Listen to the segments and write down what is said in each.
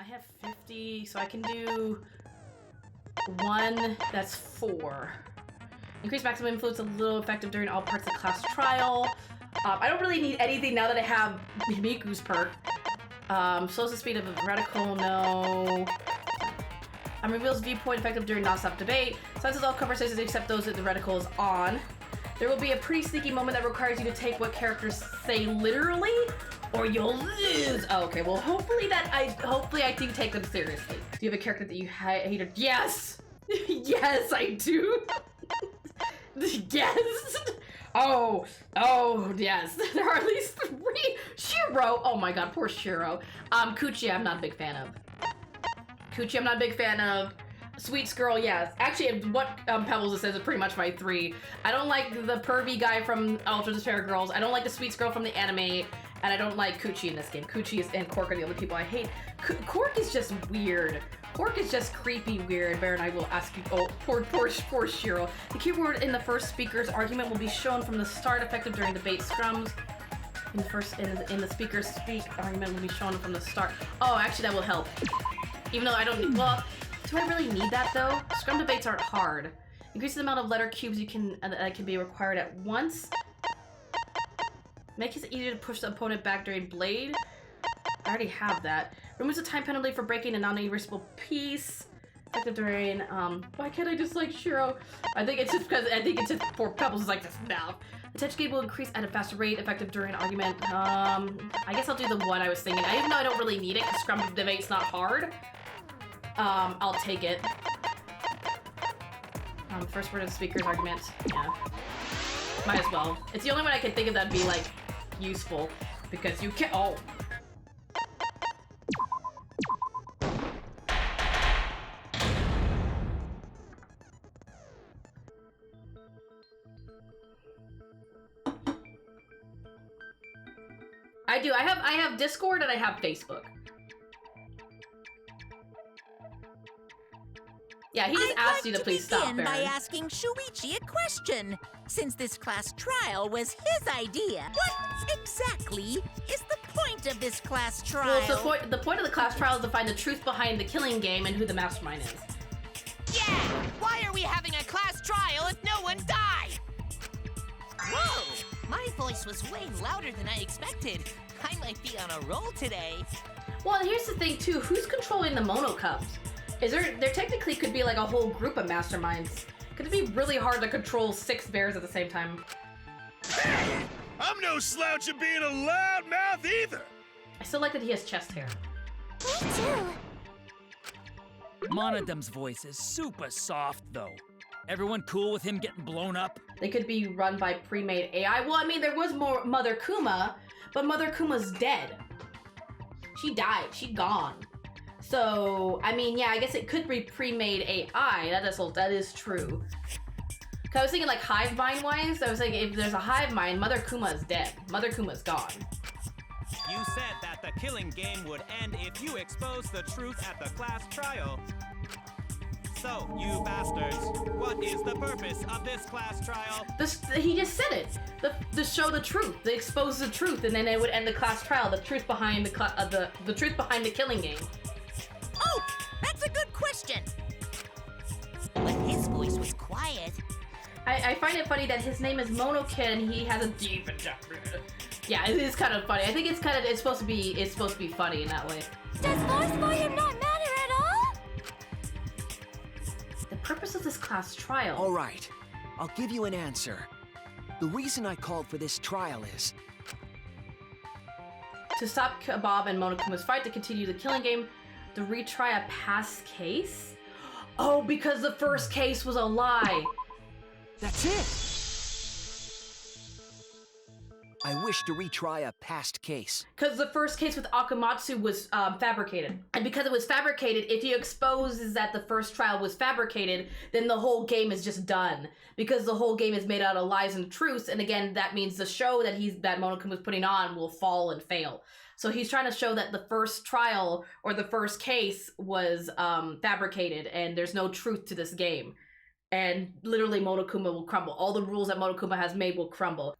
I have 50, so I can do 1, that's 4. Increase maximum influence a little effective during all parts of class trial. I don't really need anything now that I have Miku's perk. Slows the speed of a reticle, no. Reveals viewpoint effective during non-stop debate. Silences all conversations except those that the reticle is on. There will be a pretty sneaky moment that requires you to take what characters say literally, or you'll lose. Oh, okay, well hopefully I do take them seriously. Do you have a character that you hated? Yes! Yes, I do! Yes! Oh, yes. There are at least 3. Shiro! Oh my god, poor Shiro. Kuchi, I'm not a big fan of. Sweet Girl, yes. Actually, what Pebbles says is pretty much my 3. I don't like the pervy guy from Ultra Despair Girls. I don't like the Sweet Girl from the anime. And I don't like Kuchi in this game. Kuchi and Cork are the only people I hate. Cork is just weird. Cork is just creepy weird. Baron, I will ask you. Oh, poor Shiro. The keyword in the first speaker's argument will be shown from the start, effective during debate scrums. In the speaker's argument will be shown from the start. Oh, actually, that will help. Even though I don't need. Well, do I really need that though? Scrum debates aren't hard. Increase the amount of letter cubes that can be required at once. Make it easier to push the opponent back during Blade. I already have that. Removes the time penalty for breaking a non-erasable piece. Effective during, why can't I just like Shiro? I think it's just poor Pebbles is like this now. Attention gauge will increase at a faster rate, effective during argument. I guess I'll do the one I was thinking. Even though I don't really need it, because Scrum debate's not hard. I'll take it. First word of the speaker's argument. Yeah. Might as well. It's the only one I can think of that'd be like useful, because you can't. Oh. I do. I have Discord and I have Facebook. Yeah, he just asked you to please stop, Baron. By asking Shuichi a question, since this class trial was his idea. What exactly is the point of this class trial? Well, the point of the class trial is to find the truth behind the killing game and who the mastermind is. Yeah! Why are we having a class trial if no one died? Whoa! My voice was way louder than I expected. I might be on a roll today. Well, here's the thing too. Who's controlling the Mono Cubs? There technically could be like a whole group of masterminds. Could it be really hard to control 6 bears at the same time? Hey! I'm no slouch at being a loudmouth either! I still like that he has chest hair. Me too. Monodam's voice is super soft, though. Everyone cool with him getting blown up? They could be run by pre-made AI. Well, I mean, there was more Mother Kuma, but Mother Kuma's dead. She died. She gone. So, I mean, yeah, I guess it could be pre-made AI. That is true. Cause I was thinking like hive mind wise. I was thinking if there's a hive mind, Mother Kuma is dead. Mother Kuma's gone. You said that the killing game would end if you exposed the truth at the class trial. So, you bastards, what is the purpose of this class trial? He just said it. To show the truth, to expose the truth, and then it would end the class trial. The truth behind the truth behind the killing game. Oh, that's a good question. But his voice was quiet. I find it funny that his name is Monokin and he has a deep and dark. Yeah, it is kind of funny. I think it's supposed to be funny in that way. Does force for him not matter at all? The purpose of this class trial. All right, I'll give you an answer. The reason I called for this trial is to stop Bob and Monokuma's fight, to continue the killing game, to retry a past case. Oh, because the first case was a lie. That's it! I wish to retry a past case. Because the first case with Akamatsu was fabricated. And because it was fabricated, if you expose that the first trial was fabricated, then the whole game is just done. Because the whole game is made out of lies and truths, and again, that means the show that Monokuma was putting on will fall and fail. So he's trying to show that the first trial, or the first case, was fabricated, and there's no truth to this game. And literally Monokuma will crumble. All the rules that Monokuma has made will crumble.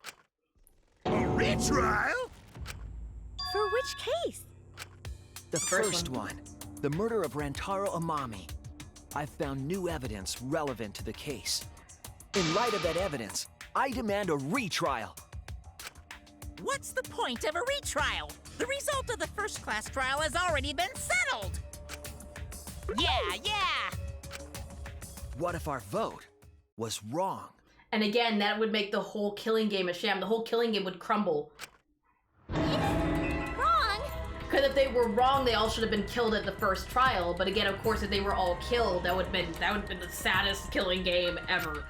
A retrial? For which case? The first one. the murder of Rantaro Amami. I've found new evidence relevant to the case. In light of that evidence, I demand a retrial. What's the point of a retrial? The result of the first class trial has already been settled. Yeah! What if our vote was wrong? And again, that would make the whole killing game a sham. The whole killing game would crumble. Wrong! Because if they were wrong, they all should have been killed at the first trial. But again, of course, if they were all killed, that would have been the saddest killing game ever.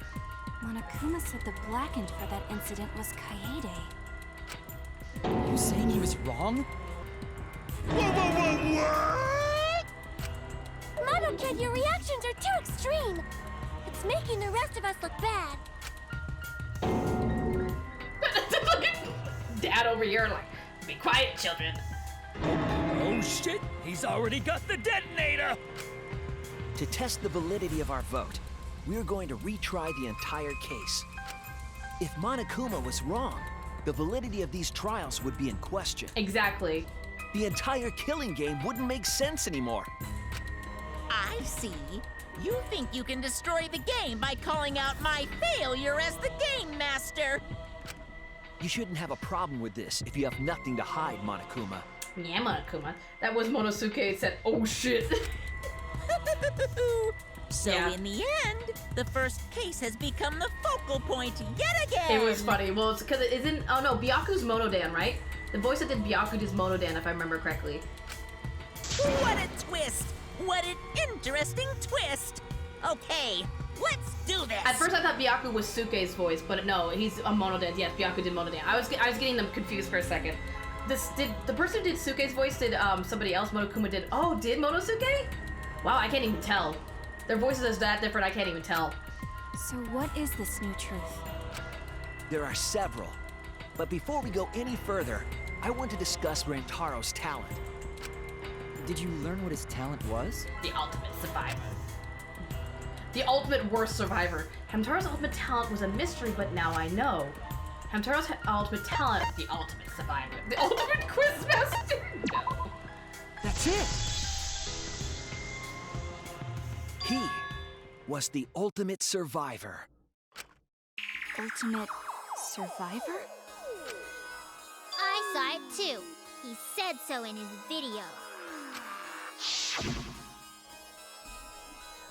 Monokuma said the blackened for that incident was Kaede. You saying he was wrong? What? Mono Kid, your reactions are too extreme. It's making the rest of us look bad. Dad over here, like, be quiet, children. Oh shit, he's already got the detonator! To test the validity of our vote, we're going to retry the entire case. If Monokuma was wrong, the validity of these trials would be in question. Exactly. The entire killing game wouldn't make sense anymore. I see. You think you can destroy the game by calling out my failure as the game master. You shouldn't have a problem with this if you have nothing to hide, Monokuma. Yeah, Monokuma. That was Monosuke said, oh shit. So Yeah. in the end, the first case has become the focal point yet again. It was funny. Well, it's because it isn't. Oh no, Byaku's Monodan, right? The voice that did Byaku is Monodan, if I remember correctly. What a twist! What an interesting twist! Okay, let's do this! At first, I thought Byaku was Suke's voice, but no, he's a Monodan. Yes, Byaku did Monodan. I was getting them confused for a second. The person who did Suke's voice did somebody else. Monokuma did. Oh, did Monosuke? Wow, I can't even tell. Their voices are that different. I can't even tell. So what is this new truth? There are several. But before we go any further, I want to discuss Rantaro's talent. Did you learn what his talent was? The ultimate survivor. The ultimate worst survivor. Hamtaro's ultimate talent was a mystery, but now I know. Hamtaro's ultimate talent, the ultimate survivor. The ultimate quizmaster? No. That's it! He was the ultimate survivor. Ultimate survivor? I saw it too. He said so in his video.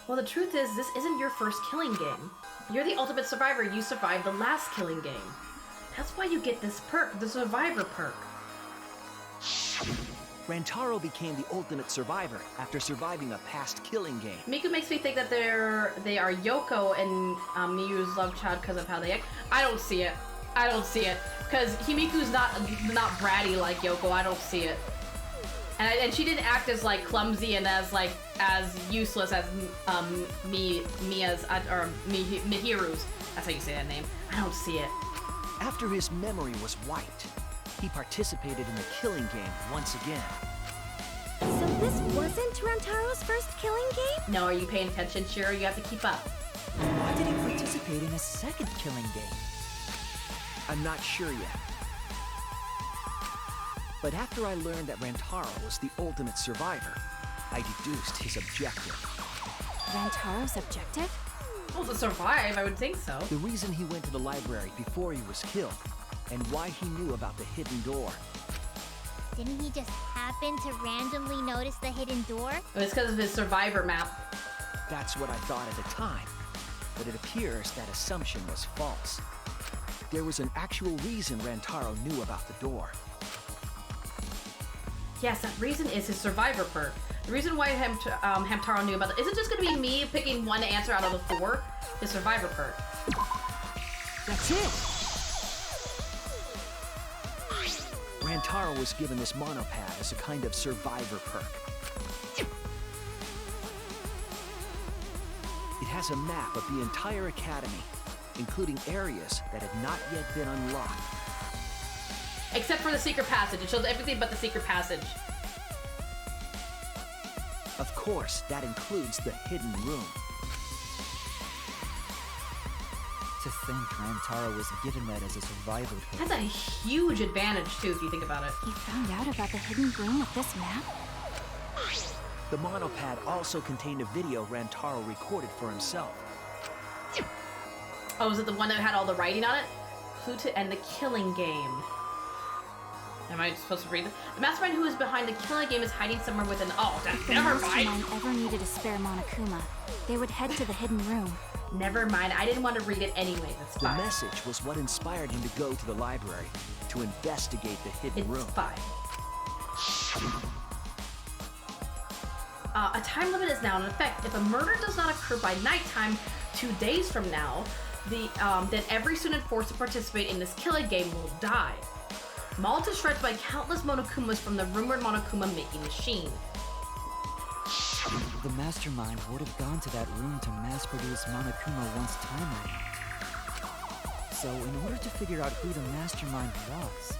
Well, the truth is, this isn't your first killing game. You're the ultimate survivor. You survived the last killing game. That's why you get this perk, the survivor perk. Rantaro became the ultimate survivor after surviving a past killing game. Miku makes me think that they are Yoko and Miyu's love child because of how they act. I don't see it. I don't see it. Because Himiku's not bratty like Yoko. I don't see it. And she didn't act as like clumsy and as useless as Mihiru's. That's how you say that name. I don't see it. After his memory was wiped, he participated in the killing game once again. So this wasn't Rantaro's first killing game? No, are you paying attention, Shiro? You have to keep up. Why did he participate in a second killing game? I'm not sure yet. But after I learned that Rantaro was the ultimate survivor, I deduced his objective. Rantaro's objective? Well, to survive, I would think so. The reason he went to the library before he was killed, and why he knew about the hidden door. Didn't he just happen to randomly notice the hidden door? It's because of his survivor map. That's what I thought at the time, but it appears that assumption was false. There was an actual reason Rantaro knew about the door. Yes, that reason is his survivor perk. The reason why Hamtaro knew about it isn't just going to be me picking one answer out of the four. His survivor perk. That's it! Rantaro was given this monopad as a kind of survivor perk. It has a map of the entire academy, including areas that had not yet been unlocked. Except for the secret passage. It shows everything but the secret passage. Of course, that includes the hidden room. To think Rantaro was given that as a survivor pick. That's a huge advantage, too, if you think about it. He found out about the hidden room with this map? The monopad also contained a video Rantaro recorded for himself. Oh, was it the one that had all the writing on it? Clue to end the killing game. Am I supposed to read it? The mastermind who is behind the killing game is hiding somewhere within. Oh, that's never mind. If the mastermind ever needed a spare Monokuma, they would head to the hidden room. Never mind. I didn't want to read it anyway. That's fine. The message was what inspired him to go to the library to investigate the hidden room. It's fine. A time limit is now in effect. If a murder does not occur by nighttime, 2 days from now, then every student forced to participate in this killing game will die. Mauled to shreds by countless Monokumas from the rumored Monokuma making machine. The mastermind would have gone to that room to mass-produce Monokuma once time ran out. So, in order to figure out who the mastermind was,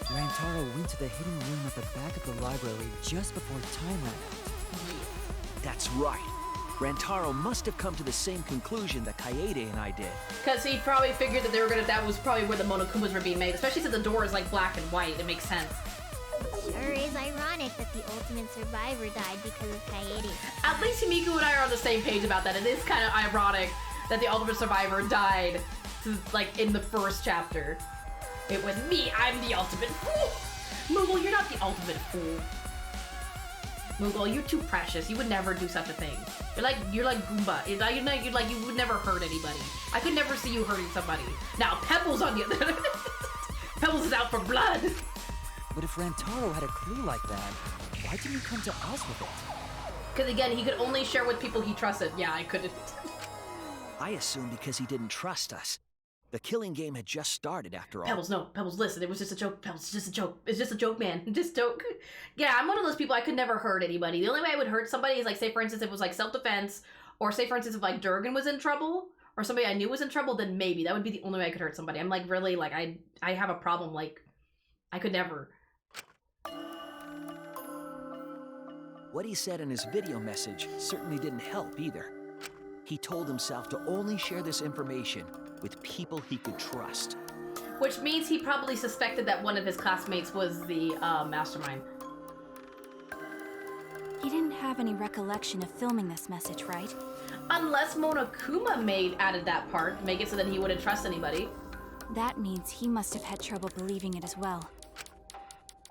Rantaro went to the hidden room at the back of the library just before time ran out. That's right. Rantaro must have come to the same conclusion that Kaede and I did. Because he probably figured that that was probably where the Monokumas were being made. Especially since the door is like black and white. It makes sense. Sure is ironic that the ultimate survivor died because of Kaede. At least Himiko and I are on the same page about that. It is kind of ironic that the ultimate survivor died, like, in the first chapter. It was me, I'm the ultimate fool! Moogle, you're not the ultimate fool. Moogle, you're too precious. You would never do such a thing. You're like Goomba. You would never hurt anybody. I could never see you hurting somebody. Now, Pebbles on the other Pebbles is out for blood! But if Rantaro had a clue like that, why didn't he come to us with it? Because again, he could only share with people he trusted. Yeah, I couldn't. I assume because he didn't trust us. The killing game had just started after all. Pebbles, no. Pebbles, listen. It was just a joke. Pebbles, it's just a joke. It's just a joke, man. Just joke. Yeah, I'm one of those people, I could never hurt anybody. The only way I would hurt somebody is, like, say, for instance, if it was, like, self-defense, or say, for instance, if, like, Durgan was in trouble, or somebody I knew was in trouble, then maybe. That would be the only way I could hurt somebody. I'm, like, really, like, I have a problem. Like, I could never. What he said in his video message certainly didn't help either. He told himself to only share this information with people he could trust. Which means he probably suspected that one of his classmates was the mastermind. He didn't have any recollection of filming this message, right? Unless Monokuma added that part, make it so that he wouldn't trust anybody. That means he must have had trouble believing it as well.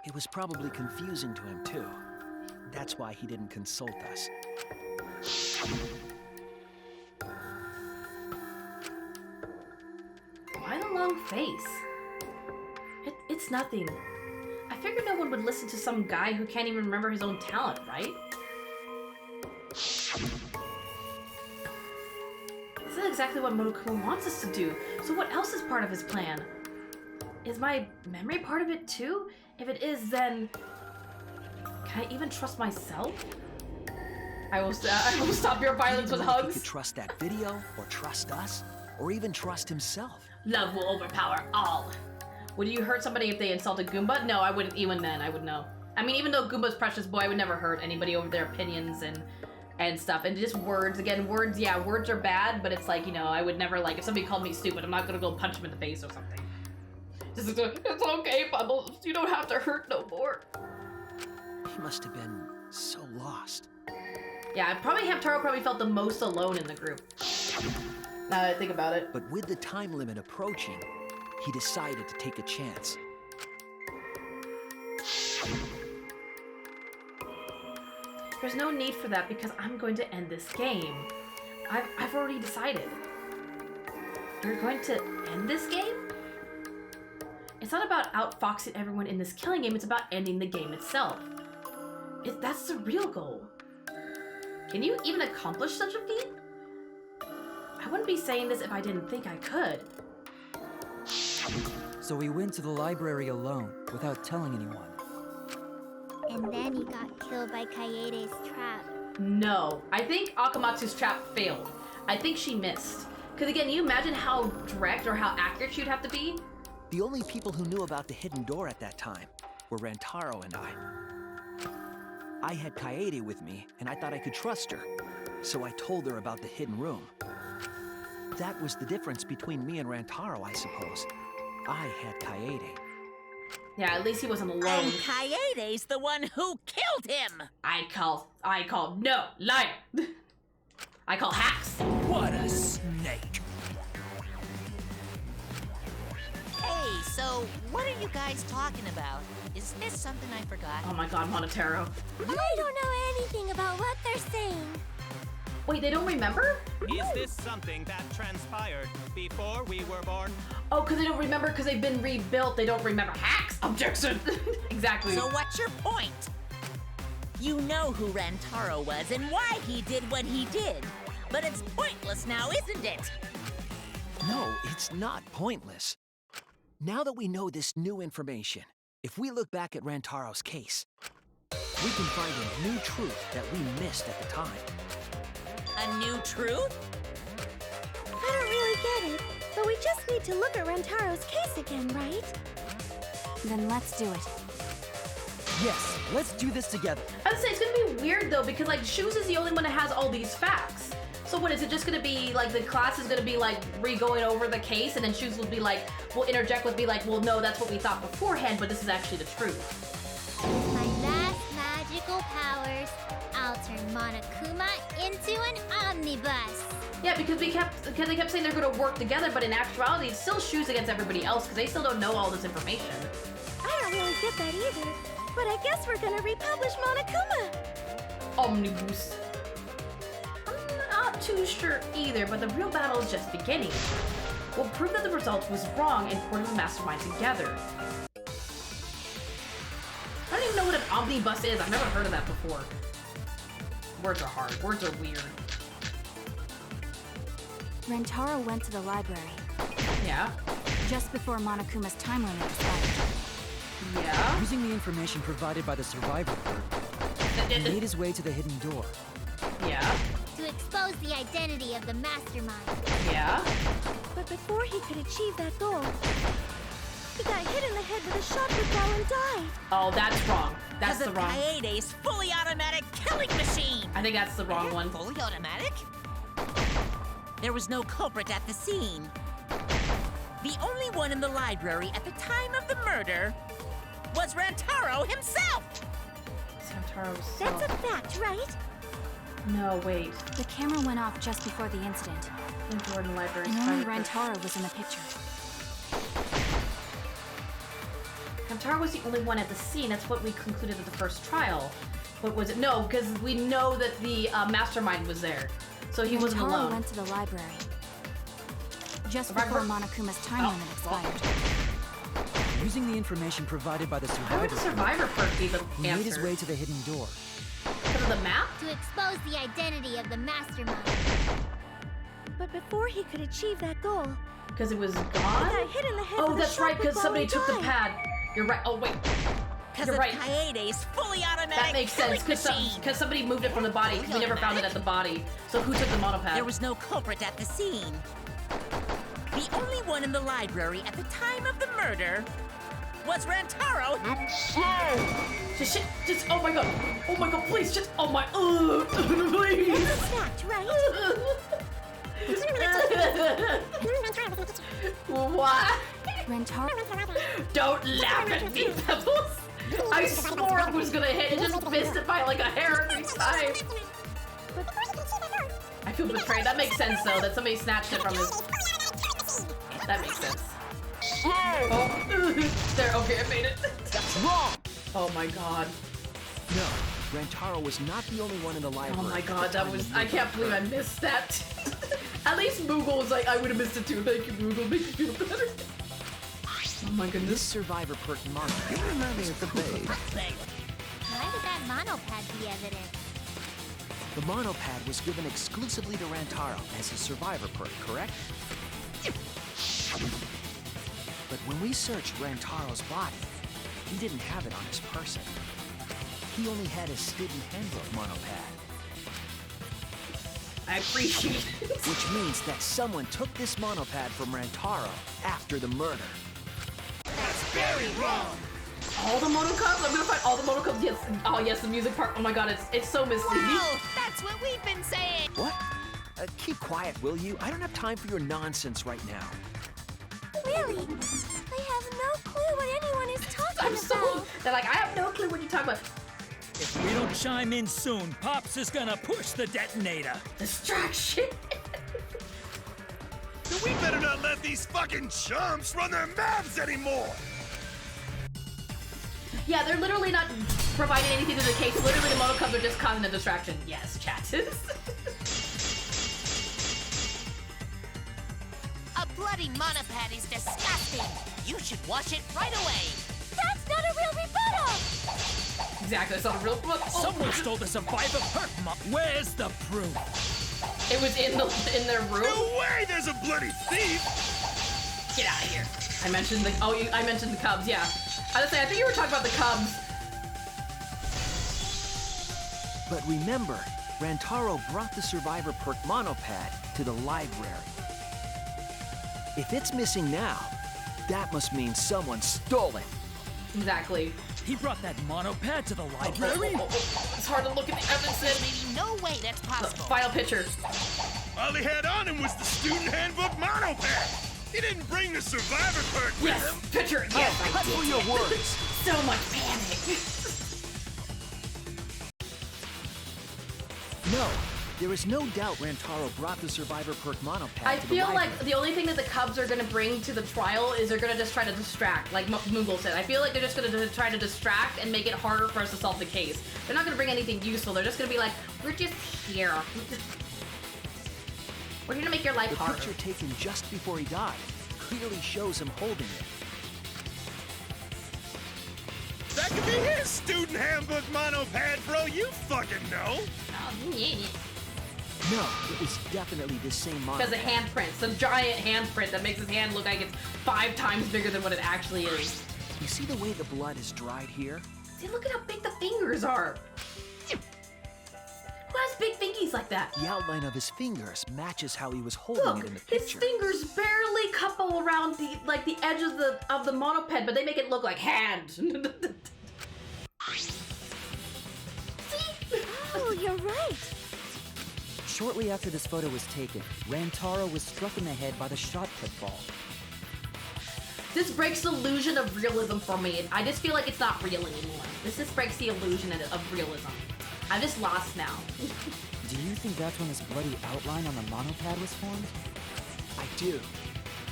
It was probably confusing to him too. That's why he didn't consult us. Why the long face? It's nothing. I figured no one would listen to some guy who can't even remember his own talent, right? This is exactly what Monokuma wants us to do, so what else is part of his plan? Is my memory part of it too? If it is, then... can I even trust myself? I will stop your violence with hugs. He could trust that video, or trust us, or even trust himself. Love will overpower all. Would you hurt somebody if they insulted Goomba? No, I wouldn't. Even then, I would know. I mean, even though Goomba's precious boy, I would never hurt anybody over their opinions and stuff. And just words. Again, words, yeah, words are bad, but it's like, you know, I would never, like, if somebody called me stupid, I'm not gonna go punch him in the face or something. It's okay, Bubbles. You don't have to hurt no more. He must have been so lost. Yeah, Hamtaro probably felt the most alone in the group. Now that I think about it. But with the time limit approaching, he decided to take a chance. There's no need for that because I'm going to end this game. I've already decided. You're going to end this game? It's not about outfoxing everyone in this killing game, it's about ending the game itself. That's the real goal. Can you even accomplish such a feat? I wouldn't be saying this if I didn't think I could. So he went to the library alone, without telling anyone. And then he got killed by Kaede's trap. No, I think Akamatsu's trap failed. I think she missed. Because again, you imagine how direct or how accurate she'd have to be? The only people who knew about the hidden door at that time were Rantaro and I. I had Kaede with me, and I thought I could trust her, so I told her about the hidden room. That was the difference between me and Rantaro, I suppose. I had Kaede. Yeah, at least he wasn't alone. And Kaede's the one who killed him! I call, no, liar. I call hacks. What a snake! Hey, so what are you guys talking about? Is this something I forgot? Oh my god, Monotero. I don't know anything about what they're saying. Wait, they don't remember? Is this something that transpired before we were born? Oh, because they don't remember because they've been rebuilt. They don't remember hacks? Objection. Exactly. So what's your point? You know who Rantaro was and why he did what he did. But it's pointless now, isn't it? No, it's not pointless. Now that we know this new information, if we look back at Rantaro's case, we can find a new truth that we missed at the time. A new truth? I don't really get it, but we just need to look at Rantaro's case again, right? Then let's do it. Yes, let's do this together. I would say it's gonna be weird though because like Shoes is the only one that has all these facts. So what is it just gonna be like the class is gonna be like re-going over the case and then Shoes will be like, will interject with be like, well no, that's what we thought beforehand, but this is actually the truth. With my vast magical powers, I'll turn Monokuma into an omnibus. Yeah, because they kept saying they're gonna work together, but in actuality it's still Shoes against everybody else because they still don't know all this information. I don't really get that either, but I guess we're gonna republish Monokuma. Omnibus. I'm not too sure either, but the real battle is just beginning. We'll prove that the result was wrong and put the mastermind together. I don't even know what an omnibus is. I've never heard of that before. Words are hard. Words are weird. Rantaro went to the library. Yeah? Just before Monokuma's time limit expired. Yeah? Using the information provided by the survivor, he made his way to the hidden door. Yeah? To expose the identity of the mastermind. Yeah? But before he could achieve that goal, he got hit in the head with a shotgun ball and died. Oh, that's wrong. That's the wrong. Kaede's fully automatic killing machine. I think that's the wrong one. Fully automatic? There was no culprit at the scene. The only one in the library at the time of the murder was Rantaro himself. That's a fact, right? No, wait. The camera went off just before the incident. In the library. And only Rantaro was in the picture. Rantaro was the only one at the scene. That's what we concluded at the first trial. What was it? No, because we know that the mastermind was there. So he wasn't alone. Rantaro went to the library. Just before Monokuma's time limit expired. Using the information provided by the Why would survivor, the survivor perk be the he answer? made his way to the hidden door. Because of the map? To expose the identity of the mastermind. But before he could achieve that goal, Because it was gone? he got hit in the head Oh, with a that's right, shotgun because ball somebody and took the died. pad. You're right. Oh, wait. You're right. Kaede's fully automatic That makes sense, killing machine. because somebody moved it from the body, because we never found it at the body. So who took the monopad? There was no culprit at the scene. The only one in the library at the time of the murder was Rantaro himself. Just, oh my god, please, just, oh my, please. That's a fact, right? Why? Rantaro. Don't laugh at me, Pebbles. I swore it was gonna hit. It just missed it by like a hair every time. I feel betrayed. That makes sense though, that somebody snatched it from his. That makes sense. Oh, there. Okay, I made it. That's wrong! Oh my god. No, Rantaro was not the only one in the library. Oh my at god, the that time was. the I murder can't believe I occurred. missed that. At least Moogle was like, I would have missed it too. Thank you, Moogle. Make me feel better. Oh my This goodness. survivor perk monster. You remember the babe. Why would that monopad be evident? The monopad was given exclusively to Rantaro as a survivor perk, correct? But when we searched Rantaro's body, he didn't have it on his person. He only had his student handbook monopad. I appreciate it. Which means that someone took this monopad from Rantaro after the murder. That's very wrong. All the monocubs? I'm gonna find all the monocubs. Yes. Oh yes, the music part. Oh my god, it's so misleading. Wow, that's what we've been saying. What? Keep quiet, will you? I don't have time for your nonsense right now. Really? I have no clue what anyone is talking I'm about. so... They're like, I have no clue what you're talking about. If we don't chime in soon, Pops is gonna push the detonator. Distraction. We better not let these fucking chumps run their mouths anymore! Yeah, they're literally not providing anything to the case. Literally, the mono cubs are just causing a distraction. Yes, chat. A bloody monopad is disgusting. You should wash it right away. That's not a real rebuttal! Exactly, it's not a real book. Oh. Someone stole the survivor perk mod. Where's the proof? It was in their room. No way! There's a bloody thief! Get out of here. I mentioned the I mentioned the Cubs, yeah. I was saying, I think you were talking about the Cubs. But remember, Rantaro brought the survivor perk monopad to the library. If it's missing now, that must mean someone stole it. Exactly. He brought that monopad to the library? It's hard to look at the evidence. There's maybe no way that's possible. Final picture. All he had on him was the student handbook monopad. He didn't bring the survivor perk with Yes, him. picture. Yes, I cut did. for your words. So much panic. No, there is no doubt Rantaro brought the survivor perk monopad I to the feel library. like the only thing that the Cubs are gonna bring to the trial is they're gonna just try to distract, like Moogle said. I feel like they're just gonna try to distract and make it harder for us to solve the case. They're not gonna bring anything useful. They're just gonna be like, we're just here. We're here to make your life the harder. picture taken just before he died clearly shows him holding it. That could be his student handbook monopad, bro. You fucking know. No, it was definitely the same monopad. Because of handprints, the giant handprint that makes his hand look like it's 5 times bigger than what it actually is. You see the way the blood is dried here? See, look at how big the fingers are. Who has big fingies like that? The outline of his fingers matches how he was holding Look, it in the his picture. fingers barely couple around the edge of the monoped, but they make it look like hand. See? Oh, you're right. Shortly after this photo was taken, Rantaro was struck in the head by the shot put ball. This breaks the illusion of realism for me. I just feel like it's not real anymore. This just breaks the illusion of realism. I'm just lost now. Do you think that's when this bloody outline on the monopad was formed? I do.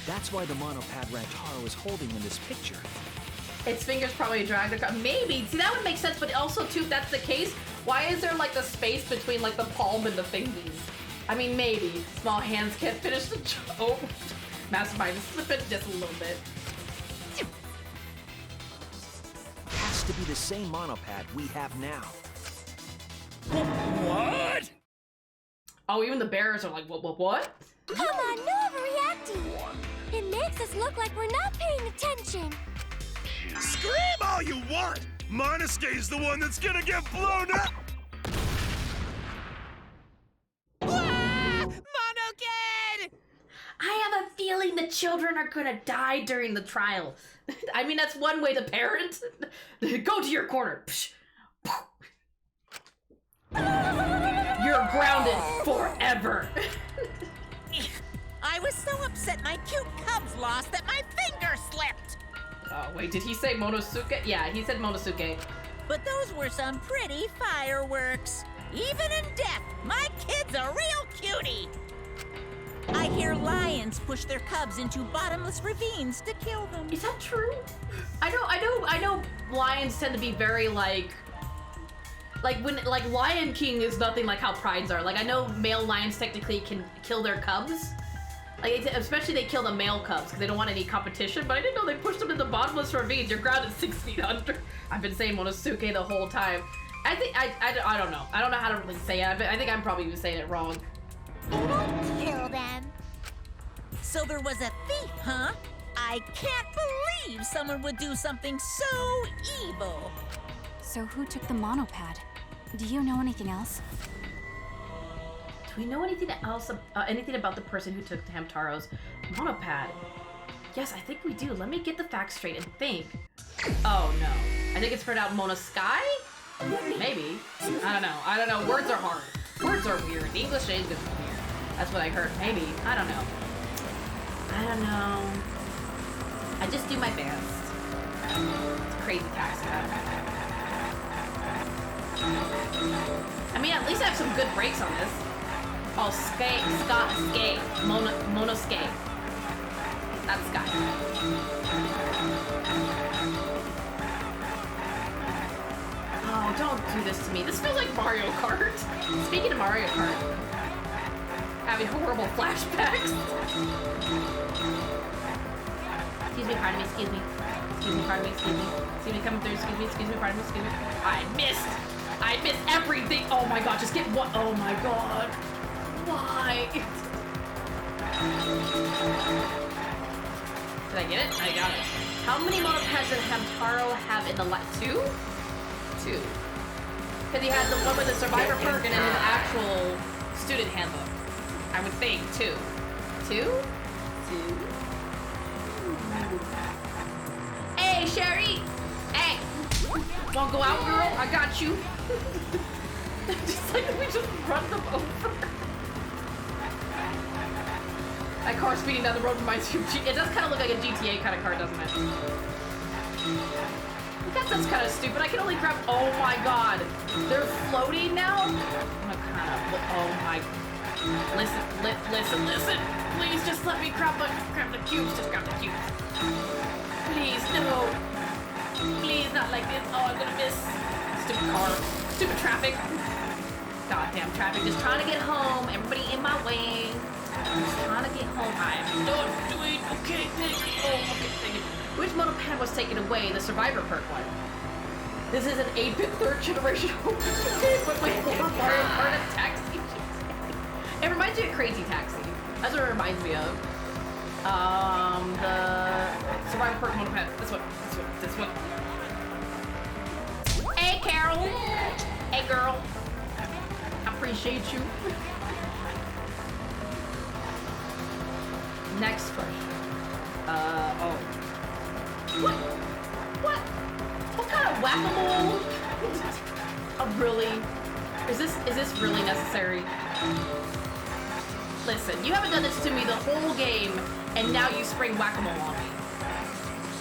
That's why the monopad Rantaro is holding in this picture. Its fingers probably dragged across. Maybe. See, that would make sense, but also, too, if that's the case, why is there, like, the space between, like, the palm and the fingies? I mean, maybe. Small hands can't finish the job. Mastermind is slipping just a little bit. Has to be the same monopad we have now. What? Oh, even the bears are like, what? Come on, no overreacting. It makes us look like we're not paying attention. Scream all you want. Monosuke's the one that's gonna get blown up. Monokid! I have a feeling the children are gonna die during the trial. I mean, that's one way to parent. Go to your corner. You're grounded forever. I was so upset my cute cubs lost that my finger slipped. Oh, wait, did he say Monosuke? Yeah, he said Monosuke. But those were some pretty fireworks. Even in death, my kid's a real cutie. I hear lions push their cubs into bottomless ravines to kill them. Is that true? I know lions tend to be very like Lion King is nothing like how prides are. Like, I know male lions technically can kill their cubs. Like, especially they kill the male cubs because they don't want any competition, but I didn't know they pushed them into bottomless ravines. You're grounded 6 feet under. I've been saying Monosuke the whole time. I think, I don't know. I don't know how to really say it. I think I'm probably even saying it wrong. They won't kill them. So there was a thief, huh? I can't believe someone would do something so evil. So who took the monopad? Do you know anything else? Do we know anything else, anything about the person who took Hamtaro's monopad? Yes, I think we do. Let me get the facts straight and think. Oh no. I think it's pronounced Monosky? Maybe. I don't know. Words are hard. Words are weird. English is weird. That's what I heard. Maybe. I don't know. I just do my best. It's a crazy taxi. I mean, at least I have some good brakes on this. Oh, skate, mono skate. That's Sky. Oh, don't do this to me. This feels like Mario Kart. Speaking of Mario Kart, having horrible flashbacks. Excuse me, pardon me, excuse me. Excuse me, pardon me, excuse me. Excuse me, coming through, excuse me, pardon me, excuse me. I missed everything. Oh my god, just get one. Oh my god. Why? Did I get it? I got it. How many monopads did Hamtaro have in the two? Two. Because he had the one with the survivor perk and then his actual student handbook. I would think two. Two? Hey, Sherry! Hey! Wanna go out, girl? I got you. Just like we just run them over. That car speeding down the road reminds me of it does kind of look like a GTA kind of car, doesn't it? I guess that's kind of stupid. I can only grab. Oh my god, they're floating now. I'm gonna kind of. Oh my. Listen. Please, just let me grab the cubes. Just grab the cubes. Please, no. Please, not like this. Oh, I'm gonna miss. Stupid car. Stupid traffic. Goddamn traffic. Just trying to get home. Everybody in my way. Just trying to get home. I'm not doing okay. Thank you. Oh, okay. Thank you. Which monopad was taken away? The survivor perk one. This is an 8-bit third generation game, but with more Mario Kart and Taxi. It reminds me of Crazy Taxi. That's what it reminds me of. The survivor perk monopad. This one. Hey, Carol. Hey, girl. I appreciate you. Next question. Oh. What kind of whack-a-mole? Really? Is this really necessary? Listen, you haven't done this to me the whole game, and now you spring whack-a-mole on me.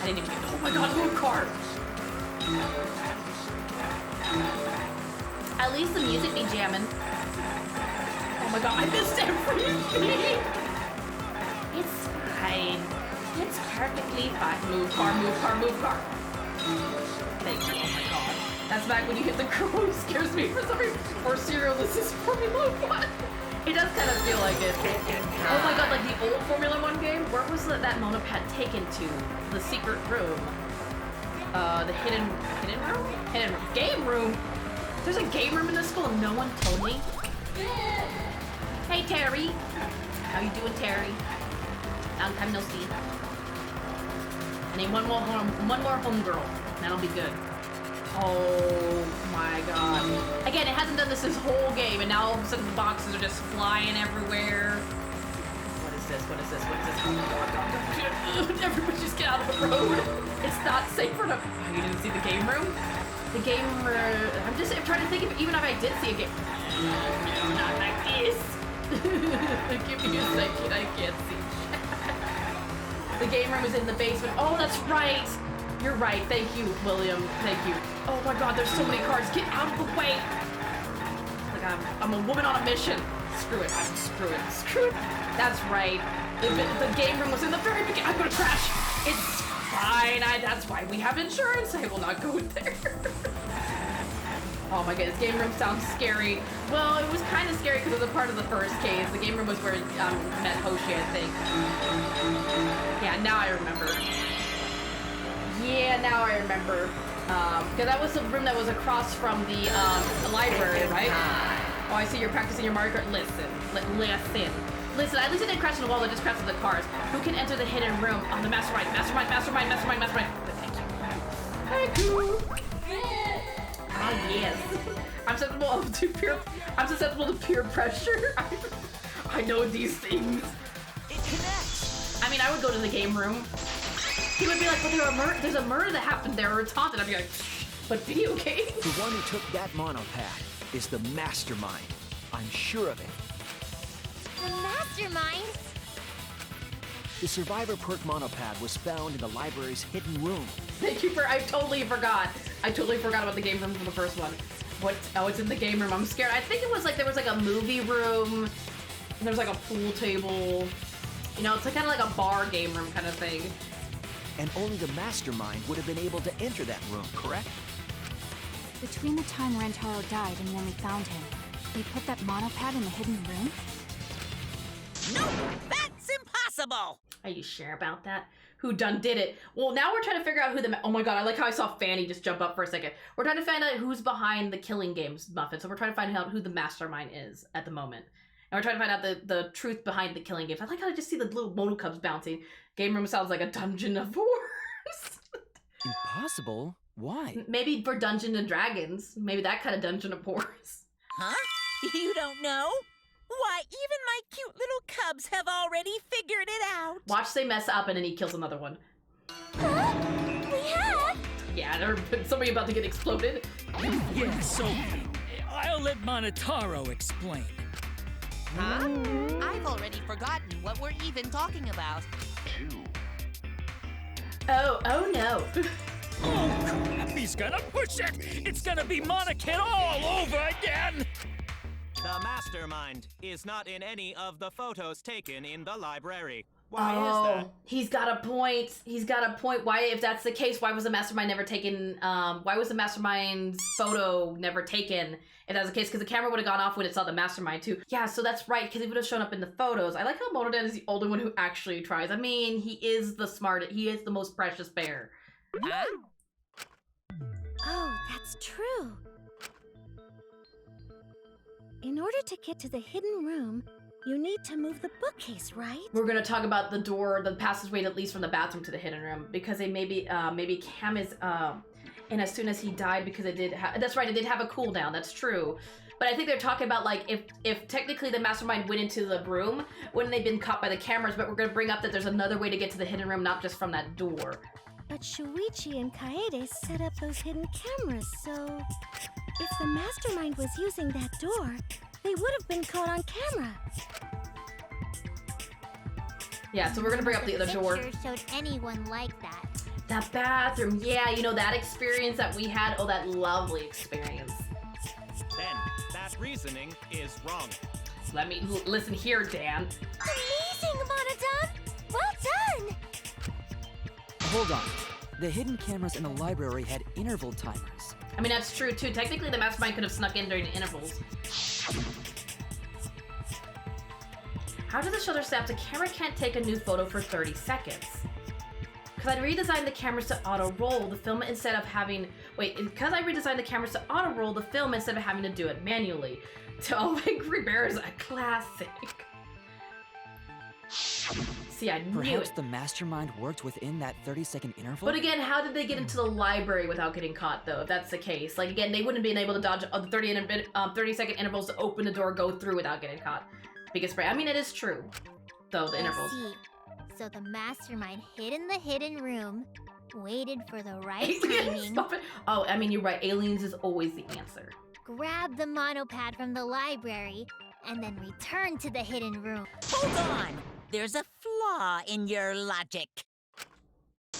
I didn't even get. Oh my god, move car! At least the music be jamming. Oh my god, I missed everything! It's fine. It's perfectly fine. Move car. Thank you. Oh my god. That's back when you hit the girl who scares me for some reason. Or Serial, this is Formula 1. It does kind of feel like it. Oh my god, like the old Formula 1 game? Where was that monopad taken to? The secret room. The hidden room? Hidden room. Game room? There's a game room in this school and no one told me? Hey, Terry. How you doing, Terry? Long time no see. I need one more homegirl. That'll be good. Oh my god. Again, it hasn't done this whole game, and now all of a sudden the boxes are just flying everywhere. What is this? Oh my god. Everybody just get out of the road. It's not safe for them. Oh, you didn't see the game room? The game room. I'm trying to think of even if I did see a game. No, not like this. Give me a second, I can't see. The game room is in the basement. Oh, that's right. You're right. Thank you, William. Thank you. Oh my god, there's so many cars. Get out of the way. Like I'm a woman on a mission. Screw it. Screw it. That's right. The game room was in the very beginning. I'm gonna crash. It's fine. That's why we have insurance. I will not go there. Oh my god, this game room sounds scary. Well, it was kind of scary because it was a part of the first case. The game room was where met Hoshi, I think. Yeah, now I remember. Because that was the room that was across from the library, right? Oh, I see you're practicing your Mario Kart. Listen. At least I didn't crash in the wall, I just crashed in the cars. Who can enter the hidden room on the mastermind? Thank you. Oh yes. I'm susceptible to peer pressure. I know these things. It connects. I mean, I would go to the game room. He would be like, but there's a murder that happened there, or it's haunted. I'd be like, but video game? The one who took that monopad is the mastermind. I'm sure of it. The mastermind? The Survivor perk monopad was found in the library's hidden room. Thank you for. I totally forgot. I totally forgot about the game room from the first one. What? Oh, it's in the game room. I'm scared. I think it was like there was like a movie room, and there was like a pool table. You know, it's like kind of like a bar game room kind of thing. And only the mastermind would have been able to enter that room, correct? Between the time Rantaro died and when we found him, they put that monopad in the hidden room? Nope, that's impossible! Are you sure about that? Who done did it? Well, now we're trying to figure out who the... Oh my god, I like how I saw Fanny just jump up for a second. We're trying to find out who's behind the Killing Games Muffin. So we're trying to find out who the mastermind is at the moment. And we're trying to find out the truth behind the Killing Games. I like how I just see the little mono cubs bouncing. Game room sounds like a dungeon of horrors. Impossible? Why? Maybe for Dungeons and Dragons. Maybe that kind of dungeon of horrors. Huh? You don't know? Why, even my cute little cubs have already figured it out. Watch they mess up and then he kills another one. Huh? We have? Yeah, there's somebody about to get exploded. Yeah, so I'll let Monotaro explain. Huh? I've already forgotten what we're even talking about. Oh no. Oh crap, he's gonna push it! It's gonna be Monokid all over again! The mastermind is not in any of the photos taken in the library. Why is that? He's got a point. He's got a point. Why, if that's the case, why was the mastermind never taken? Why was the mastermind's photo never taken? If that's the case, because the camera would have gone off when it saw the mastermind too. Yeah, so that's right, because he would have shown up in the photos. I like how Monodad is the only one who actually tries. I mean, he is the smartest. He is the most precious bear. Oh, that's true. In order to get to the hidden room, you need to move the bookcase, right? We're gonna talk about the door, the passageway that leads from the bathroom to the hidden room, because they maybe Cam is and as soon as he died, because it did that's right, it did have a cooldown. That's true. But I think they're talking about like if technically the mastermind went into the room, wouldn't they been caught by the cameras? But we're gonna bring up that there's another way to get to the hidden room, not just from that door. But Shuichi and Kaede set up those hidden cameras, so if the mastermind was using that door, they would have been caught on camera. Yeah, so we're gonna bring up the other door. Picture showed anyone like that. That bathroom, yeah, you know, that experience that we had, oh, that lovely experience. Then, that reasoning is wrong. Let me, listen here, Dan. Amazing, Monodon! Well done! Hold on. The hidden cameras in the library had interval timers. I mean, that's true, too. Technically, the mastermind could have snuck in during the intervals. How does it show their snaps? The camera can't take a new photo for 30 seconds. Because I redesigned the cameras to auto-roll the film instead of having... Wait, because I redesigned the cameras to auto-roll the film instead of having to do it manually. To Angry Bear is a classic. See, I knew Perhaps it. the mastermind worked within that 30-second interval? But again, how did they get into the library without getting caught, though, if that's the case? Like, again, they wouldn't have been able to dodge the 30-second intervals to open the door, go through without getting caught. Biggest spray. I mean, it is true, though, the intervals. I see. So the mastermind hid in the hidden room, waited for the right timing, Stop it. Oh, I mean, you're right. Aliens is always the answer. grabbed the monopad from the library, and then returned to the hidden room. Hold on! There's a flaw in your logic.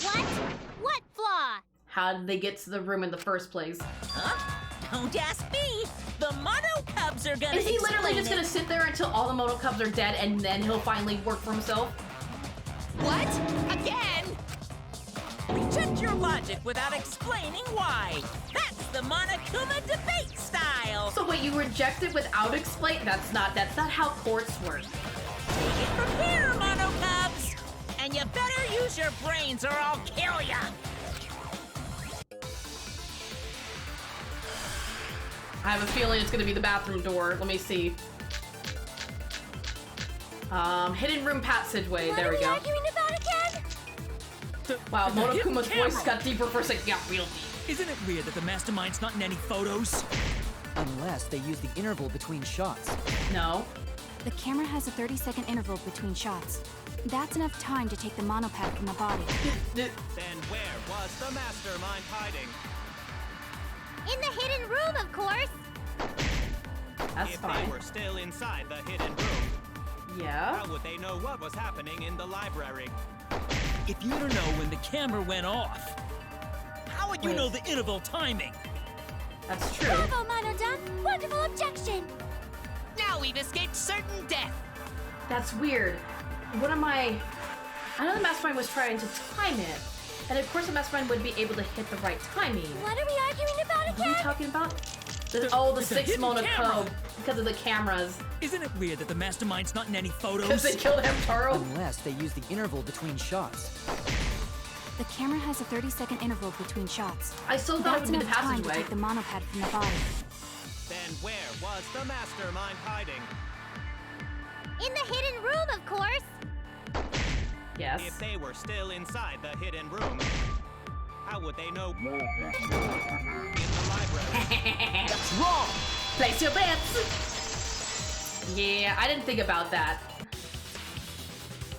What? What flaw? How did they get to the room in the first place? Huh? Don't ask me! The Mono Cubs are gonna Is he literally just gonna it. sit there until all the Mono Cubs are dead and then he'll finally work for himself? What? Again? Reject your logic without explaining why. That's the Monokuma debate style. So wait, you reject it without explain? That's not how courts work. Take it from here, Mono Cubs! And you better use your brains or I'll kill ya! I have a feeling it's gonna be the bathroom door. Let me see. Hidden room passageway. There we go. What are we arguing about again? Wow, The hidden Monokuma's voice camera. got deeper for a second. Yeah, real deep. Isn't it weird that the mastermind's not in any photos? Unless they use the interval between shots. No. The camera has a 30-second interval between shots. That's enough time to take the monopad from the body. Then where was the mastermind hiding? In the hidden room, of course. That's if fine. they were still inside the hidden room, Yeah? How would they know what was happening in the library? If you don't know when the camera went off, how would you know the interval timing? That's true. Bravo, Mono-Duck! Wonderful objection! Now we've escaped certain death. That's weird. What am I know the mastermind was trying to time it. And of course the mastermind would be able to hit the right timing. What are we arguing about What are again? you talking about? The It's a 6 hidden Monaco camera. because of the cameras. Isn't it weird that the mastermind's not in any Because photos? they killed Hamtaro. Unless they use the interval between shots. The camera has a 30-second interval between shots. I still thought it That's would be the enough time to passageway. take the monopad from the body. Then where was the mastermind hiding? In the hidden room, of course! Yes. If they were still inside the hidden room, how would they know in the library? That's wrong! Place your bets! Yeah, I didn't think about that.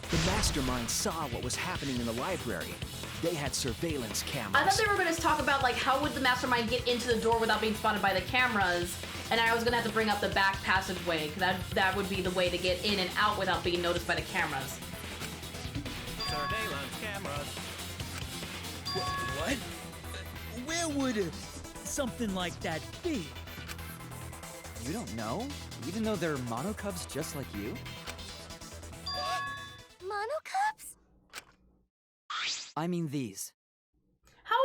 The mastermind saw what was happening in the library. They had surveillance cameras. I thought they were going to talk about, like, how would the mastermind get into the door without being spotted by the cameras, and I was going to have to bring up the back passageway, because that would be the way to get in and out without being noticed by the cameras. Surveillance cameras. What? Where would something like that be? You don't know? Even though they're monocubs just like you? Monocubs? I mean these. How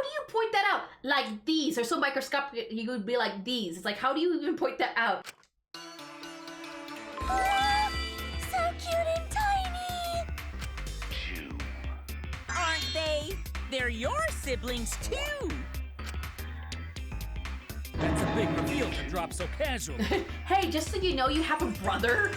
do you point that out? Like these, they're so microscopic, you would be like these. It's like, how do you even point that out? Ah, so cute and tiny! Aren't they? They're your siblings, too! That's a big reveal to drop so casually. Hey, just so you know, you have a brother.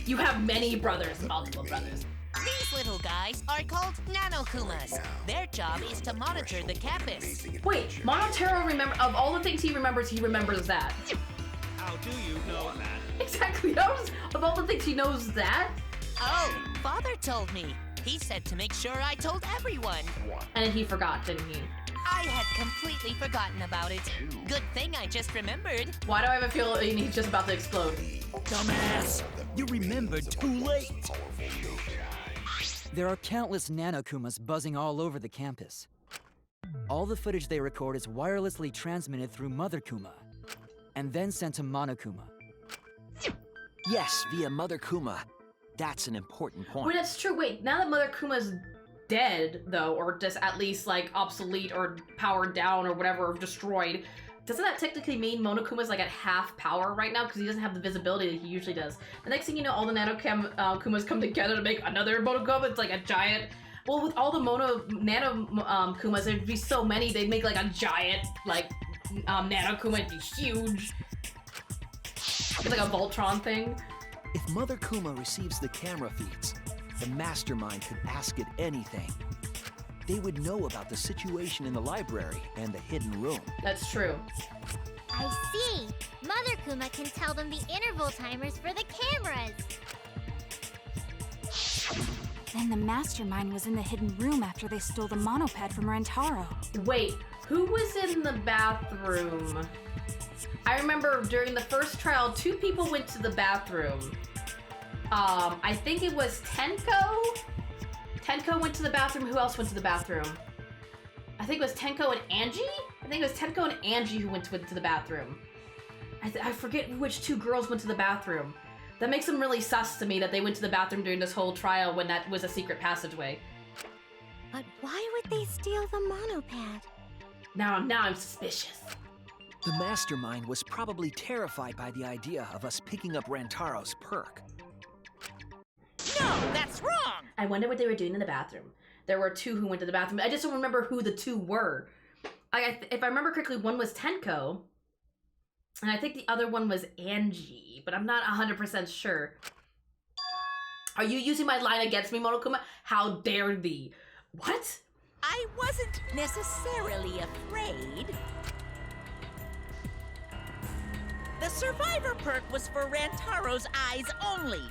You have many brothers, multiple brothers. These little guys are called Nanokumas. Their job is to monitor the campus. Wait, Monotero of all the things he remembers that. How do you know that? Exactly, of all the things he knows that? Oh, Father told me. He said to make sure I told everyone. And then he forgot, didn't he? I had completely forgotten about it. Good thing I just remembered. Why do I have a feeling he's just about to explode? Dumbass! You remembered too late! There are countless nanokumas buzzing all over the campus. All the footage they record is wirelessly transmitted through Mother Kuma, and then sent to Monokuma. Yes, via Mother Kuma. That's an important point. Wait, that's true. Wait, now that Mother Kuma's dead, though, or just at least, like, obsolete or powered down or whatever, or destroyed, doesn't that technically mean Monokuma's, like, at half power right now? Because he doesn't have the visibility that he usually does. The next thing you know, all the Kumas come together to make another Monokuma. It's like a giant... Well, with all the Kumas, there'd be so many, they'd make, like, a giant, like, Nanokuma. It'd be huge. It's like a Voltron thing. If Mother Kuma receives the camera feeds, the mastermind could ask it anything. They would know about the situation in the library and the hidden room. That's true. I see. Mother Kuma can tell them the interval timers for the cameras. Then the mastermind was in the hidden room after they stole the monopad from Rentaro. Wait, who was in the bathroom? I remember during the first trial, 2 people went to the bathroom. I think it was Tenko? Tenko went to the bathroom. Who else went to the bathroom? I think it was Tenko and Angie? I think it was Tenko and Angie who went to the bathroom. I forget which 2 girls went to the bathroom. That makes them really sus to me that they went to the bathroom during this whole trial when that was a secret passageway. But why would they steal the monopad? Now I'm suspicious. The mastermind was probably terrified by the idea of us picking up Rantaro's perk. No, that's wrong! I wonder what they were doing in the bathroom. There were 2 who went to the bathroom. I just don't remember who the 2 were. If I remember correctly, one was Tenko, and I think the other one was Angie, but I'm not 100% sure. Are you using my line against me, Monokuma? How dare thee? What? I wasn't necessarily afraid. The survivor perk was for Rantaro's eyes only.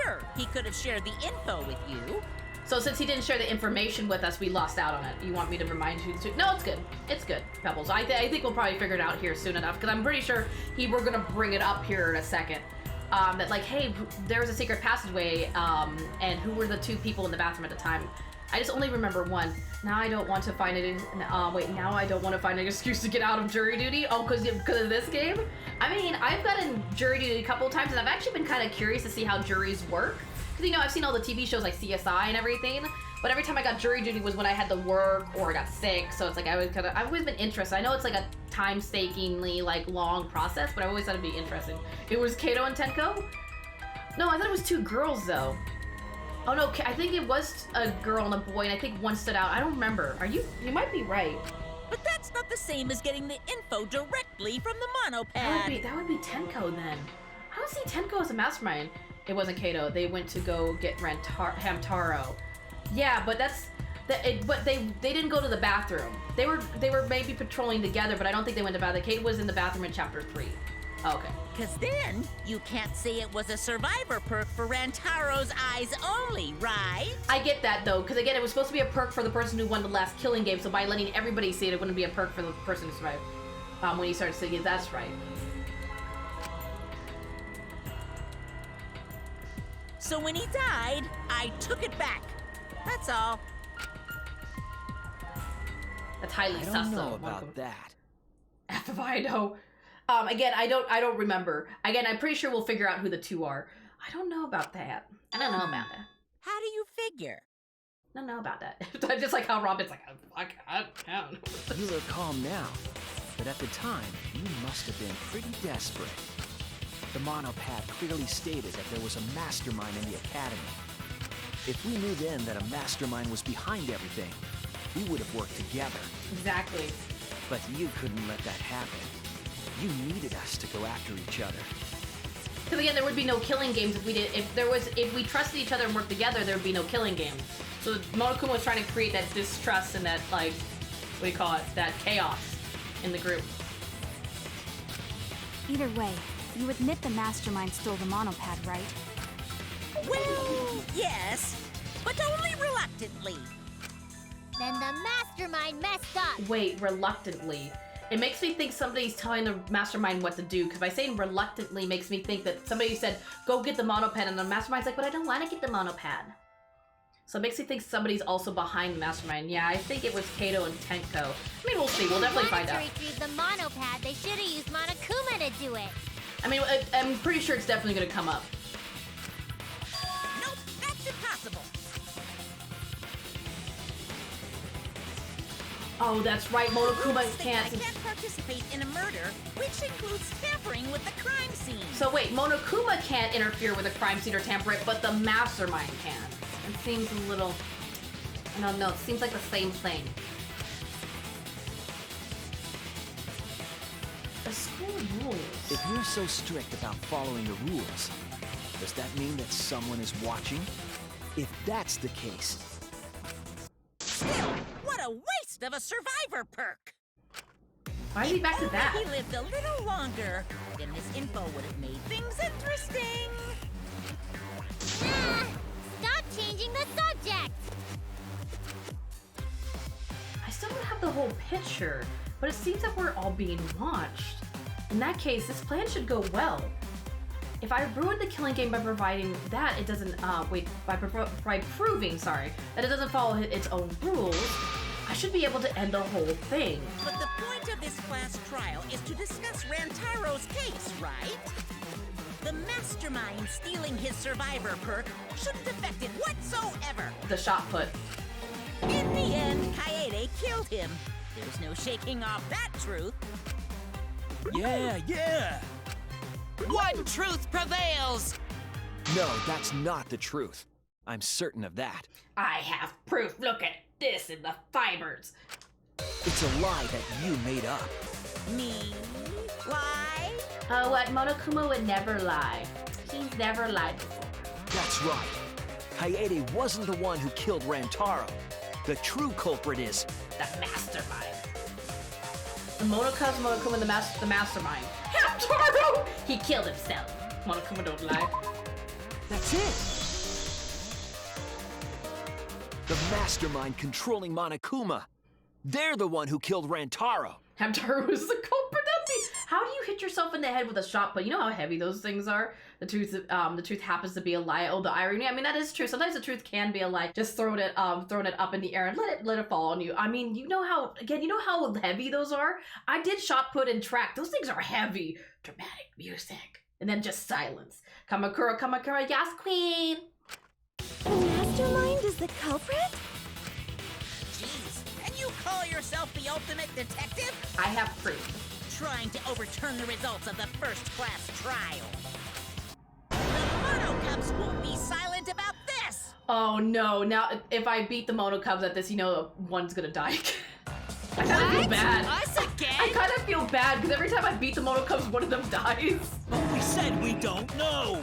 Sure, he could have shared the info with you. So since he didn't share the information with us, we lost out on it. You want me to remind you to? No, it's good. It's good, Pebbles. I think we'll probably figure it out here soon enough, because I'm pretty sure we're going to bring it up here in a second. that like, hey, there was a secret passageway, and who were the two people in the bathroom at the time? I just only remember one. Now I don't want to find it. Wait, now I don't want to find an excuse to get out of jury duty. Oh, because of this game? I mean, I've gotten jury duty a couple of times, and I've actually been kind of curious to see how juries work. Because, you know, I've seen all the TV shows like CSI and everything, but every time I got jury duty was when I had to work or I got sick. So it's like I've always been interested. I know it's like a time-stakingly like long process, but I always thought it'd be interesting. It was Kato and Tenko? No, I thought it was two girls though. Oh no, I think it was a girl and a boy, and I think one stood out. I don't remember. You might be right. But that's not the same as getting the info directly from the monopad. That would be Tenko then. I don't see Tenko as a mastermind. It wasn't Kato. They went to go get Hamtaro. Yeah, but but they didn't go to the bathroom. They were maybe patrolling together, but I don't think they went to the bathroom. Kate was in the bathroom in chapter 3. Oh, okay. Because then you can't say it was a survivor perk for Rantaro's eyes only, right? I get that though, because again, it was supposed to be a perk for the person who won the last killing game. So by letting everybody see it, it wouldn't be a perk for the person who survived. When he started saying it, that's right. So when he died, I took it back. That's all. That's highly sus. I don't know about that. If I know. Again, I don't remember. Again, I'm pretty sure we'll figure out who the two are. I don't know about that. I don't know about that. How do you figure? I don't know about that. Just like how Robin's like, I can't. You look calm now, but at the time, you must have been pretty desperate. The monopad clearly stated that there was a mastermind in the academy. If we knew then that a mastermind was behind everything, we would have worked together. Exactly. But you couldn't let that happen. You needed us to go after each other. Because again, there would be no killing games if we did. If we trusted each other and worked together, there would be no killing games. So Monokuma was trying to create that distrust and that, like, what do you call it? That chaos in the group. Either way, you admit the mastermind stole the monopad, right? Well, yes, but only reluctantly. Then the mastermind messed up. Wait, reluctantly. It makes me think somebody's telling the mastermind what to do, because by saying reluctantly makes me think that somebody said, go get the monopad, and the mastermind's like, but I don't want to get the monopad. So it makes me think somebody's also behind the mastermind. Yeah, I think it was Kato and Tenko. I mean, we'll see. We'll definitely find out. To retrieve the monopad, they should have used Monokuma to do it. I mean, I'm pretty sure it's definitely going to come up. Nope, that's impossible. Oh, that's right. Monokuma can't. I can't participate in a murder, which includes tampering with the crime scene. So wait, Monokuma can't interfere with a crime scene or tamper it, but the mastermind can. It seems a little. I don't know. It seems like the same thing. The school rules. If you're so strict about following the rules, does that mean that someone is watching? If that's the case. Still, what a waste of a survivor perk! Why is he back to that? If he lived a little longer, then this info would have made things interesting. Stop changing the subject! I still don't have the whole picture, but it seems that we're all being watched. In that case, this plan should go well. If I ruined the killing game by providing that it doesn't, by proving, that it doesn't follow its own rules, I should be able to end the whole thing. But the point of this class trial is to discuss Rantaro's case, right? The mastermind stealing his survivor perk shouldn't affect it whatsoever. The shot put. In the end, Kaede killed him. There's no shaking off that truth. Yeah! One truth prevails! No, that's not the truth. I'm certain of that. I have proof. Look at this in the fibers. It's a lie that you made up. Me? Lie? Oh, what? Monokuma would never lie. He's never lied before. That's right. Kaede wasn't the one who killed Rantaro. The true culprit is... the mastermind. The Monokuma, the mastermind. Hamtaro! He killed himself. Monokuma don't lie. That's it! The mastermind controlling Monokuma. They're the one who killed Rantaro. Hamtaro is the culprit. How do you hit hit yourself in the head with a shot put. You know how heavy those things are? The truth happens to be a lie. Oh, the irony. I mean, that is true. Sometimes the truth can be a lie. Just throwing it up in the air and let it fall on you. I mean, you know how heavy those are? I did shot put and track. Those things are heavy. Dramatic music. And then just silence. Kamakura, Kamakura, yes, queen. The mastermind is the culprit? Jeez, and you call yourself the ultimate detective? I have proof. Trying to overturn the results of the first-class trial. The Mono Cubs won't be silent about this! Oh no, now if I beat the Mono Cubs at this, you know one's gonna die. I kind of feel bad. Us again? I kind of feel bad because every time I beat the Mono Cubs, one of them dies. But we said we don't know.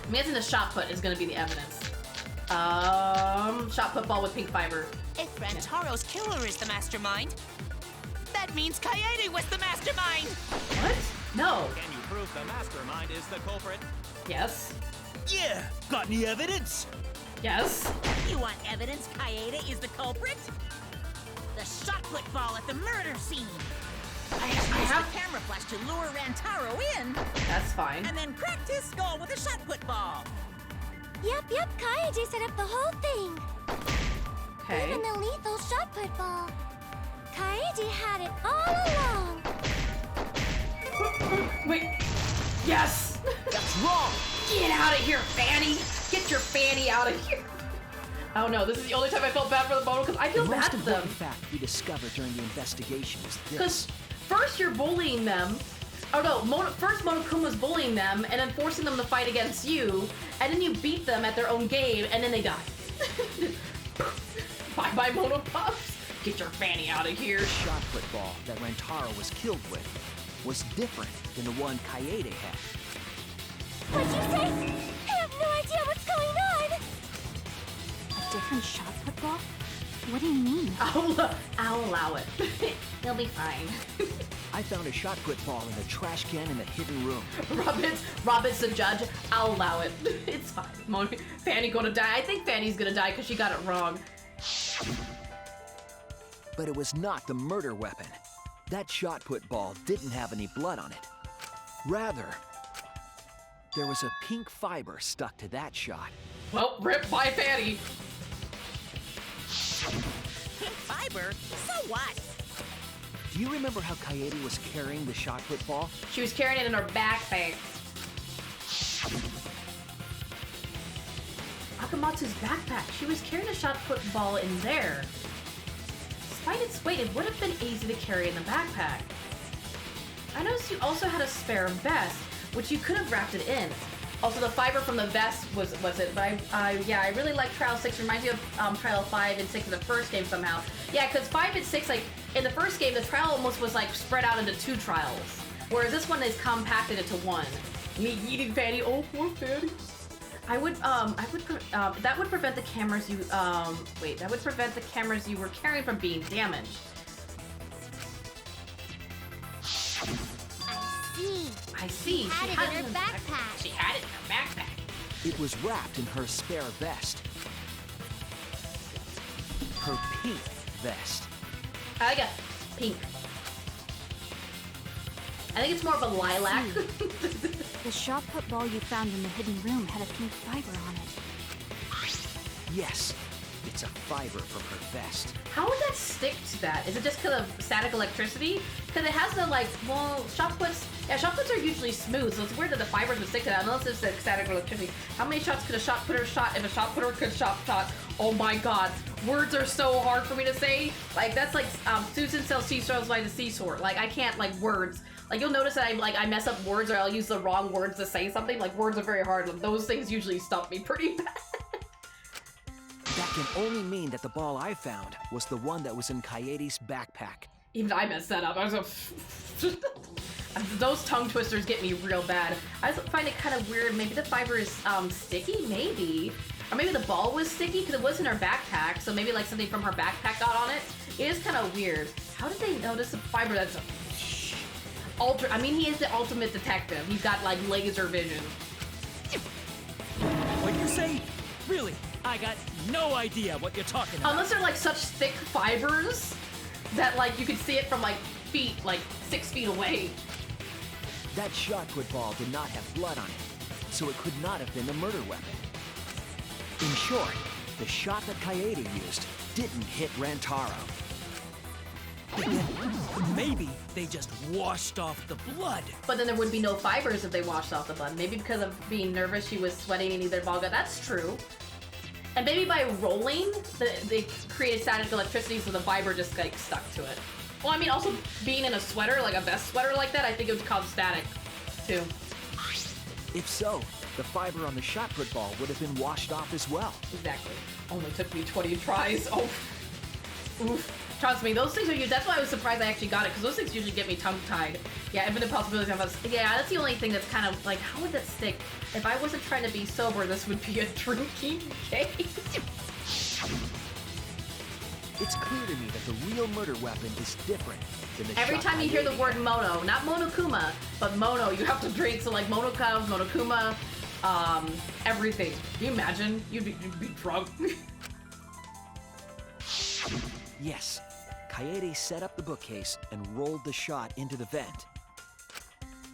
I'm guessing the shot put is gonna be the evidence. Shot put ball with pink fiber. If Rantaro's killer is the mastermind, that means Kaede was the mastermind! What? No. Can you prove the mastermind is the culprit? Yes. Yeah, got any evidence? Yes. You want evidence Kaede is the culprit? The shot put ball at the murder scene. I have the camera flash to lure Rantaro in. That's fine. And then cracked his skull with a shot put ball. Yep, Kaede set up the whole thing. Okay. Even the lethal shot put ball. Kaede had it all along. Wait. Yes. That's wrong. Get out of here, Fanny. Get your Fanny out of here. I don't know. This is the only time I felt bad for the Mono because I feel The bad most for them. important fact we discovered during the investigation is Because this. first you're bullying them. Oh no, first Monokuma's bullying them and then forcing them to fight against you, and then you beat them at their own game, and then they die. Bye-bye, Mono Pups. Get your Fanny out of here. The shot put ball that Rantaro was killed with was different than the one Kaede had. What'd you say? I have no idea what's going on. A different shot put ball? What do you mean? I'll allow it. They'll be fine. I found a shot put ball in a trash can in the hidden room. Robin's the judge. I'll allow it. It's fine. Fanny gonna die. I think Fanny's gonna die because she got it wrong. But it was not the murder weapon. That shot put ball didn't have any blood on it. Rather, there was a pink fiber stuck to that shot. Well, rip by Fanny. Pink fiber? So what? Do you remember how Kaede was carrying the shot put ball? She was carrying it in her backpack. Akamatsu's backpack. She was carrying a shot put ball in there. Despite its weight, it would have been easy to carry in the backpack. I noticed you also had a spare vest, which you could have wrapped it in. Also, the fiber from the vest was it, but yeah, I really like Trial 6. Reminds me of Trial 5 and 6 in the first game somehow. Yeah, because 5 and 6, like, in the first game, the trial almost was, like, spread out into 2 trials. Whereas this one is compacted into 1. Me eating Fanny. Oh, poor Fanny. That would prevent the cameras that would prevent the cameras you were carrying from being damaged. I see. She had it in her backpack. She had it in her backpack. It was wrapped in her spare vest. Her pink vest. I like it. Pink. I think it's more of a lilac. The shot put ball you found in the hidden room had a pink fiber on it. Yes, it's a fiber from her vest. How would that stick to that? Is it just because of static electricity? Because it has the, like, well, shot puts are usually smooth, so it's weird that the fibers would stick to that, unless it's the static electricity. How many shots could a shot putter shot if a shot putter could shot? Oh my god. Words are so hard for me to say. Like, that's like, Susan sells seesaws by the seashore. Like, I can't, like, words. Like, you'll notice that I mess up words or I'll use the wrong words to say something. Like, words are very hard. Those things usually stump me pretty bad. That can only mean that the ball I found was the one that was in Kaede's backpack. Even I messed that up. I was like, those tongue twisters get me real bad. I find it kind of weird. Maybe the fiber is sticky, maybe. Or maybe the ball was sticky because it was in her backpack. So maybe like something from her backpack got on it. It is kind of weird. How did they notice the fiber that's I mean, he is the ultimate detective. He's got like laser vision. What'd you say? Really, I got no idea what you're talking about. Unless they're like such thick fibers that like you could see it from like feet, like 6 feet away. That shot put ball did not have blood on it, so it could not have been a murder weapon. In short, the shot that Kaede used didn't hit Rantaro. Maybe they just washed off the blood. But then there would be no fibers if they washed off the blood. Maybe because of being nervous, she was sweating and either ball got. That's true. And maybe by rolling, they created static electricity, so the fiber just like stuck to it. Well, I mean, also being in a sweater, like a vest sweater like that, I think it would cause static too. If so, the fiber on the shot put ball would have been washed off as well. Exactly. Only took me 20 tries. Oh, oof. Trust me, those things are huge. That's why I was surprised I actually got it, because those things usually get me tongue-tied. Yeah, infinite possibilities of us. Yeah, that's the only thing that's kind of like, how would that stick? If I wasn't trying to be sober, this would be a drinking game. It's clear to me that the real murder weapon is different than the Every shot time you hear the Kaede word had. mono, not monokuma, but mono, you have to drink. So like mono cows, monokuma, everything. Can you imagine? You'd be drunk. Yes, Kaede set up the bookcase and rolled the shot into the vent.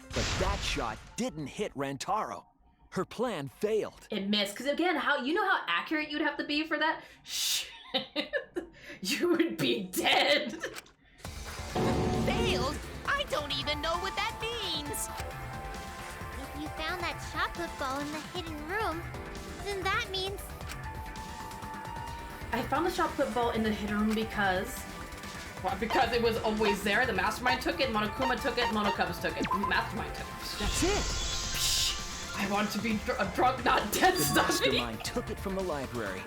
But that shot didn't hit Rantaro. Her plan failed. It missed, because again, you know how accurate you'd have to be for that? Shit. You would be dead. Failed? I don't even know what that means. If you found that shot put ball in the hidden room, then that means... I found the shot put ball in the hidden room because... Well, because it was always there. The Mastermind took it, Monokuma took it, Monocubs took it. Mastermind took it. That's it! Shh! I want to be a drunk, not dead, The Stuffy. Mastermind took it from the library.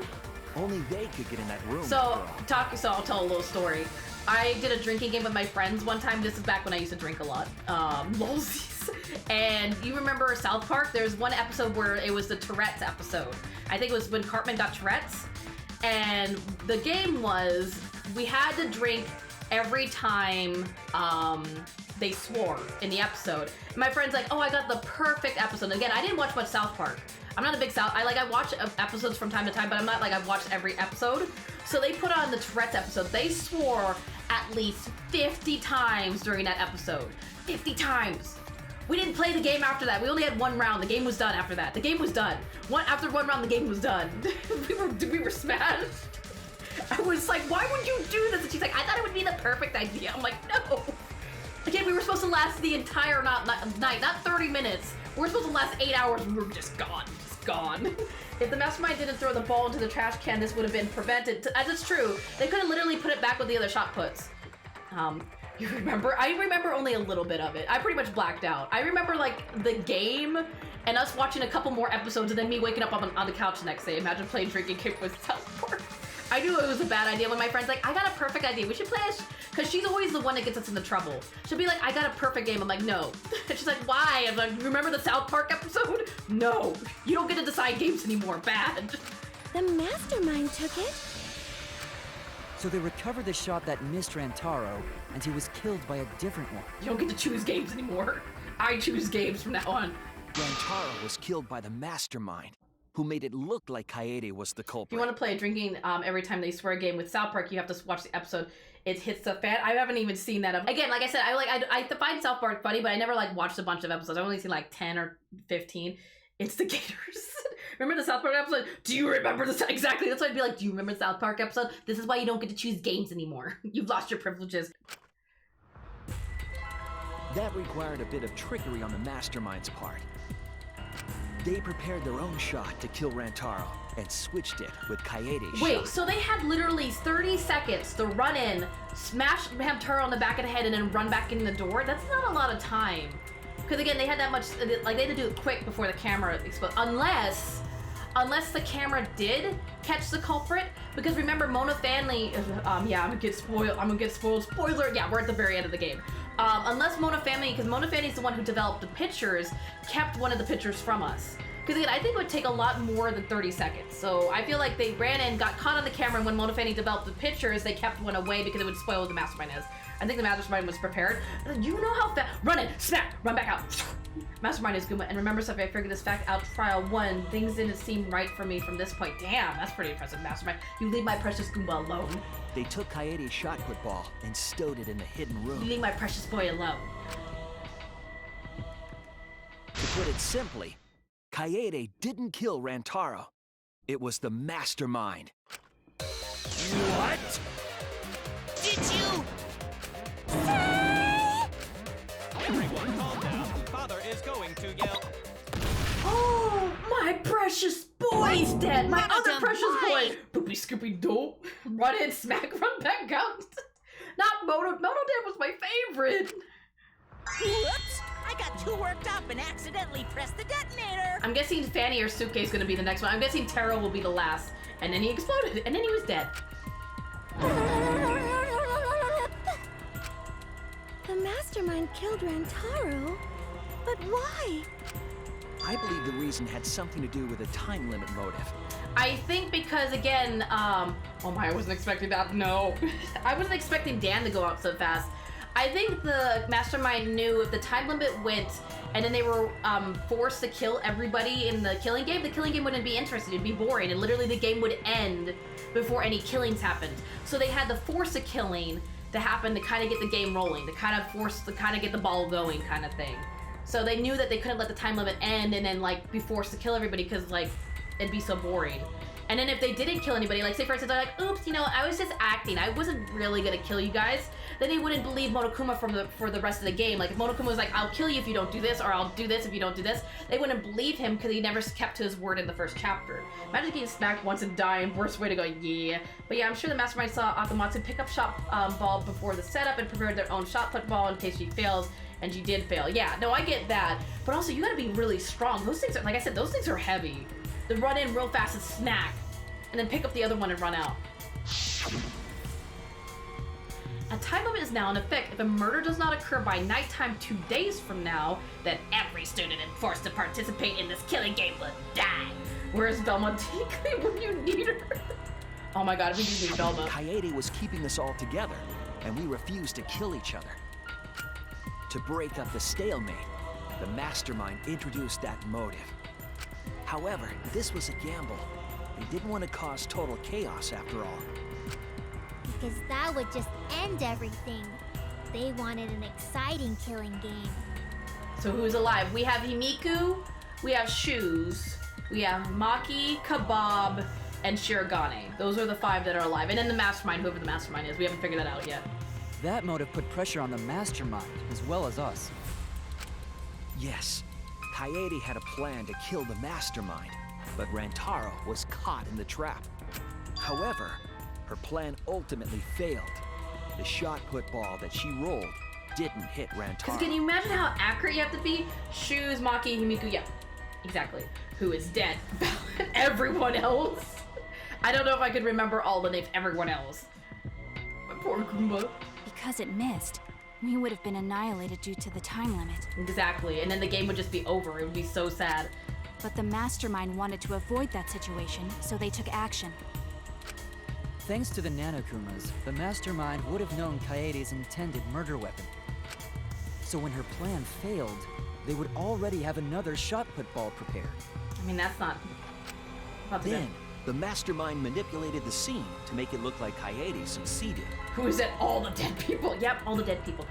Only they could get in that room. So after all. I'll tell a little story. I did a drinking game with my friends one time. This is back when I used to drink a lot. Lolsies. And you remember South Park? There's one episode where it was the Tourette's episode. I think it was when Cartman got Tourette's. And the game was, we had to drink every time they swore in the episode. And my friend's like, oh, I got the perfect episode. Again, I didn't watch much South Park. I'm not a big I watch episodes from time to time, but I'm not like I've watched every episode. So they put on the Tourette's episode. They swore at least 50 times during that episode. 50 times. We didn't play the game after that. We only had one round. The game was done after that. The game was done. After one round, the game was done. we were smashed. I was like, why would you do this? And she's like, I thought it would be the perfect idea. I'm like, no. Again, we were supposed to last the entire night, not 30 minutes. We were supposed to last 8 hours. We were just gone. Gone. If the Mastermind didn't throw the ball into the trash can, this would have been prevented. As it's true, they could have literally put it back with the other shot puts. You remember? I remember only a little bit of it. I pretty much blacked out. I remember like the game and us watching a couple more episodes and then me waking up on the couch the next day. Imagine playing drinking game with South Park. I knew it was a bad idea when my friend's like, I got a perfect idea. We should play this, because she's always the one that gets us into trouble. She'll be like, I got a perfect game. I'm like, no. And she's like, why? I'm like, remember the South Park episode? No. You don't get to decide games anymore. Bad. The Mastermind took it. So they recovered the shot that missed Rantaro, and he was killed by a different one. You don't get to choose games anymore. I choose games from now on. Rantaro was killed by the Mastermind, who made it look like Kaede was the culprit. If you want to play a drinking every time they swear game with South Park, you have to watch the episode. It hits the fan. I haven't even seen that. Again, like I said, I find South Park funny, but I never like watched a bunch of episodes. I've only seen like 10 or 15 instigators. Remember the South Park episode? Do you remember this? Exactly. That's why I'd be like, do you remember the South Park episode? This is why you don't get to choose games anymore. You've lost your privileges. That required a bit of trickery on the Mastermind's part. They prepared their own shot to kill Rantaro and switched it with Kaede's Wait, shot. so they had literally 30 seconds to run in, smash Rantaro on the back of the head, and then run back in the door? That's not a lot of time. Because again, they had that much, like they had to do it quick before the camera exploded. Unless the camera did catch the culprit. Because remember, Mona Fanley, yeah, I'm gonna get spoiled. Spoiler, yeah, we're at the very end of the game. Unless Mona Fanley, because Mona Fanley's the one who developed the pictures, kept one of the pictures from us. Because again, I think it would take a lot more than 30 seconds. So I feel like they ran in, got caught on the camera, and when Mona Fanley developed the pictures, they kept one away because it would spoil what the Mastermind is. I think the Mastermind was prepared. You know how fast, run in, smack, run back out. Mastermind is Goomba, and remember stuff. I figured this fact out. Trial 1. Things didn't seem right for me from this point. Damn, that's pretty impressive, Mastermind. You leave my precious Goomba alone. They took Kaede's shot put ball and stowed it in the hidden room. You leave my precious boy alone. To put it simply, Kaede didn't kill Rantaro. It was the mastermind. What? Did you? Everyone calm down. Father is going to yell. Oh, my precious boy's dead. My other Madam, precious why? boy. Poopy Scoopy Doo. Run in, smack, run back out. Not Moto. Moto Dad was my favorite. Whoops! I got too worked up and accidentally pressed the detonator. I'm guessing Fanny or Suitcase is gonna be the next one. I'm guessing Taro will be the last. And then he exploded, and then he was dead. The mastermind killed Rantaro? But why? I believe the reason had something to do with a time limit motive. I think because, again, oh my, I wasn't expecting that, no. I wasn't expecting Dan to go out so fast. I think the mastermind knew if the time limit went and then they were forced to kill everybody in the killing game wouldn't be interesting, it'd be boring, and literally the game would end before any killings happened. So they had to force a killing to happen to kind of get the game rolling, to kind of get the ball going kind of thing. So they knew that they couldn't let the time limit end and then like be forced to kill everybody because like it'd be so boring. And then if they didn't kill anybody, like say for instance, they're like, oops, you know, I was just acting. I wasn't really gonna kill you guys. Then they wouldn't believe Monokuma for the rest of the game. Like if Monokuma was like, I'll kill you if you don't do this, or I'll do this if you don't do this, they wouldn't believe him because he never kept to his word in the first chapter. Imagine getting smacked once and dying, worst way to go, yeah. But yeah, I'm sure the mastermind saw Akamatsu pick up shot ball before the setup and prepared their own shot put ball in case she fails. And she did fail. Yeah, no, I get that. But also, you gotta be really strong. Those things are, like I said, those things are heavy. To run in real fast and smack, and then pick up the other one and run out. A time limit is now in effect. If a murder does not occur by nighttime 2 days from now, then every student forced to participate in this killing game will die. Where's Velma Tinkley when you need her? Oh my god, we do need Velma. Kaede was keeping us all together, and we refused to kill each other. To break up the stalemate, the mastermind introduced that motive. However, this was a gamble. They didn't want to cause total chaos after all. Because that would just end everything. They wanted an exciting killing game. So who's alive? We have Himiku, we have Shoes, we have Maki, Kebab, and Shirogane. Those are the 5 that are alive. And then the mastermind, whoever the mastermind is. We haven't figured that out yet. That motive put pressure on the mastermind, as well as us. Yes, Kaede had a plan to kill the mastermind, but Rantaro was caught in the trap. However, her plan ultimately failed. The shot put ball that she rolled didn't hit Rantaro. Because can you imagine how accurate you have to be? Shoes, Maki, Himiku, yeah, exactly. Who is dead? Everyone else. I don't know if I could remember all the names. Everyone else. My poor Goomba. Because it missed, we would have been annihilated due to the time limit. Exactly, and then the game would just be over. It would be so sad. But the mastermind wanted to avoid that situation, so they took action. Thanks to the Nanokumas, the mastermind would have known Kaede's intended murder weapon. So when her plan failed, they would already have another shot put ball prepared. I mean, that's not the Then, the mastermind manipulated the scene to make it look like Kaede succeeded. Who is it? All the dead people. Yep, all the dead people.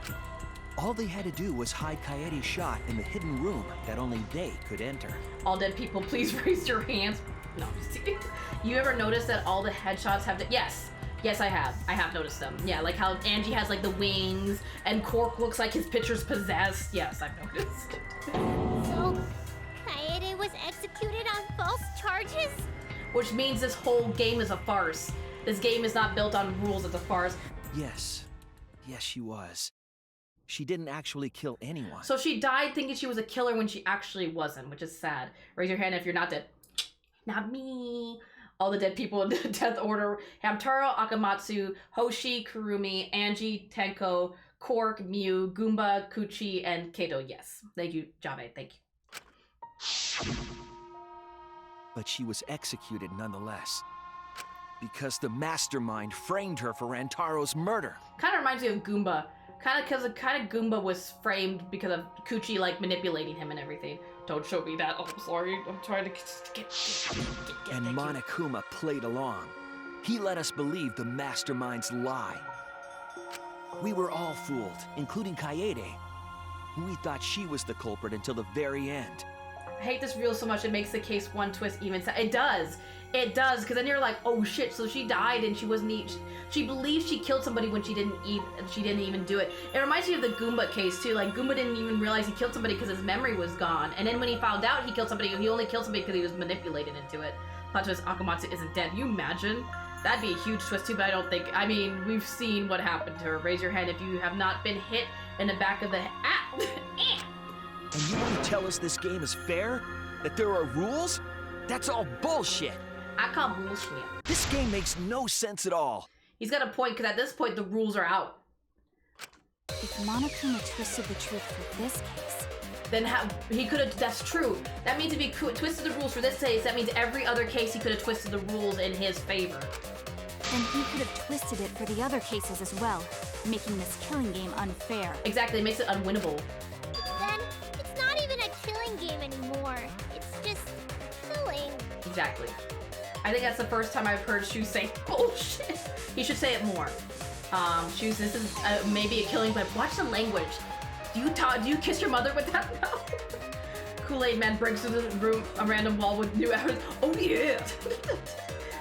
All they had to do was hide Kaede's shot in the hidden room that only they could enter. All dead people, please raise your hands. No, I'm just kidding. You ever notice that all the headshots have the... Yes, I have. I have noticed them. Yeah, like how Angie has like the wings and Cork looks like his picture's possessed. Yes, I've noticed. So, Kaede was executed on false charges? Which means this whole game is a farce. This game is not built on rules, it's a farce. Yes, she was. She didn't actually kill anyone. So she died thinking she was a killer when she actually wasn't, which is sad. Raise your hand if you're not dead. Not me. All the dead people in the death order. Hamtaro, Akamatsu, Hoshi, Kurumi, Angie, Tenko, Cork, Mew, Goomba, Kuchi, and Kato. Yes. Thank you, Jave. Thank you. But she was executed nonetheless. Because the mastermind framed her for Rantaro's murder. Kind of reminds me of Goomba. Kind of because Goomba was framed because of Coochie like manipulating him and everything. Don't show me that. Oh, I'm sorry. I'm trying to get And Monokuma played along. He let us believe the mastermind's lie. We were all fooled, including Kaede. We thought she was the culprit until the very end. I hate this reel so much it makes the case one twist even. It does. It does, because then you're like, oh shit, so she died and she wasn't she believes she killed somebody when she didn't even do it. It reminds me of the Goomba case too. Like Goomba didn't even realize he killed somebody because his memory was gone. And then when he found out he killed somebody, he only killed somebody because he was manipulated into it. Plot twist, Akamatsu isn't dead. You imagine? That'd be a huge twist too, but I don't think, I mean, we've seen what happened to her. Raise your hand if you have not been hit in the back of the And you want to tell us this game is fair? That there are rules? That's all bullshit. I call bullshit. This game makes no sense at all. He's got a point, because at this point, the rules are out. If Monokuma twisted the truth for this case, then he could have, that's true. That means if he twisted the rules for this case, that means every other case he could have twisted the rules in his favor. then he could have twisted it for the other cases as well, making this killing game unfair. Exactly, it makes it unwinnable. Then it's not even a killing game anymore. It's just killing. Exactly. I think that's the first time I've heard Shu say bullshit. He should say it more. Shu, this is maybe a killing, but watch the language. Do you kiss your mother with that mouth? Kool-Aid Man breaks through the room, a random wall with new evidence. Oh yeah!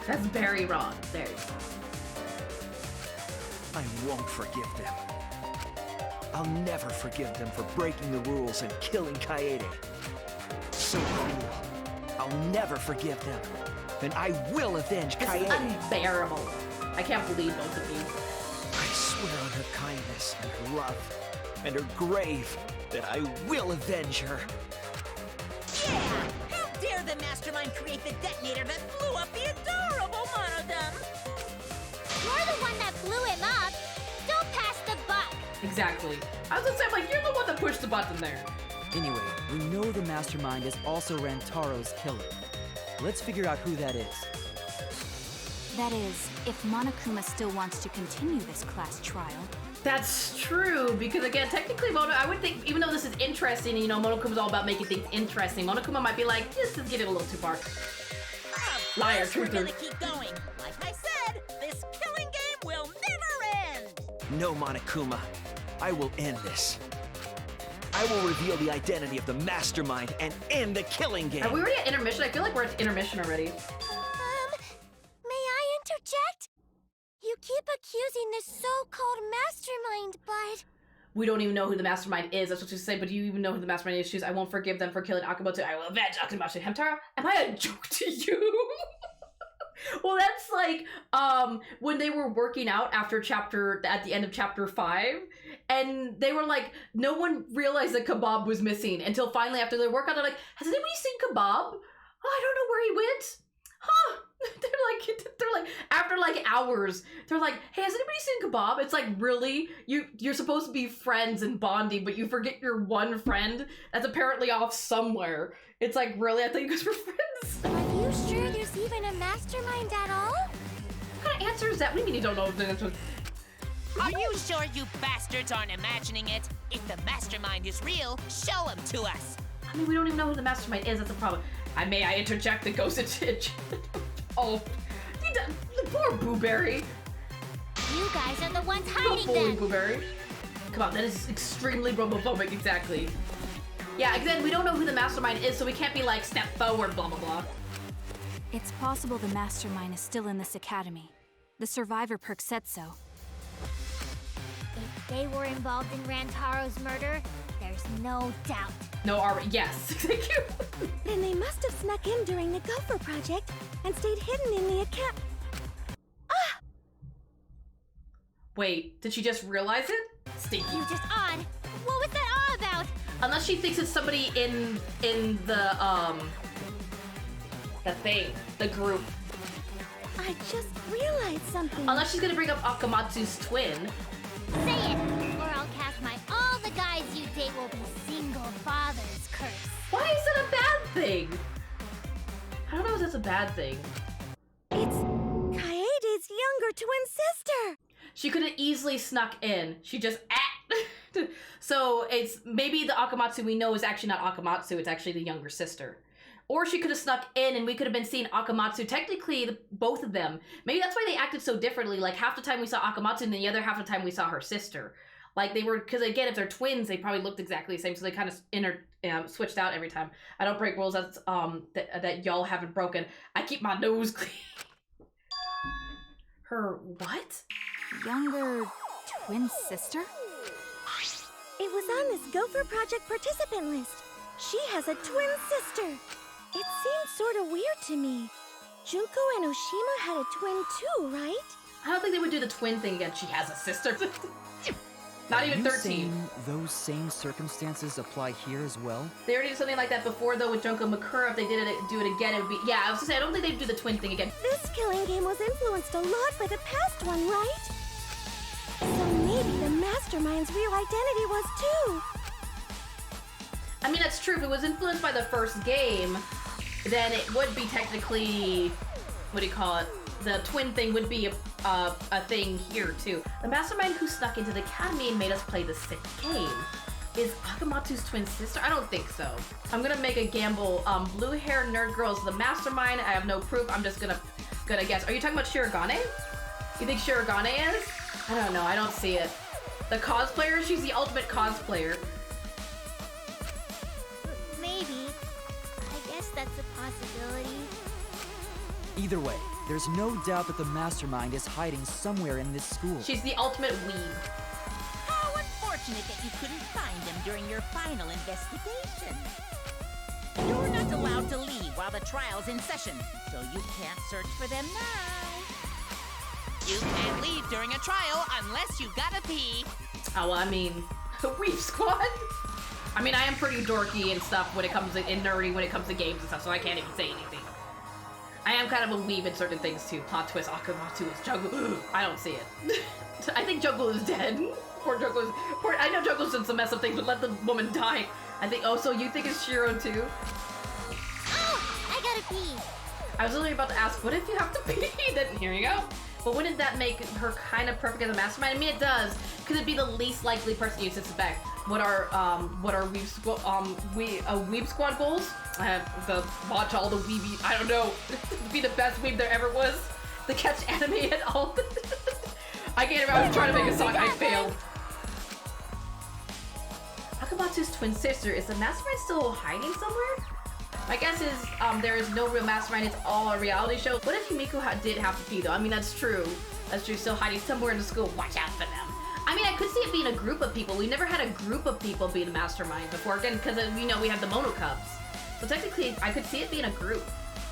That's very wrong. Very wrong. I won't forgive them. I'll never forgive them for breaking the rules and killing Kaede. So cruel. I'll never forgive them. And I will avenge Kaede. This is unbearable. I can't believe both of you. I swear on her kindness and her love and her grave that I will avenge her. Yeah! How dare the mastermind create the detonator that blew up the adorable Monodum? You're the one that blew him up. Don't pass the buck. Exactly. I was gonna say, like, you're the one that pushed the button there. Anyway, we know the mastermind is also Rantaro's killer. Let's figure out who that is. That is, if Monokuma still wants to continue this class trial. That's true, because again, technically I would think, even though this is interesting, you know, Monokuma's all about making things interesting, Monokuma might be like, this is getting a little too far. Liar, We're truther. gonna keep going. Like I said, this killing game will never end! No, Monokuma. I will end this. I will reveal the identity of the mastermind and end the killing game. Are we already at intermission? I feel like we're at intermission already. May I interject? You keep accusing this so-called mastermind, but... We don't even know who the mastermind is, that's what you say, but do you even know who the mastermind is? She's, I won't forgive them for killing Akamatsu. I will avenge Akamatsu. Hamtaro, am I a joke to you? Well, that's like, when they were working out at the end of chapter 5, and they were like, no one realized that Kebab was missing until finally after their workout, they're like, has anybody seen Kebab? Oh, I don't know where he went. Huh? They're like, after like hours, they're like, hey, has anybody seen Kebab? It's like, really? You're supposed to be friends and bonding, but you forget your one friend that's apparently off somewhere. It's like, really? I thought you guys were friends. Are you sure there's even a mastermind at all? What kind of answer is that? What do you mean you don't know the answer? Are you sure you bastards aren't imagining it? If the mastermind is real, show him to us. I mean, we don't even know who the mastermind is. That's the problem. May I interject the ghost itch? Oh, the poor Booberry. You guys are the ones Don't hiding bully them. Booberry. Come on, that is extremely robophobic, exactly. Yeah, again, we don't know who the mastermind is, so we can't be like, step forward, blah, blah, blah. It's possible the mastermind is still in this academy. The survivor perk said so. If they were involved in Rantaro's murder, there's no doubt. No, yes, thank you. Then they must have snuck in during the Gopher Project and stayed hidden in the account. Ah! Wait, did she just realize it? Stinky. You just odd. What was that all about? Unless she thinks it's somebody in the thing, the group. I just realized something. Unless she's gonna bring up Akamatsu's twin. Say it, or I'll cast my all the guys you date will be single fathers curse. Why is that a bad thing? I don't know if that's a bad thing. It's Kaede's younger twin sister. She could have easily snuck in. She just So it's maybe the Akamatsu we know is actually not Akamatsu, it's actually the younger sister. Or she could have snuck in and we could have been seeing Akamatsu, technically both of them. Maybe that's why they acted so differently. Like half the time we saw Akamatsu and the other half the time we saw her sister. Like they were, because again, if they're twins, they probably looked exactly the same. So they kind of switched out every time. I don't break rules that's, that y'all haven't broken. I keep my nose clean. Her what? Younger twin sister? It was on this Gopher Project participant list. She has a twin sister. It seems sort of weird to me. Junko and Oshima had a twin too, right? I don't think they would do the twin thing again. She has a sister. Not even 13. Saying those same circumstances apply here as well? They already did something like that before, though, with Junko Makura. If they did do it again, it would be... Yeah, I was gonna say, I don't think they'd do the twin thing again. This killing game was influenced a lot by the past one, right? So maybe the mastermind's real identity was too. I mean, that's true. If it was influenced by the first game, then it would be technically... What do you call it? The twin thing would be a thing here, too. The mastermind who snuck into the academy and made us play the sick game. Is Akamatsu's twin sister? I don't think so. I'm gonna make a gamble. Blue-haired nerd girl is the mastermind. I have no proof. I'm just gonna guess. Are you talking about Shirogane? You think Shirogane is? I don't know. I don't see it. The cosplayer? She's the ultimate cosplayer. Maybe. I guess that's a possibility. Either way, there's no doubt that the mastermind is hiding somewhere in this school. She's the ultimate weeb. How unfortunate that you couldn't find them during your final investigation. You're not allowed to leave while the trial's in session, so you can't search for them now. You can't leave during a trial unless you gotta pee. Oh, well, I mean, weeb squad? I mean, I am pretty dorky and stuff when it comes to, and nerdy when it comes to games and stuff, so I can't even say anything. I am kind of a weeb in certain things too. Plot twist, Akamatsu is Jungle. I don't see it. I think Jungle is dead. Poor Jungle is... I know Jungle's done some mess up things, but let the woman die. I think... Oh, so you think it's Shiro too? Oh, I gotta pee. I was literally about to ask, what if you have to pee? Then here you go. But wouldn't that make her kind of perfect as a mastermind? I mean, it does. Because it'd be the least likely person you suspect. What are weeb squad goals? I have to watch all the weeby. I don't know. Be the best weeb there ever was. To catch anime at all. I can't remember. I was trying to make a song. I failed. Akamatsu's twin sister. Is the mastermind still hiding somewhere? My guess is there is no real mastermind. It's all a reality show. What if Himiko did have to pee though? I mean, that's true. That's true. Still hiding somewhere in the school. Watch out for them. I mean, I could see it being a group of people. We never had a group of people be the mastermind before, again, because we know we have the Mono Cubs. So technically, I could see it being a group.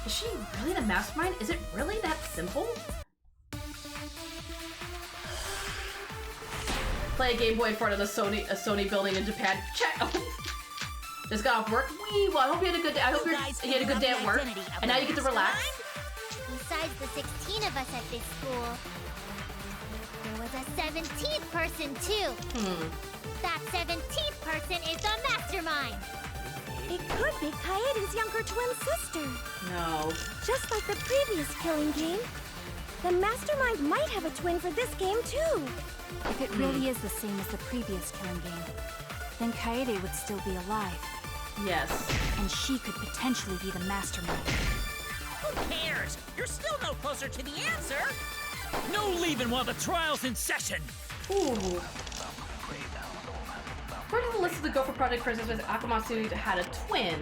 Is she really the mastermind? Is it really that simple? Play a Game Boy in front of the Sony building in Japan. Check. Just got off work. Wee, well, I hope you had a good day. I hope you had a good day at work. And now you get to relax. Besides the 16 of us at this school, there was a 17th person too. That 17th person is the mastermind. It could be Kaede's younger twin sister. No. Just like the previous killing game, the mastermind might have a twin for this game too. If it really is the same as the previous killing game, then Kaede would still be alive. Yes. And she could potentially be the mastermind. Who cares? You're still no closer to the answer. No leaving while the trial's in session. Ooh. According to the list of the Gopher Project participants, Akamatsu had a twin.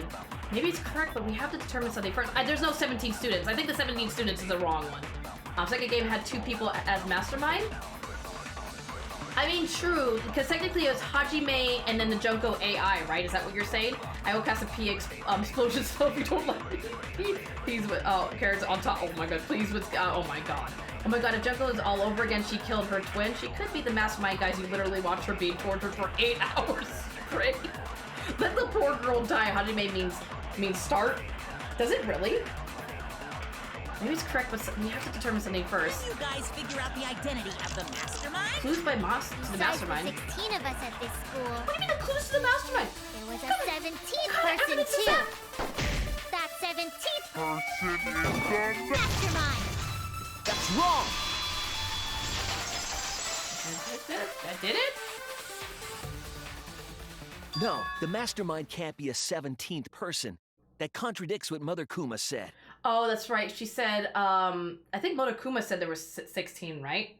Maybe it's correct, but we have to determine something first. There's no 17 students. I think the 17 students is the wrong one. Second game had 2 people as mastermind. I mean, true, because technically it was Hajime and then the Junko AI, right? Is that what you're saying? I will cast a P explosion spell if you don't like it. Please with, carrots on top. Oh my god, please with, oh my god. Oh my god, if Junko is all over again, she killed her twin. She could be the mastermind, guys. You literally watched her being tortured for 8 hours straight. Let the poor girl die. Hajime means start. Does it really? Maybe it's correct, but we have to determine something first. You guys figure out the identity of the mastermind? Clues by the mastermind. Besides the 16 of us at this school. What do you mean the clues to the mastermind? There was a 17th person too. That 17th person is the mastermind. That's wrong! That did it? No, the mastermind can't be a 17th person. That contradicts what Mother Kuma said. Oh, that's right. She said, I think Monokuma said there was 16, right?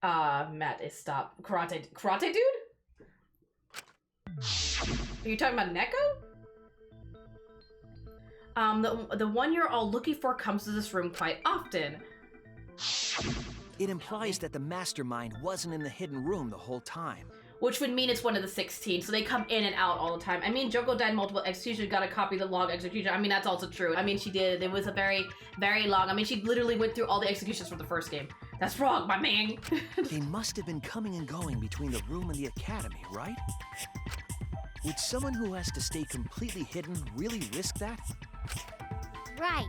Matt is stop. Karate dude? Are you talking about Neko? The one you're all looking for comes to this room quite often. It implies that the mastermind wasn't in the hidden room the whole time. Which would mean it's one of the 16, so they come in and out all the time. I mean, Joko died multiple executions, got a copy of the log execution. I mean, that's also true. I mean, she did. It was a very, very long. I mean, she literally went through all the executions from the first game. That's wrong, my man. They must have been coming and going between the room and the academy, right? Would someone who has to stay completely hidden really risk that? Right.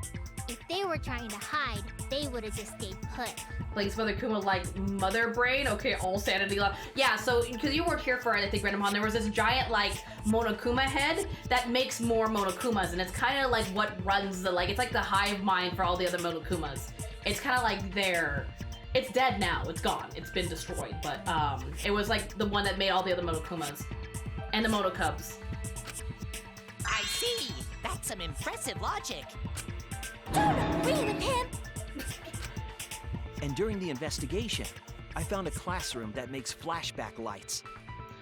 If they were trying to hide, they would have just stayed put. Blake's Mother Kuma like mother brain. Okay, all sanity left. Yeah, so because you weren't here for it, I think Random Han, there was this giant like Monokuma head that makes more Monokumas, and it's kind of like what runs the it's like the hive mind for all the other Monokumas. It's kind of like there. It's dead now. It's gone. It's been destroyed. But it was like the one that made all the other Monokumas and the Monokubs. I see. That's some impressive logic. Don't agree with him! And during the investigation, I found a classroom that makes flashback lights.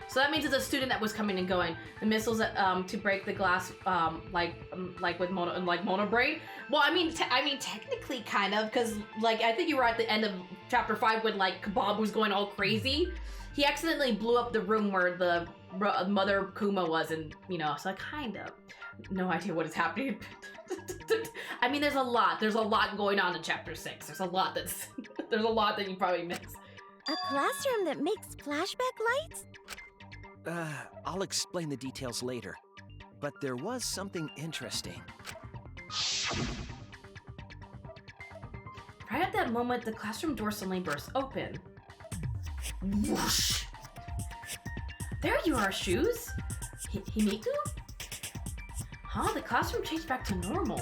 So that means it's a student that was coming and going. The missiles that, to break the glass, like with Mono Brain. Well, I mean, technically, kind of, because like I think you were at the end of chapter 5 when like Kebab was going all crazy. He accidentally blew up the room where the Mother Kuma was, and you know, so I kind of no idea what is happening. I mean, there's a lot going on in chapter 6. There's a lot that you probably missed. A classroom that makes flashback lights? I'll explain the details later. But there was something interesting. Right at that moment, the classroom door suddenly burst open. Whoosh! There you are, Shoes! Himiku? Huh? The classroom changed back to normal.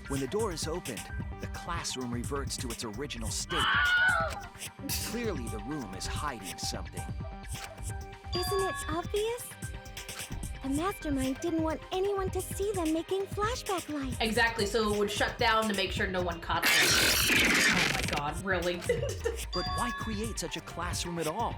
When the door is opened, the classroom reverts to its original state. Clearly, the room is hiding something. Isn't it obvious? The mastermind didn't want anyone to see them making flashback lights. Exactly, so it would shut down to make sure no one caught them. Oh my god, really? But why create such a classroom at all?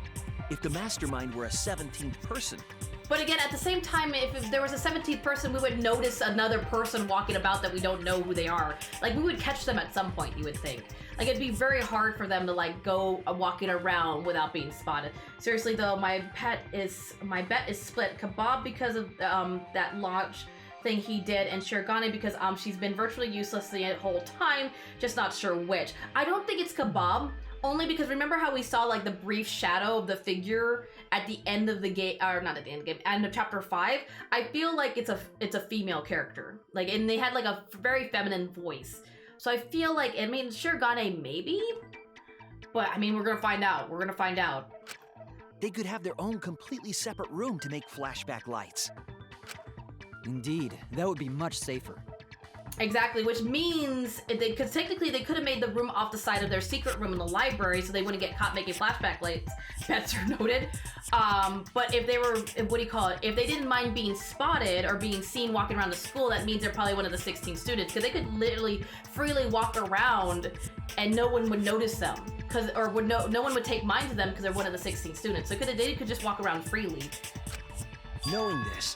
If the mastermind were a 17th person? But again, at the same time, if there was a 17th person, we would notice another person walking about that we don't know who they are. Like, we would catch them at some point, you would think. Like, it'd be very hard for them to, like, go walking around without being spotted. Seriously, though, my bet is split. Kebab because of that launch thing he did, and Shirogane because she's been virtually useless the whole time, just not sure which. I don't think it's Kebab. Only because remember how we saw like the brief shadow of the figure at the end of the game, or not at the end of the game, end of chapter 5. I feel like it's a female character, like, and they had like a very feminine voice. So I feel like, I mean, Shirogane maybe, but I mean, we're gonna find out. We're gonna find out. They could have their own completely separate room to make flashback lights. Indeed, that would be much safer. Exactly, which means, because technically they could have made the room off the side of their secret room in the library so they wouldn't get caught making flashback lights. Bets are noted. But if they were, what do you call it? If they didn't mind being spotted or being seen walking around the school, that means they're probably one of the 16 students, because they could literally freely walk around and no one would notice them. No one would take mind to them because they're one of the 16 students. So they could just walk around freely. Knowing this,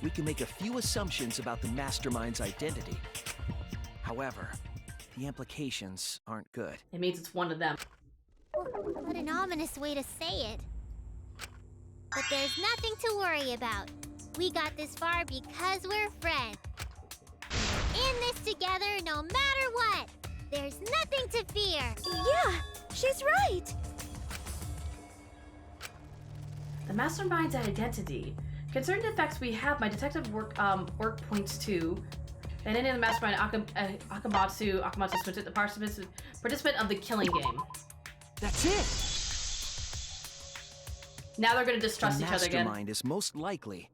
we can make a few assumptions about the mastermind's identity. However, the implications aren't good. It means it's one of them. What an ominous way to say it. But there's nothing to worry about. We got this far because we're friends. In this together no matter what. There's nothing to fear. Yeah, she's right. The mastermind's identity. Concerning the facts we have, my detective work points to, and in the mastermind, Akamatsu Switch, the participant of the killing game. That's it! Now they're gonna distrust each other again. The mastermind is most likely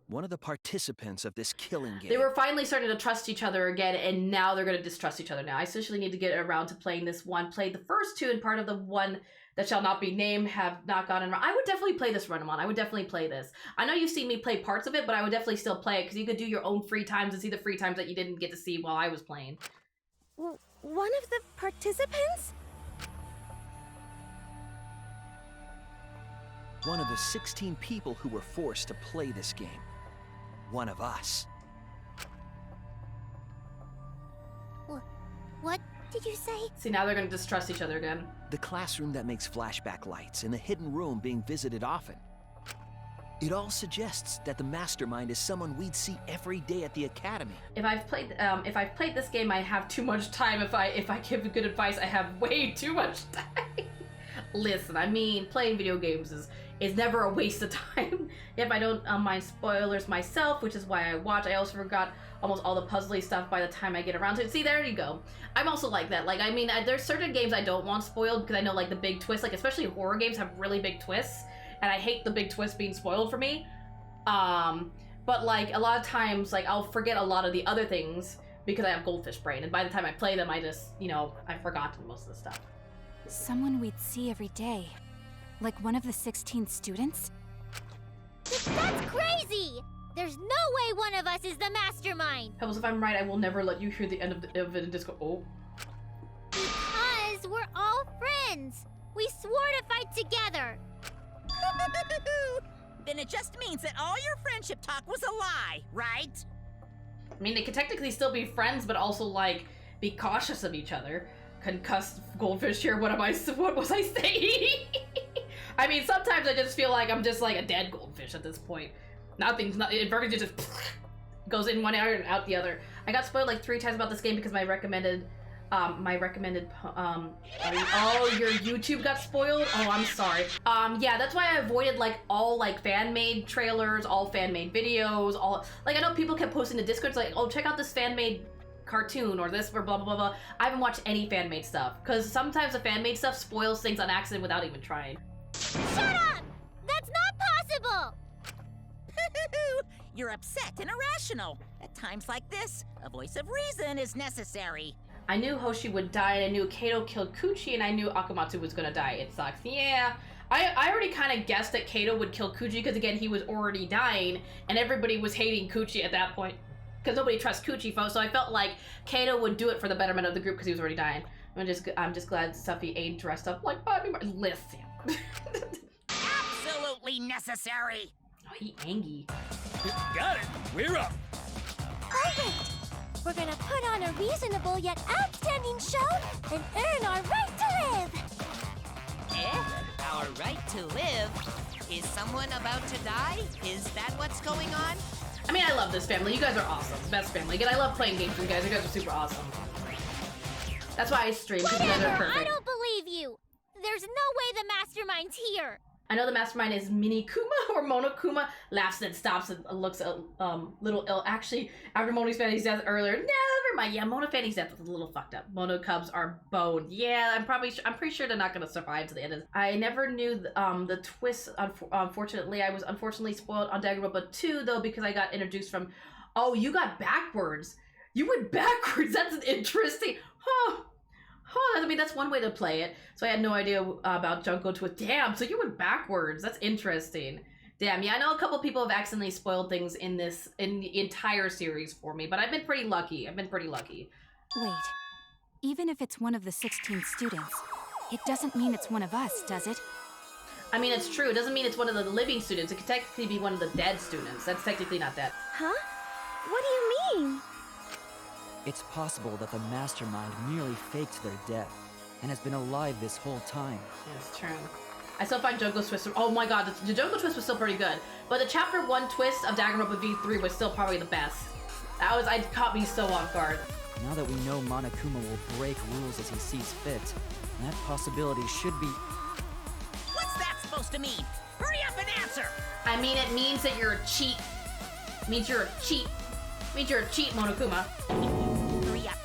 one of the participants of this killing game. They were finally starting to trust each other again, and now they're going to distrust each other now. I essentially need to get around to playing this one. Played the first two, and part of the one that shall not be named have not gotten around. I would definitely play this, Runamon. I would definitely play this. I know you've seen me play parts of it, but I would definitely still play it, because you could do your own free times and see the free times that you didn't get to see while I was playing. One of the participants? One of the 16 people who were forced to play this game. One of us. What did you say? See, now they're going to distrust each other again. The classroom that makes flashback lights and the hidden room being visited often. It all suggests that the mastermind is someone we'd see every day at the academy. If I've played this game, I have too much time. If I give good advice, I have way too much time. Listen, I mean, playing video games is never a waste of time. If I don't mind spoilers myself, which is why I watch. I also forgot almost all the puzzly stuff by the time I get around to it. See, there you go. I'm also like that. Like, I mean, there's certain games I don't want spoiled because I know, like, the big twists, like, especially horror games have really big twists, and I hate the big twists being spoiled for me. But, like, a lot of times, like, I'll forget a lot of the other things because I have goldfish brain, and by the time I play them, I just, you know, I've forgotten most of the stuff. Someone we'd see every day. Like one of the 16 students? That's crazy! There's no way one of us is the mastermind! Pebbles, if I'm right, I will never let you hear the end of it and just go, oh. Because we're all friends! We swore to fight together! Then it just means that all your friendship talk was a lie, right? I mean, they could technically still be friends, but also, like, be cautious of each other. Concussed goldfish here, what was I saying? I mean, sometimes I just feel like I'm just like a dead goldfish at this point. It just goes in one ear and out the other. I got spoiled like 3 times about this game because my recommended, oh, your YouTube got spoiled? Oh, I'm sorry. Yeah, that's why I avoided like all like fan-made trailers, all fan-made videos, all, like I know people kept posting to Discord like, oh, check out this fan-made cartoon or this or blah blah blah blah. I haven't watched any fan-made stuff because sometimes the fan-made stuff spoils things on accident without even trying. Shut up! That's not possible! You're upset and irrational. At times like this, a voice of reason is necessary. I knew Hoshi would die, and I knew Kato killed Kuchi, and I knew Akamatsu was gonna die. It sucks. Yeah, I already kind of guessed that Kato would kill Kuchi because again, he was already dying, and everybody was hating Kuchi at that point because nobody trusts Kuchi, folks. So I felt like Kato would do it for the betterment of the group because he was already dying. I'm just glad Stuffy ain't dressed up like Bobby Marley. Listen. Absolutely necessary. Oh, he angry. Got it. We're up. Alright! We're gonna put on a reasonable yet outstanding show and earn our right to live! Our right to live? Is someone about to die? Is that what's going on? I mean, I love this family. You guys are awesome. Best family. Again, I love playing games with you guys. You guys are super awesome. That's why I stream, because you guys are perfect. I don't believe you! There's no way the mastermind's here! I know the mastermind is Mini Kuma or Monokuma. Laughs and stops and looks a little ill. Actually, after Mono's Fanny's death earlier, never mind. Yeah, Mono Fanny's death was a little fucked up. Mono Cubs are boned. Yeah, I'm pretty sure they're not gonna survive to the end. I never knew the twist. Unfortunately, I was unfortunately spoiled on Danganronpa 2 though because I got introduced from. Oh, you got backwards. You went backwards. That's interesting. Huh. Oh, I mean, that's one way to play it. So I had no idea about Junko Twist. Damn, so you went backwards. That's interesting. Damn, yeah, I know a couple people have accidentally spoiled things in the entire series for me, but I've been pretty lucky. Wait, even if it's one of the 16 students, it doesn't mean it's one of us, does it? I mean, it's true. It doesn't mean it's one of the living students. It could technically be one of the dead students. That's technically not that. Huh? What do you mean? It's possible that the mastermind merely faked their death and has been alive this whole time. That's true. I still find Junko's twist. Oh my god, the Junko twist was still pretty good. But the chapter 1 twist of Danganronpa V3 was still probably the best. It caught me so off guard. Now that we know Monokuma will break rules as he sees fit, that possibility should be... What's that supposed to mean? Hurry up and answer! I mean, it means that you're a cheat. It means you're a cheat. It means you're a cheat, Monokuma. Hurry up.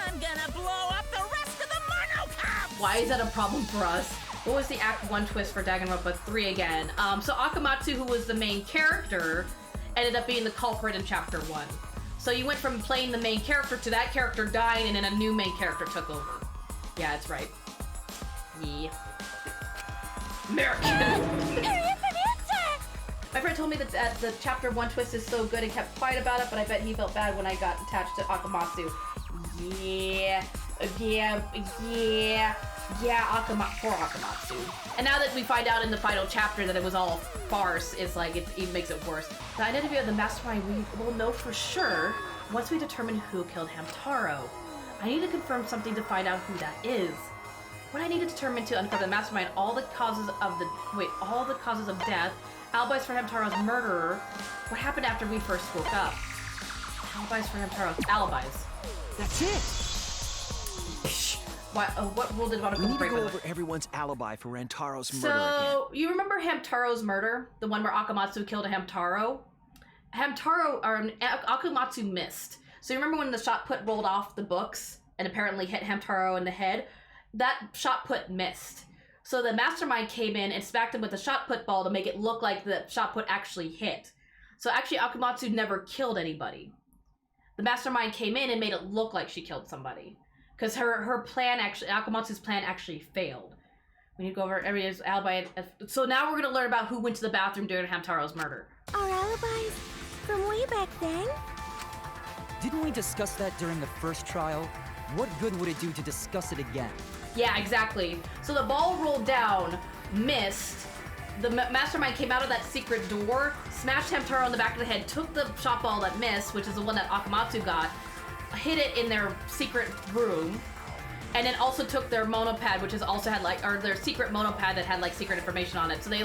I'm gonna blow up the rest of the Monokubs! Why is that a problem for us? What was the Act 1 twist for Danganronpa 3 again? So Akamatsu, who was the main character, ended up being the culprit in chapter 1. So you went from playing the main character to that character dying, and then a new main character took over. Yeah, that's right. Yeah. American. My friend told me that the chapter 1 twist is so good and kept quiet about it, but I bet he felt bad when I got attached to Akamatsu. Yeah, poor Akamatsu. And now that we find out in the final chapter that it was all farce, it's like, it makes it worse. The identity of the mastermind we will know for sure once we determine who killed Hamtaro. I need to confirm something to find out who that is. What I need to determine to uncover the mastermind, all the causes of death, alibis for Hamtaro's murderer, what happened after we first woke up. Alibis for Hamtaro's alibis. That's it! What rule did Monokuma We need to break go with over everyone's alibi for Rantaro's murder So, you remember Hamtaro's murder? The one where Akamatsu killed Hamtaro? Akamatsu missed. So you remember when the shot put rolled off the books and apparently hit Hamtaro in the head? That shot put missed. So the mastermind came in and smacked him with the shot put ball to make it look like the shot put actually hit. So actually Akamatsu never killed anybody. The mastermind came in and made it look like she killed somebody. Because her plan actually, Akamatsu's plan actually failed. We need to go over everybody's alibi. So now we're going to learn about who went to the bathroom during Hamtaro's murder. Our alibis from way back then? Didn't we discuss that during the first trial? What good would it do to discuss it again? Yeah, exactly. So the ball rolled down, missed. The mastermind came out of that secret door, smashed Hamtaro in the back of the head, took the shot ball that missed, which is the one that Akamatsu got, hid it in their secret room, and then also took their monopad, which is also had like, or their secret monopad that had like secret information on it. So they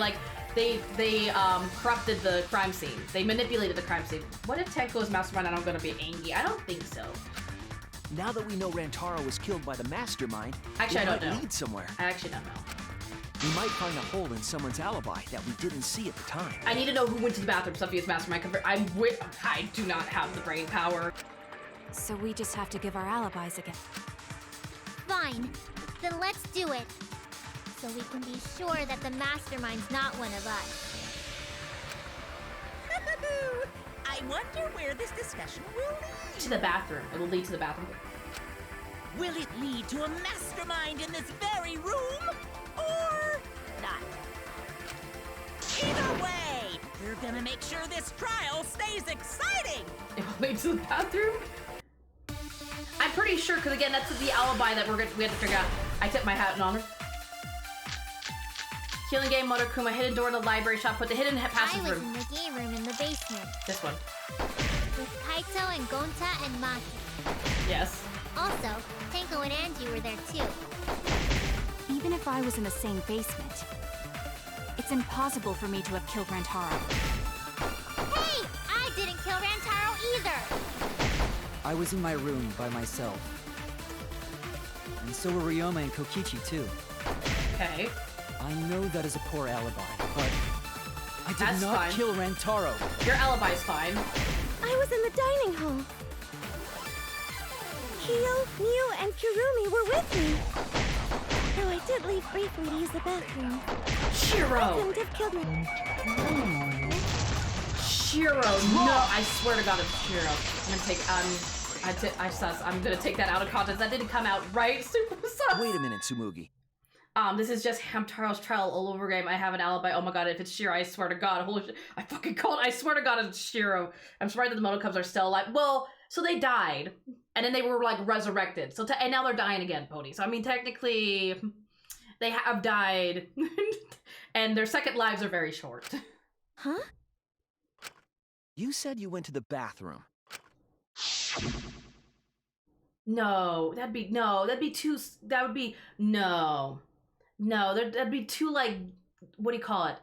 corrupted the crime scene. They manipulated the crime scene. What if Tenko's mastermind and I'm gonna be angry? I don't think so. Now that we know Rantaro was killed by the mastermind, actually, it I don't might know. lead somewhere. I actually don't know. We might find a hole in someone's alibi that we didn't see at the time. I need to know who went to the bathroom. Stuffy's mastermind. I do not have the brain power. So we just have to give our alibis again. Fine. Then let's do it. So we can be sure that the mastermind's not one of us. I wonder where this discussion will lead. To the bathroom. It will lead to the bathroom. Will it lead to a mastermind in this very room? Or not? Either way, we're gonna make sure this trial stays exciting! It will lead to the bathroom? I'm pretty sure, because again, that's the alibi that we have to figure out. I tip my hat in honor. Healing game, Monokuma, hidden door in the library shop, put the hidden passage I was room. in the game room in the basement. This one. With Kaito and Gonta and Maki. Yes. Also, Tenko and Angie were there too. Even if I was in the same basement, it's impossible for me to have killed Rantaro. Hey! I didn't kill Rantaro either! I was in my room by myself. And so were Ryoma and Kokichi too. Okay. I know that is a poor alibi, but I did That's not fine. kill Rantaro. Your alibi's fine. I was in the dining hall. Kyo, Miu, and Kurumi were with me. Though I did leave briefly to use the bathroom. Shiro! I couldn't have killed me. Shiro, no! I swear to God, it's Shiro. I'm gonna take that out of context. That didn't come out right. Super sus. Wait a minute, Tsumugi. This is just Hamtaro's trial all over again. I have an alibi. Oh my God, if it's Shiro, I swear to God. Holy shit. I fucking called. I swear to God, it's Shiro. I'm surprised that the Monokubs are still alive. Well, so they died. And then they were like resurrected. So and now they're dying again, Pony. So I mean, technically, they have died. And their second lives are very short. Huh? You said you went to the bathroom. No, that'd be too, that'd be too, like, what do you call it?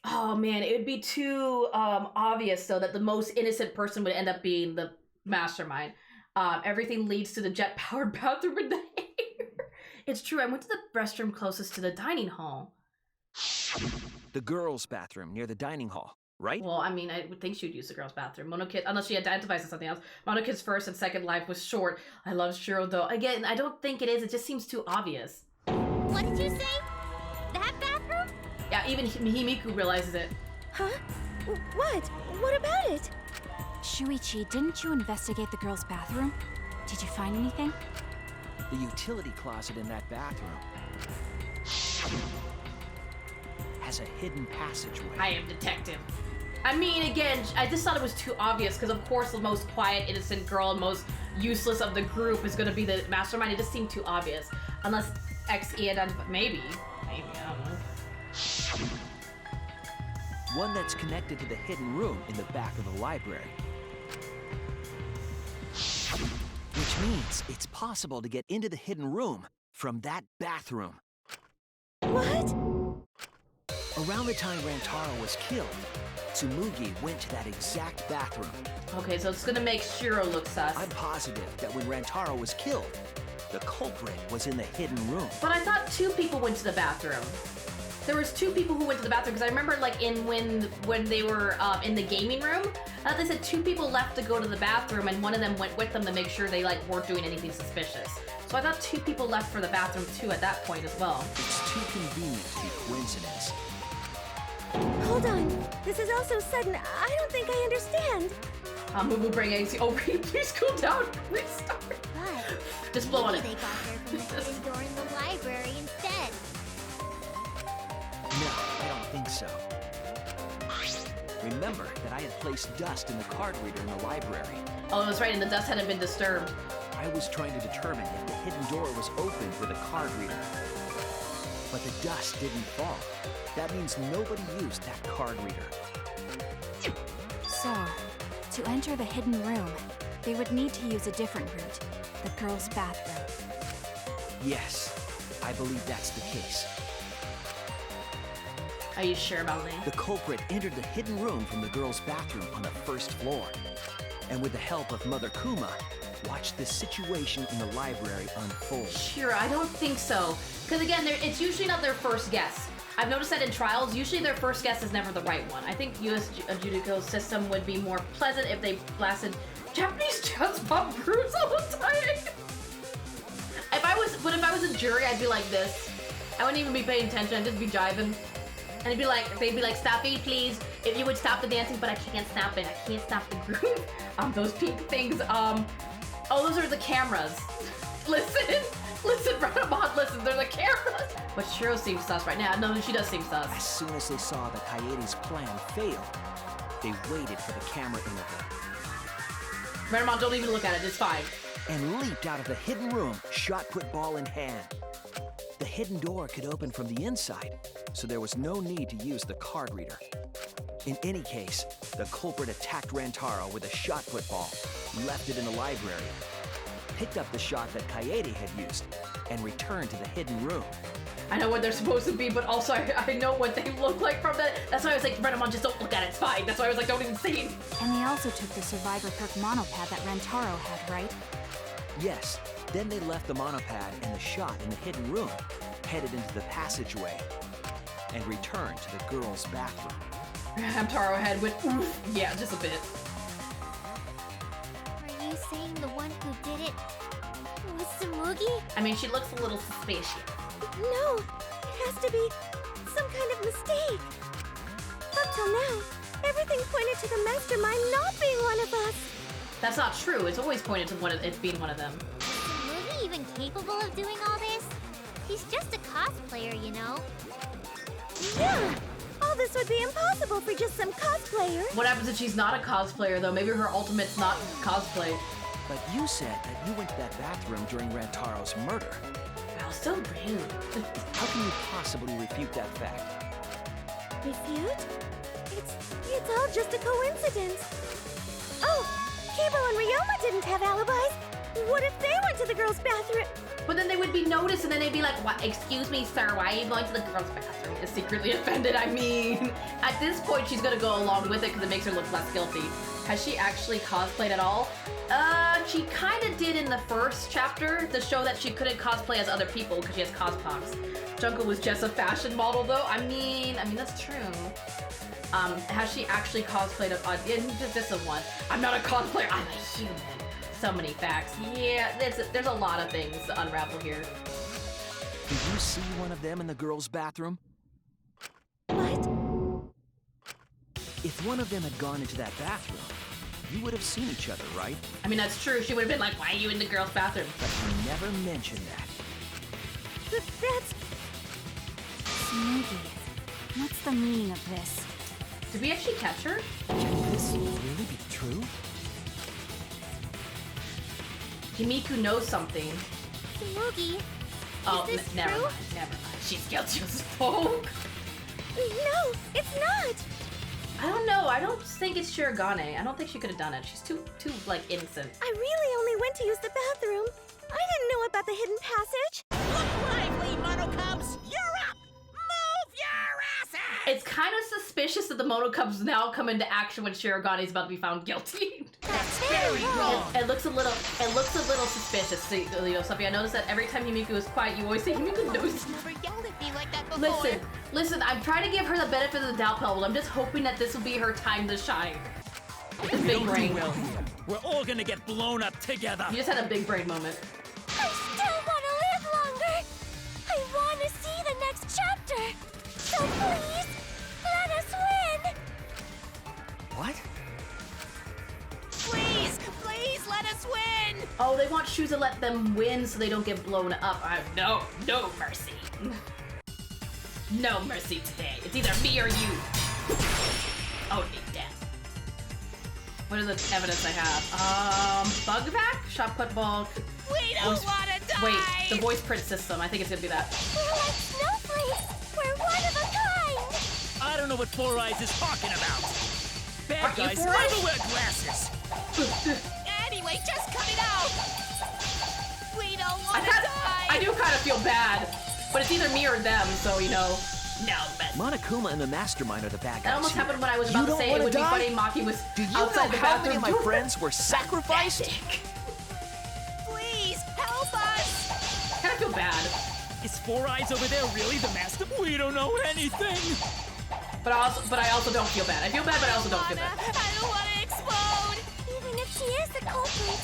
Oh man, it would be too obvious though that the most innocent person would end up being the mastermind. Everything leads to the jet-powered bathroom in the air. It's true, I went to the restroom closest to the dining hall. The girls' bathroom near the dining hall, right? Well, I mean, I would think she would use the girls' bathroom. Monokid, unless she identifies as something else. Monokid's first and second life was short. I love Shiro though. Again, I don't think it is. It just seems too obvious. What did you say? That bathroom? Yeah, even Himiku realizes it. Huh? What? What about it? Shuichi, didn't you investigate the girls' bathroom? Did you find anything? The utility closet in that bathroom has a hidden passageway. I am detective. I mean, again, I just thought it was too obvious because, of course, the most quiet, innocent girl and most useless of the group is going to be the mastermind. It just seemed too obvious. Unless XE had done, maybe, I don't know. One that's connected to the hidden room in the back of the library. Which means it's possible to get into the hidden room from that bathroom. What? Around the time Rantaro was killed, Tsumugi went to that exact bathroom. Okay, so it's gonna make Shiro look sus. I'm positive that when Rantaro was killed, the culprit was in the hidden room. But I thought 2 people went to the bathroom. There was 2 people who went to the bathroom because I remember, like, when they were in the gaming room, I thought they said 2 people left to go to the bathroom and one of them went with them to make sure they like weren't doing anything suspicious. So I thought 2 people left for the bathroom too at that point as well. It's too convenient to be coincidence. Hold on. This is all so sudden. I don't think I understand. Mumu bring AC. Oh, please cool down. Restart. But Just blow on maybe it. they got there from the hidden door in the library instead. No, I don't think so. Remember that I had placed dust in the card reader in the library. Oh, that's right, and the dust hadn't been disturbed. I was trying to determine if the hidden door was open for the card reader. But the dust didn't fall. That means nobody used that card reader. So, to enter the hidden room, they would need to use a different route, the girls' bathroom. Yes, I believe that's the case. Are you sure about that? The culprit entered the hidden room from the girls' bathroom on the first floor. And with the help of Mother Kuma, watched the situation in the library unfold. Shiro, I don't think so. Because again, it's usually not their first guess. I've noticed that in trials, usually their first guess is never the right one. I think US Judico's system would be more pleasant if they blasted Japanese jazz pop groups all the time. If I was a jury, I'd be like this. I wouldn't even be paying attention, I'd just be jiving. And they'd be like, Stuffy, please, if you would stop the dancing, but I can't stop it. I can't stop the groove. Those pink things, oh, those are the cameras. Listen, Renamon, listen, they're the cameras. But Shiro seems sus right now. No, she does seem sus. As soon as they saw that Kaede's plan failed, they waited for the camera interval. Renamon, don't even look at it, it's fine. And leaped out of the hidden room, shot put ball in hand. The hidden door could open from the inside, so there was no need to use the card reader. In any case, the culprit attacked Rantaro with a shot put ball, left it in the library, picked up the shot that Kaede had used, and returned to the hidden room. I know what they're supposed to be, but also I know what they look like from that. That's why I was like, Renamon, just don't look at it, it's fine. That's why I was like, don't even see. And they also took the Survivor Perk monopad that Rantaro had, right? Yes, then they left the monopad and the shot in the hidden room, headed into the passageway, and returned to the girls' bathroom. Rantaro head went, oof, yeah, just a bit. Are you saying the one who did it was Tsumugi? I mean, she looks a little suspicious. No, it has to be some kind of mistake. Up till now, everything pointed to the mastermind not being one of us. That's not true. It's always pointed to it being one of them. Is Tsumugi even capable of doing all this? He's just a cosplayer, you know? Yeah, all this would be impossible for just some cosplayer. What happens if she's not a cosplayer, though? Maybe her ultimate's not cosplay. But you said that you went to that bathroom during Rantaro's murder. Well, still rude. How can you possibly refute that fact? Refute? It's all just a coincidence. Oh, Kibo and Ryoma didn't have alibis. What if they went to the girls' bathroom? But then they would be noticed, and then they'd be like, "What? Excuse me, sir, why are you going to the girls' bathroom?" Is secretly offended. I mean, at this point, she's gonna go along with it because it makes her look less guilty. Has she actually cosplayed at all? She kind of did in the first chapter to show that she couldn't cosplay as other people because she has cospox. Junko was just a fashion model, though. I mean that's true. Has she actually cosplayed just a one? I'm not a cosplayer. I'm a human. So many facts. Yeah, there's a lot of things to unravel here. Did you see one of them in the girls' bathroom? What? If one of them had gone into that bathroom, you would have seen each other, right? I mean, that's true. She would have been like, why are you in the girls' bathroom? But you never mentioned that. That's... Smoothie. What's the meaning of this? Did we actually catch her? Can this really be true? Himiku knows something. Smoogie, Oh, is this never true? mind, never mind. She's guilty as fuck. No, it's not! I don't know. I don't think it's Shirogane. I don't think she could have done it. She's too like innocent. I really only went to use the bathroom. I didn't know about the hidden passage. Look lively, Monocubs! You're up! Move your asses! It's kind of suspicious that the Monocubs now come into action when Shirogane is about to be found guilty. That's very wrong! It looks a little suspicious. See, you know, Stuffy, I noticed that every time Himiku is quiet, you always say Himiku knows. Never yelled at me like that before. Listen, I'm trying to give her the benefit of the doubt, Pebble. I'm just hoping that this will be her time to shine. Big Don't brain. do well here. We're all gonna get blown up together. You just had a big brain moment. I still want to live longer. I want to see the next chapter. So please, let us win. What? Please, please let us win! Oh, they want Shuza to let them win so they don't get blown up. No mercy. No mercy today. It's either me or you. Oh, death. What is the evidence I have? Bug vac? Shot put ball. We don't want to die! Wait, the voice print system. I think it's gonna be that. We're like snowflakes. We're one of a kind. I don't know what Four Eyes is talking about. Bad Are you guys Four Eyes? never wear glasses. Anyway, just cut it out! We don't want to die! I do kind of feel bad, but it's either me or them, so you know. No, but Monokuma and the Mastermind are the bad guys. that almost here. happened when I was You about to don't say it wanna would die? be funny. Maki was Do you outside know the how bathroom. many of my friends were sacrificed? Please, help us! Kind of feel bad, Is Four Eyes over there really the master? We don't know anything. but I also don't feel bad. I feel bad, but I also don't feel bad. I don't want to explode! Even if she is the culprit,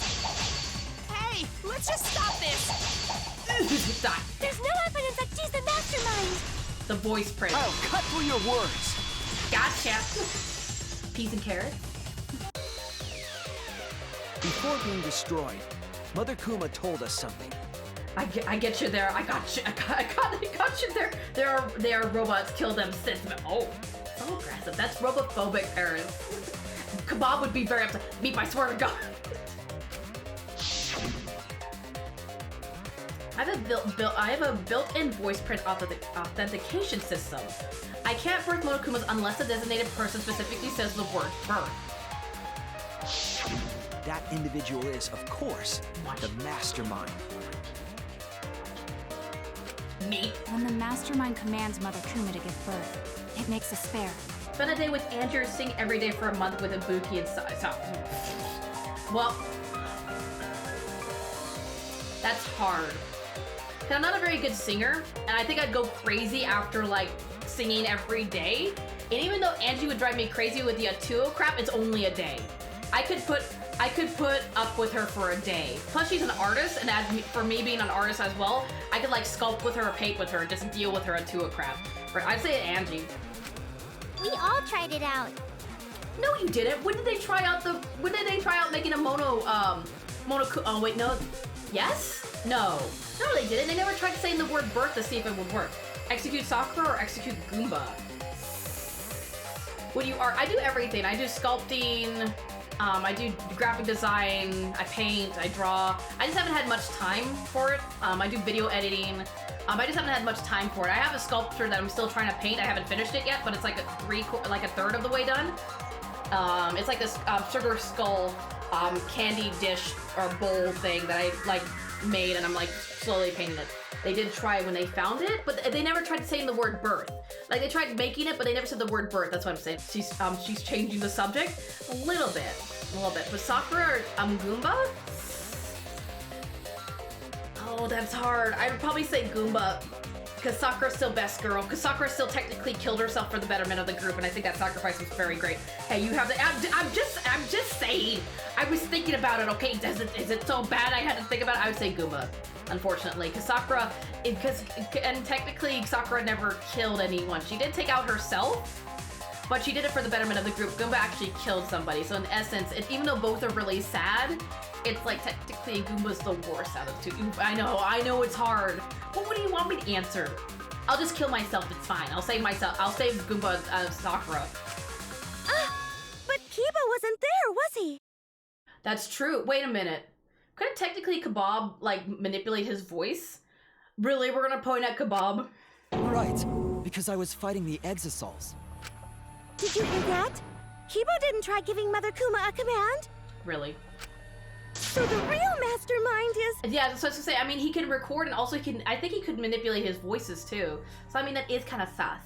Hey, let's just stop this! Die. there's no evidence that she's the mastermind. The voice print. I'll cut through your words. Gotcha. Peas and carrots. Before being destroyed, Mother Kuma told us something. I get you there. I got you. I got you there. There are robots. Kill them. Since oh, so aggressive. That's robophobic, parents. Kebab would be very upset. Meep, I swear to God. I have a built-in voice print authentication system. I can't birth Monokumas unless a designated person specifically says the word birth. That individual is, of course, the Mastermind. Me. When the mastermind commands Mother Kuma to give birth, it makes us spare. Spend a day with Andrew, sing every day for a month with Ibuki and so. Well, that's hard. I'm not a very good singer, and I think I'd go crazy after like singing every day. And even though Angie would drive me crazy with the Atuo crap, it's only a day. I could put up with her for a day. Plus she's an artist, and for me being an artist as well, I could like sculpt with her or paint with her, and just deal with her Atuo crap. I'd say Angie. We all tried it out. No, you didn't. When did they try out making a oh wait, no. Yes? No. No, they didn't. They never tried saying the word birth to see if it would work. Execute Sakura or execute Goomba? I do everything. I do sculpting, I do graphic design, I paint, I draw. I just haven't had much time for it. I do video editing. I just haven't had much time for it. I have a sculpture that I'm still trying to paint. I haven't finished it yet, but it's like a third of the way done. It's like this sugar skull candy dish or bowl thing that I like made, and I'm like slowly painting it. They did try when they found it, but they never tried saying the word birth. Like they tried making it, but they never said the word birth. That's what I'm saying. She's changing the subject a little bit. But Sakura or Goomba? Oh, that's hard. I would probably say Goomba, because Sakura's still best girl. Because Sakura still technically killed herself for the betterment of the group, and I think that sacrifice was very great. Hey, you have the. I'm just saying. I was thinking about it. Okay, is it so bad I had to think about it? I would say Goomba, unfortunately, because Sakura, and technically Sakura never killed anyone. She did take out herself, but she did it for the betterment of the group. Goomba actually killed somebody, so in essence, even though both are really sad, it's like technically Goomba's the worst out of the two. I know it's hard. But what do you want me to answer? I'll just kill myself, it's fine. I'll save myself. I'll save Goomba Sakura. But Kiba wasn't there, was he? That's true. Wait a minute. Couldn't technically Kebab, like, manipulate his voice? Really? We're gonna point at Kebab? Right, because I was fighting the Exosols. Did you hear that? Kiba didn't try giving Mother Kuma a command? Really? So the real mastermind is... Yeah, that's what I was gonna say. I mean, he can record and also I think he could manipulate his voices too. So I mean, that is kind of sus.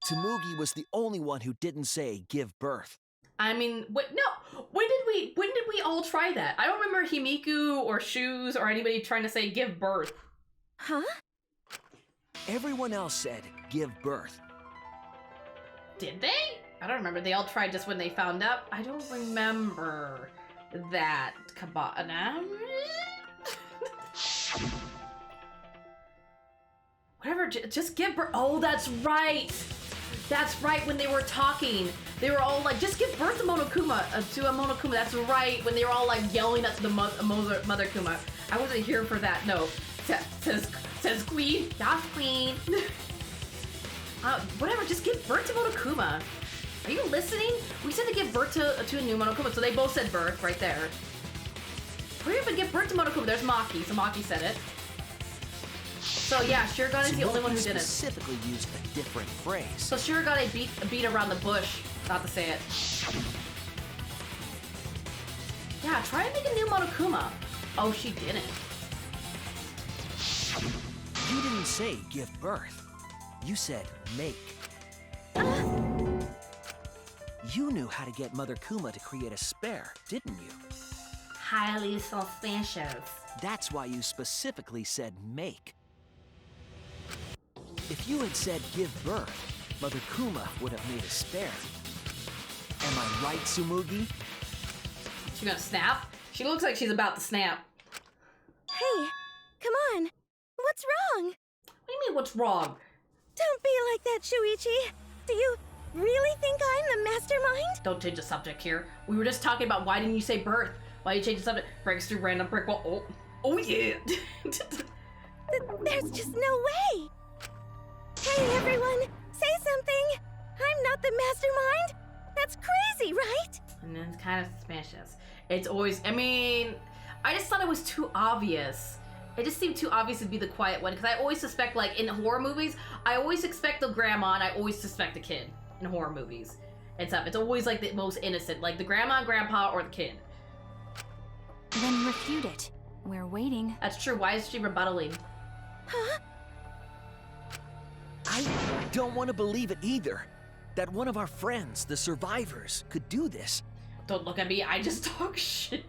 Tsumugi was the only one who didn't say give birth. I mean, no. When did we all try that? I don't remember Himiku or Shoes or anybody trying to say give birth. Huh? Everyone else said give birth. Did they? I don't remember. They all tried just when they found out. I don't remember that. Whatever, just give birth. Oh, that's right. That's right, when they were talking. They were all like, just give birth to Monokuma, to a Monokuma. That's right, when they were all like yelling at the Mother Kuma. I wasn't here for that, no. Says Queen. Yes, Queen. Whatever, just give birth to Monokuma. Are you listening? We said to give birth to a new Monokuma, so they both said birth right there. Hurry up and give birth to Monokuma. There's Maki, so Maki said it. So yeah, Shirogane is the only one who did it. Specifically used a different phrase. So Shirogane beat around the bush, not to say it. Yeah, try and make a new Monokuma. Oh, she didn't. You didn't say give birth. You said make. You knew how to get Mother Kuma to create a spare, didn't you? Highly suspicious. That's why you specifically said make. If you had said give birth, Mother Kuma would have made a spare. Am I right, Tsumugi? She gonna snap? She looks like she's about to snap. Hey, come on. What's wrong? What do you mean, what's wrong? Don't be like that, Shuichi. Do you really think I'm the mastermind? Don't change the subject here. We were just talking about why didn't you say birth? Why you change the subject? Breaks through random brick wall. Oh yeah. There's just no way. Hey everyone, say something. I'm not the mastermind. That's crazy, right? And then it's kind of suspicious. It's always, I mean, I just thought it was too obvious. It just seemed too obvious to be the quiet one, because I always suspect, like, in horror movies, I always expect the grandma and I always suspect the kid in horror movies and stuff. It's always, like, the most innocent, like the grandma and grandpa or the kid. Then refute it. We're waiting. That's true. Why is she rebuttaling? Huh? I don't want to believe it either. That one of our friends, the survivors, could do this. Don't look at me. I just talk shit.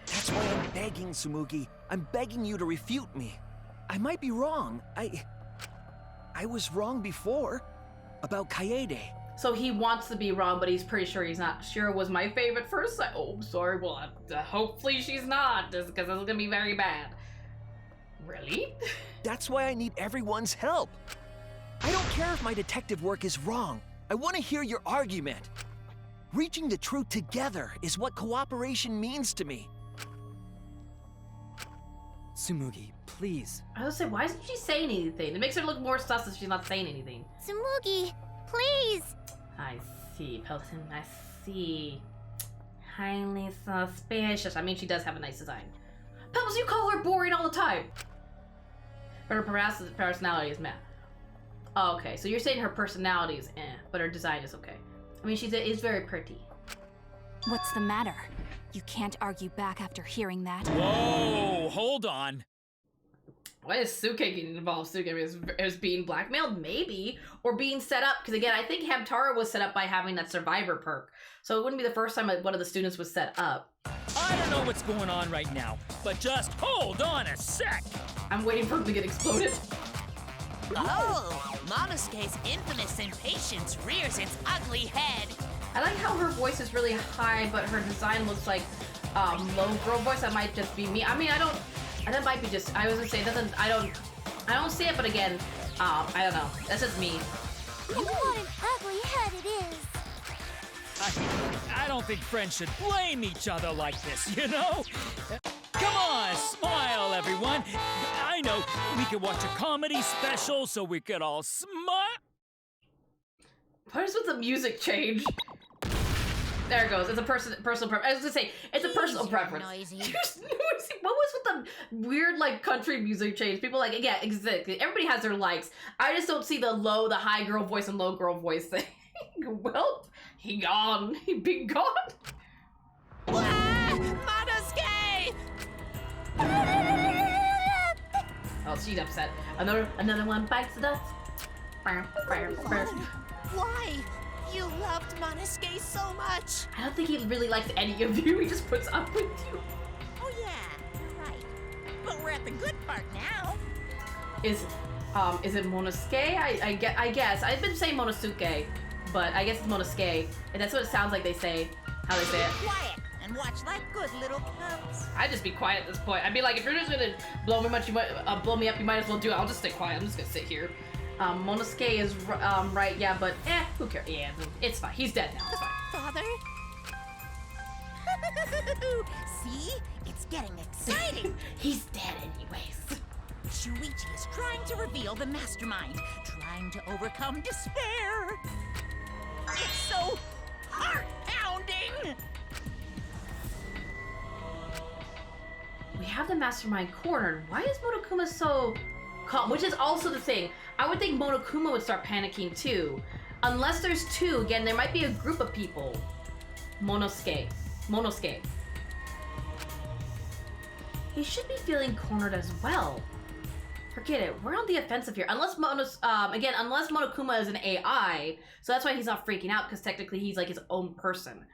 That's why I'm begging, Tsumugi. I'm begging you to refute me. I might be wrong. I was wrong before. About Kaede. So he wants to be wrong, but he's pretty sure he's not. Shira was my favorite first. Oh, I'm sorry. Well, hopefully she's not, just because this is gonna be very bad. Really? That's why I need everyone's help. I don't care if my detective work is wrong. I want to hear your argument. Reaching the truth together is what cooperation means to me. Tsumugi, please. I was gonna say, why isn't she saying anything? It makes her look more sus if she's not saying anything. Tsumugi, please. I see, Pelton. I see. Highly suspicious. I mean, she does have a nice design. Pebbles, you call her boring all the time. But her personality is meh. Oh, okay, so you're saying her personality is but her design is okay. I mean, is very pretty. What's the matter? You can't argue back after hearing that. Whoa, hold on. Why is Suke getting involved? Suke is being blackmailed? Maybe. Or being set up. Because again, I think Hamtaro was set up by having that survivor perk. So it wouldn't be the first time one of the students was set up. I don't know what's going on right now, but just hold on a sec. I'm waiting for him to get exploded. Oh, Monosuke's infamous impatience rears its ugly head. I like how her voice is really high, but her design looks like low girl voice. That might just be me. I mean, that might be just, I was gonna say, I don't see it, but again, I don't know. That's just me. You want an ugly head it I don't think friends should blame each other like this, you know? Come on, smile, everyone. I know, we could watch a comedy special so we could all smile. What is with the music change? There it goes. It's a personal preference. I was gonna say, it's a personal preference. Noisy. What was with the weird, like, country music change? People like, yeah, exactly. Everybody has their likes. I just don't see the high girl voice and low girl voice thing. Well, he gone. He be gone. Monosuke! Oh, she's upset. Another one bites the dust. Why? You loved Monosuke so much. I don't think he really likes any of you. He just puts up with you. Oh yeah, you're right. But we're at the good part now. Is it Monosuke? I guess. I've been saying Monosuke, but I guess it's Monosuke. And that's what it sounds like they say. How they say it. Quiet and watch like good little cubs. I'd just be quiet at this point. I'd be like, if you're just gonna blow me up, you might as well do it. I'll just stay quiet. I'm just gonna sit here. Monosuke is right, yeah, but who cares? Yeah, it's fine. He's dead now. It's fine. Father? See? It's getting exciting. He's dead anyways. Shuichi is trying to reveal the mastermind, trying to overcome despair. It's so heart-pounding. We have the mastermind cornered. Why is Monokuma so calm? Which is also the thing. I would think Monokuma would start panicking too. Unless there's two, again, there might be a group of people. Monosuke. He should be feeling cornered as well. Forget it, we're on the offensive here. Unless Monokuma is an AI, so that's why he's not freaking out, because technically he's like his own person.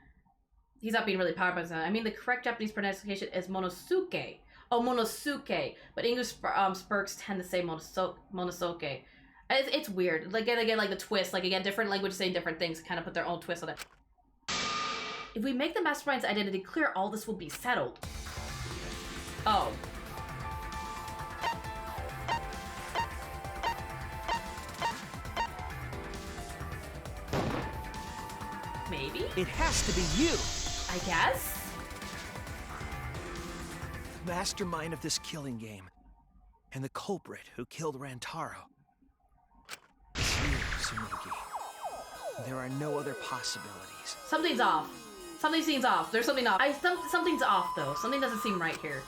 He's not being really powerful. I mean, the correct Japanese pronunciation is Monosuke. Oh, Monosuke. But English spurks tend to say Monosuke. It's weird. Like, again, like the twist. Like, again, different languages saying different things kind of put their own twist on it. If we make the mastermind's identity clear, all this will be settled. Oh. Maybe? It has to be you! I guess? The mastermind of this killing game. And the culprit who killed Rantaro. Here, Tsumugi. There are no other possibilities. Something's off. Something seems off. There's something off. Something's off, though. Something doesn't seem right here.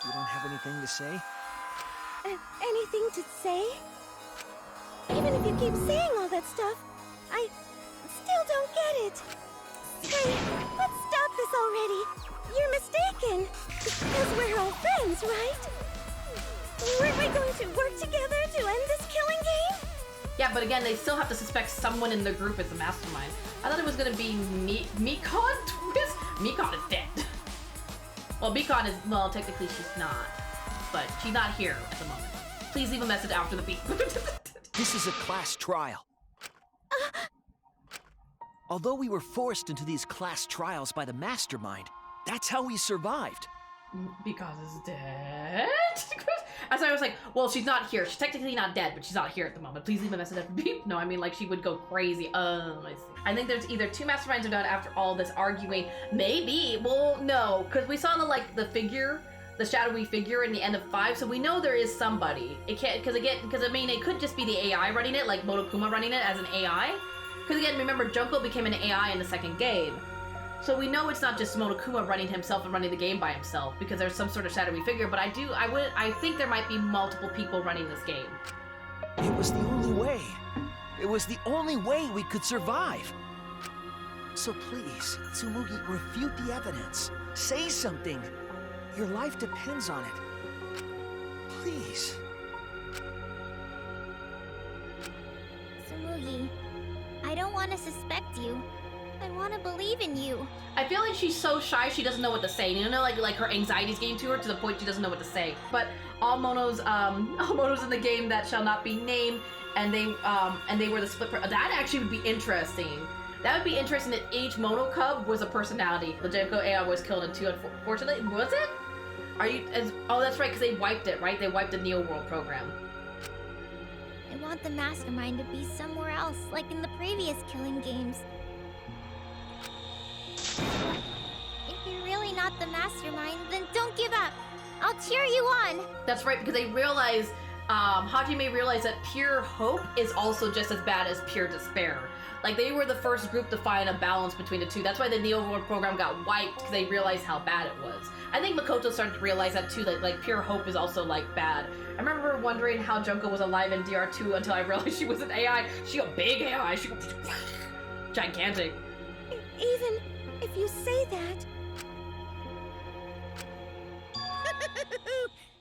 You don't have anything to say? Anything to say? Even if you keep saying all that stuff, I still don't get it. Hey, let's stop this already. You're mistaken. Because we're all friends, right? Weren't we going to work together to end this killing game? Yeah, but again, they still have to suspect someone in the group as the mastermind. I thought it was gonna be Mikon twist. Mikon is dead. Well, Mikon is, well, technically she's not. But she's not here at the moment. Please leave a message after the beep. This is a class trial. Although we were forced into these class trials by the mastermind, that's how we survived. Because is dead? As I was like, well, she's not here. She's technically not dead, but she's not here at the moment. Please leave a message after beep. No, I mean, like, she would go crazy. I see. I think there's either two masterminds are done after all this arguing. Maybe. Well, no, because we saw the figure, the shadowy figure in the end of 5, so we know there is somebody. It can't, because I mean, it could just be the AI running it, like Monokuma running it as an AI. Because again, remember, Junko became an AI in the second game. So we know it's not just Monokuma running himself and running the game by himself, because there's some sort of shadowy figure, but I think there might be multiple people running this game. It was the only way. It was the only way we could survive. So please, Tsumugi, refute the evidence. Say something. Your life depends on it. Please. Tsumugi, I don't want to suspect you. I want to believe in you. I feel like she's so shy she doesn't know what to say. You know, like her anxiety's getting to her to the point she doesn't know what to say. But all monos in the game that shall not be named, and they were the split. That actually would be interesting. That would be interesting that each mono cub was a personality. The Junko AI was killed in 2, unfortunately. Was it? Oh, that's right, because they wiped it, right? They wiped the Neo World program. I want the mastermind to be somewhere else, like in the previous killing games. not the mastermind, then don't give up. I'll cheer you on. That's right, because they realize, Hajime realized that pure hope is also just as bad as pure despair. Like, they were the first group to find a balance between the two. That's why the Neo World program got wiped, because they realized how bad it was. I think Makoto started to realize that too, that like pure hope is also like bad. I remember wondering how Junko was alive in DR2 until I realized she was an AI. She a big AI. She gigantic. Even if you say that...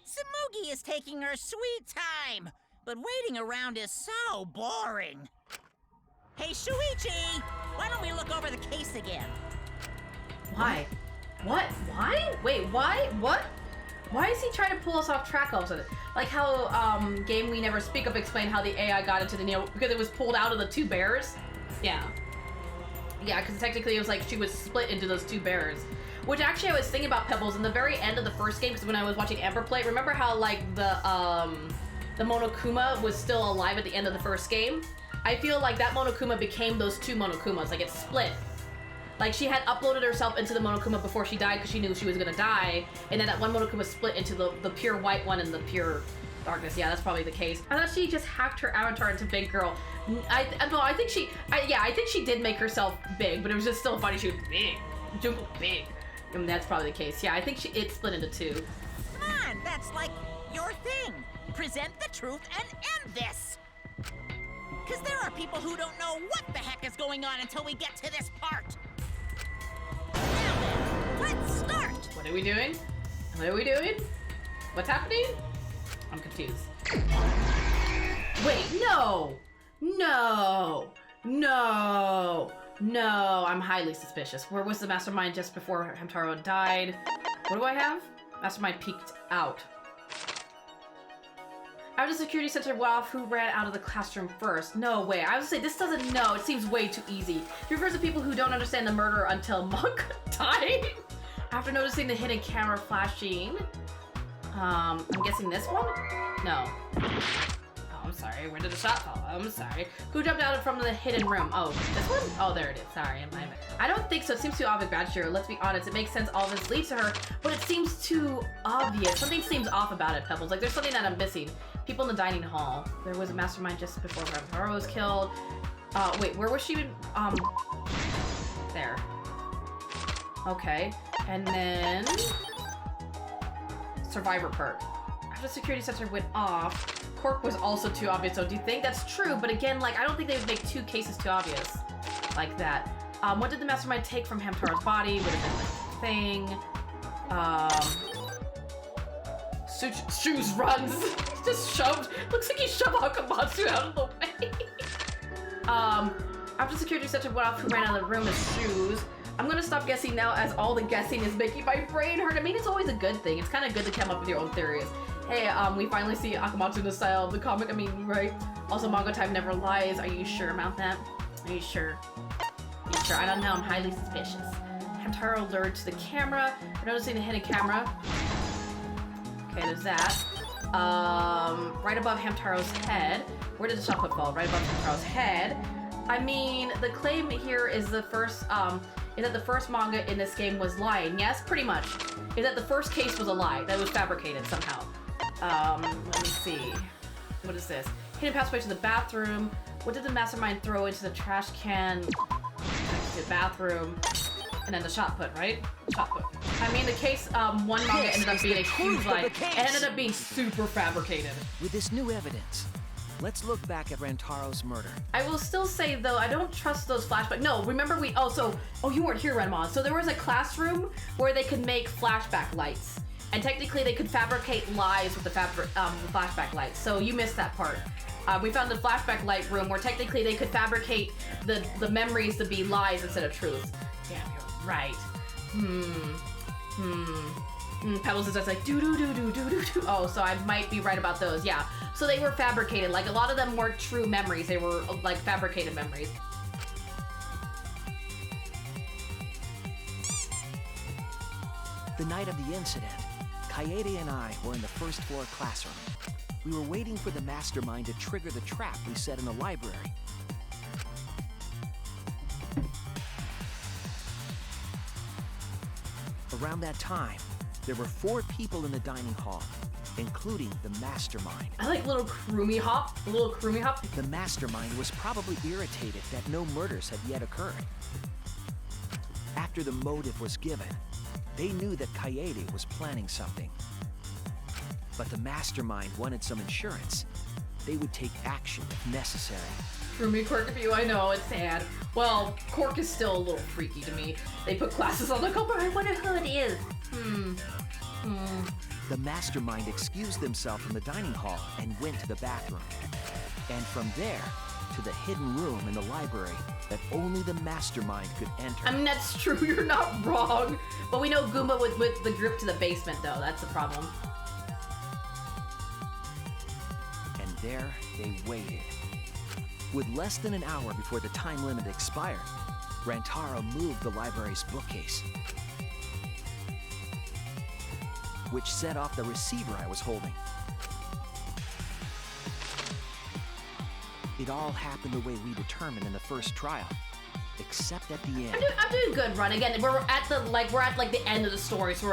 Tsumugi is taking her sweet time, but waiting around is so boring. Hey, Shuichi! Why don't we look over the case again? Why? What? Why? Wait, why? What? Why is he trying to pull us off track all of a sudden? Like how, Game We Never Speak Of explained how the AI got into the Neo, because it was pulled out of the two bears? Yeah. Yeah, because technically it was like she was split into those two bears. Which actually I was thinking about, Pebbles, in the very end of the first game, because when I was watching Amber play, remember how like the Monokuma was still alive at the end of the first game? I feel like that Monokuma became those two Monokumas, like it split. Like she had uploaded herself into the Monokuma before she died because she knew she was gonna die, and then that one Monokuma split into the pure white one and the pure darkness. Yeah, that's probably the case. I thought she just hacked her avatar into Big Girl. I think she did make herself big, but it was just still funny. She was big, Jungle big. And that's probably the case. Yeah, I think it split into two. Come on, that's like your thing. Present the truth and end this. Because there are people who don't know what the heck is going on until we get to this part. Now then, let's start. What are we doing? What are we doing? What's happening? I'm confused. Wait, no! No! No! No, I'm highly suspicious. Where was the mastermind just before Hamtaro died? What do I have? Mastermind peeked out. After the security center went off, who ran out of the classroom first? No way. I was gonna say, this doesn't know. It seems way too easy. It refers to people who don't understand the murder until Monk died. After noticing the hidden camera flashing. I'm guessing this one? No. I'm sorry, where did the shot fall? I'm sorry. Who jumped out from the hidden room? Oh, this one? Oh, there it is. Sorry, I don't think so. It seems too obvious, Badger. Let's be honest. It makes sense all this leads to her, but it seems too obvious. Something seems off about it, Pebbles. Like, there's something that I'm missing. People in the dining hall. There was a mastermind just before Hamtaro was killed. Wait, where was she? There. Okay. And then... Survivor perk. After the security sensor went off, Cork was also too obvious, so do you think that's true? But again, like, I don't think they would make two cases too obvious like that. What did the mastermind take from Hamtaro's body? Would have been like thing. Shoes runs. Just shoved. Looks like he shoved Akamatsu out of the way. After the security sensor went off, who ran out of the room is Shoes. I'm gonna stop guessing now, as all the guessing is making my brain hurt. I mean, it's always a good thing. It's kind of good to come up with your own theories. Hey, we finally see Akamatsu in the style of the comic. I mean, right? Also, manga time never lies. Are you sure about that? Are you sure? Are you sure? I don't know. I'm highly suspicious. Hamtaro lured to the camera. I'm noticing the hidden camera. Okay, there's that. Right above Hamtaro's head. Where did the shot put fall? Right above Hamtaro's head. I mean, the claim here is the first, is that the first manga in this game was lying. Yes, pretty much. Is that the first case was a lie. That was fabricated somehow. Let me see. What is this? Hidden passageway to the bathroom. What did the mastermind throw into the trash can? The bathroom. And then the shot put, right? Shot put. I mean, the case, one manga ended up being a huge lie. It ended up being super fabricated. With this new evidence, let's look back at Rantaro's murder. I will still say, though, I don't trust those flashbacks. No, remember oh, you weren't here, Renmon. So there was a classroom where they could make flashback lights. And technically, they could fabricate lies with the flashback lights. So you missed that part. We found the flashback light room where technically they could fabricate the memories to be lies instead of truths. Yeah, you're right. Pebbles is just like do. Oh, so I might be right about those. Yeah. So they were fabricated. Like, a lot of them weren't true memories. They were like fabricated memories. The night of the incident, Kaede and I were in the first floor classroom. We were waiting for the mastermind to trigger the trap we set in the library. Around that time, there were 4 people in the dining hall, including the mastermind. I like little croomy hop. The mastermind was probably irritated that no murders had yet occurred. After the motive was given, they knew that Kaede was planning something. But the mastermind wanted some insurance. They would take action if necessary. Croomy quirk of you, I know, it's sad. Well, Cork is still a little freaky to me. They put glasses on the cover, I wonder who it is. The mastermind excused themselves from the dining hall and went to the bathroom. And from there, to the hidden room in the library that only the mastermind could enter. I mean, that's true, you're not wrong. But we know Goomba with the grip to the basement, though. That's the problem. And there they waited. With less than an hour before the time limit expired, Rantaro moved the library's bookcase, which set off the receiver I was holding. It all happened the way we determined in the first trial, except at the end. I'm doing good, Run. Again, we're at the end of the story, so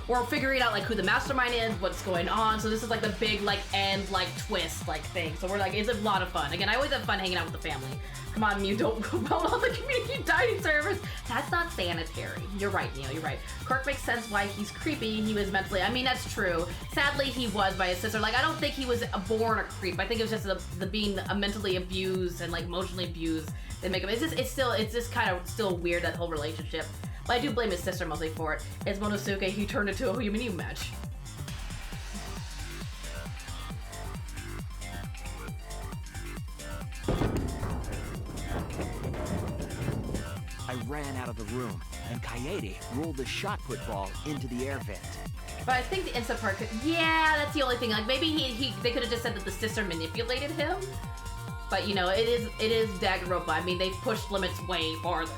we're figuring out like who the mastermind is, what's going on. So this is like the big end twist thing. So we're it's a lot of fun. Again, I always have fun hanging out with the family. Come on, Mew, don't go on the community dining service. That's not sanitary. You're right, Neo, you're right. Kirk makes sense why he's creepy. He was mentally, I mean, that's true. Sadly, he was by his sister. I don't think he was born a creep. I think it was just the being mentally abused and emotionally abused. They make him, it's just kind of still weird, that whole relationship. But I do blame his sister mostly for it. It's Monosuke, he turned into a human match. I ran out of the room, and Kaede rolled the shot put ball into the air vent. But I think the instant part yeah, that's the only thing. Maybe they could have just said that the sister manipulated him. But it is Danganronpa. I mean, they've pushed limits way farther.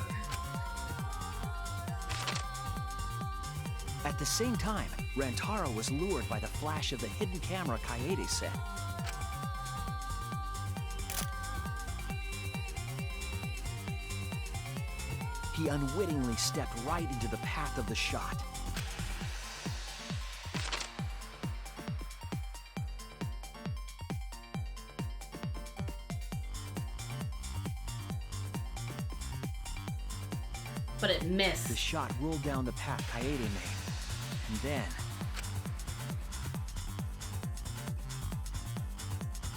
At the same time, Rantaro was lured by the flash of the hidden camera Kaede set. He unwittingly stepped right into the path of the shot. But it missed. The shot rolled down the path Kaede made, and then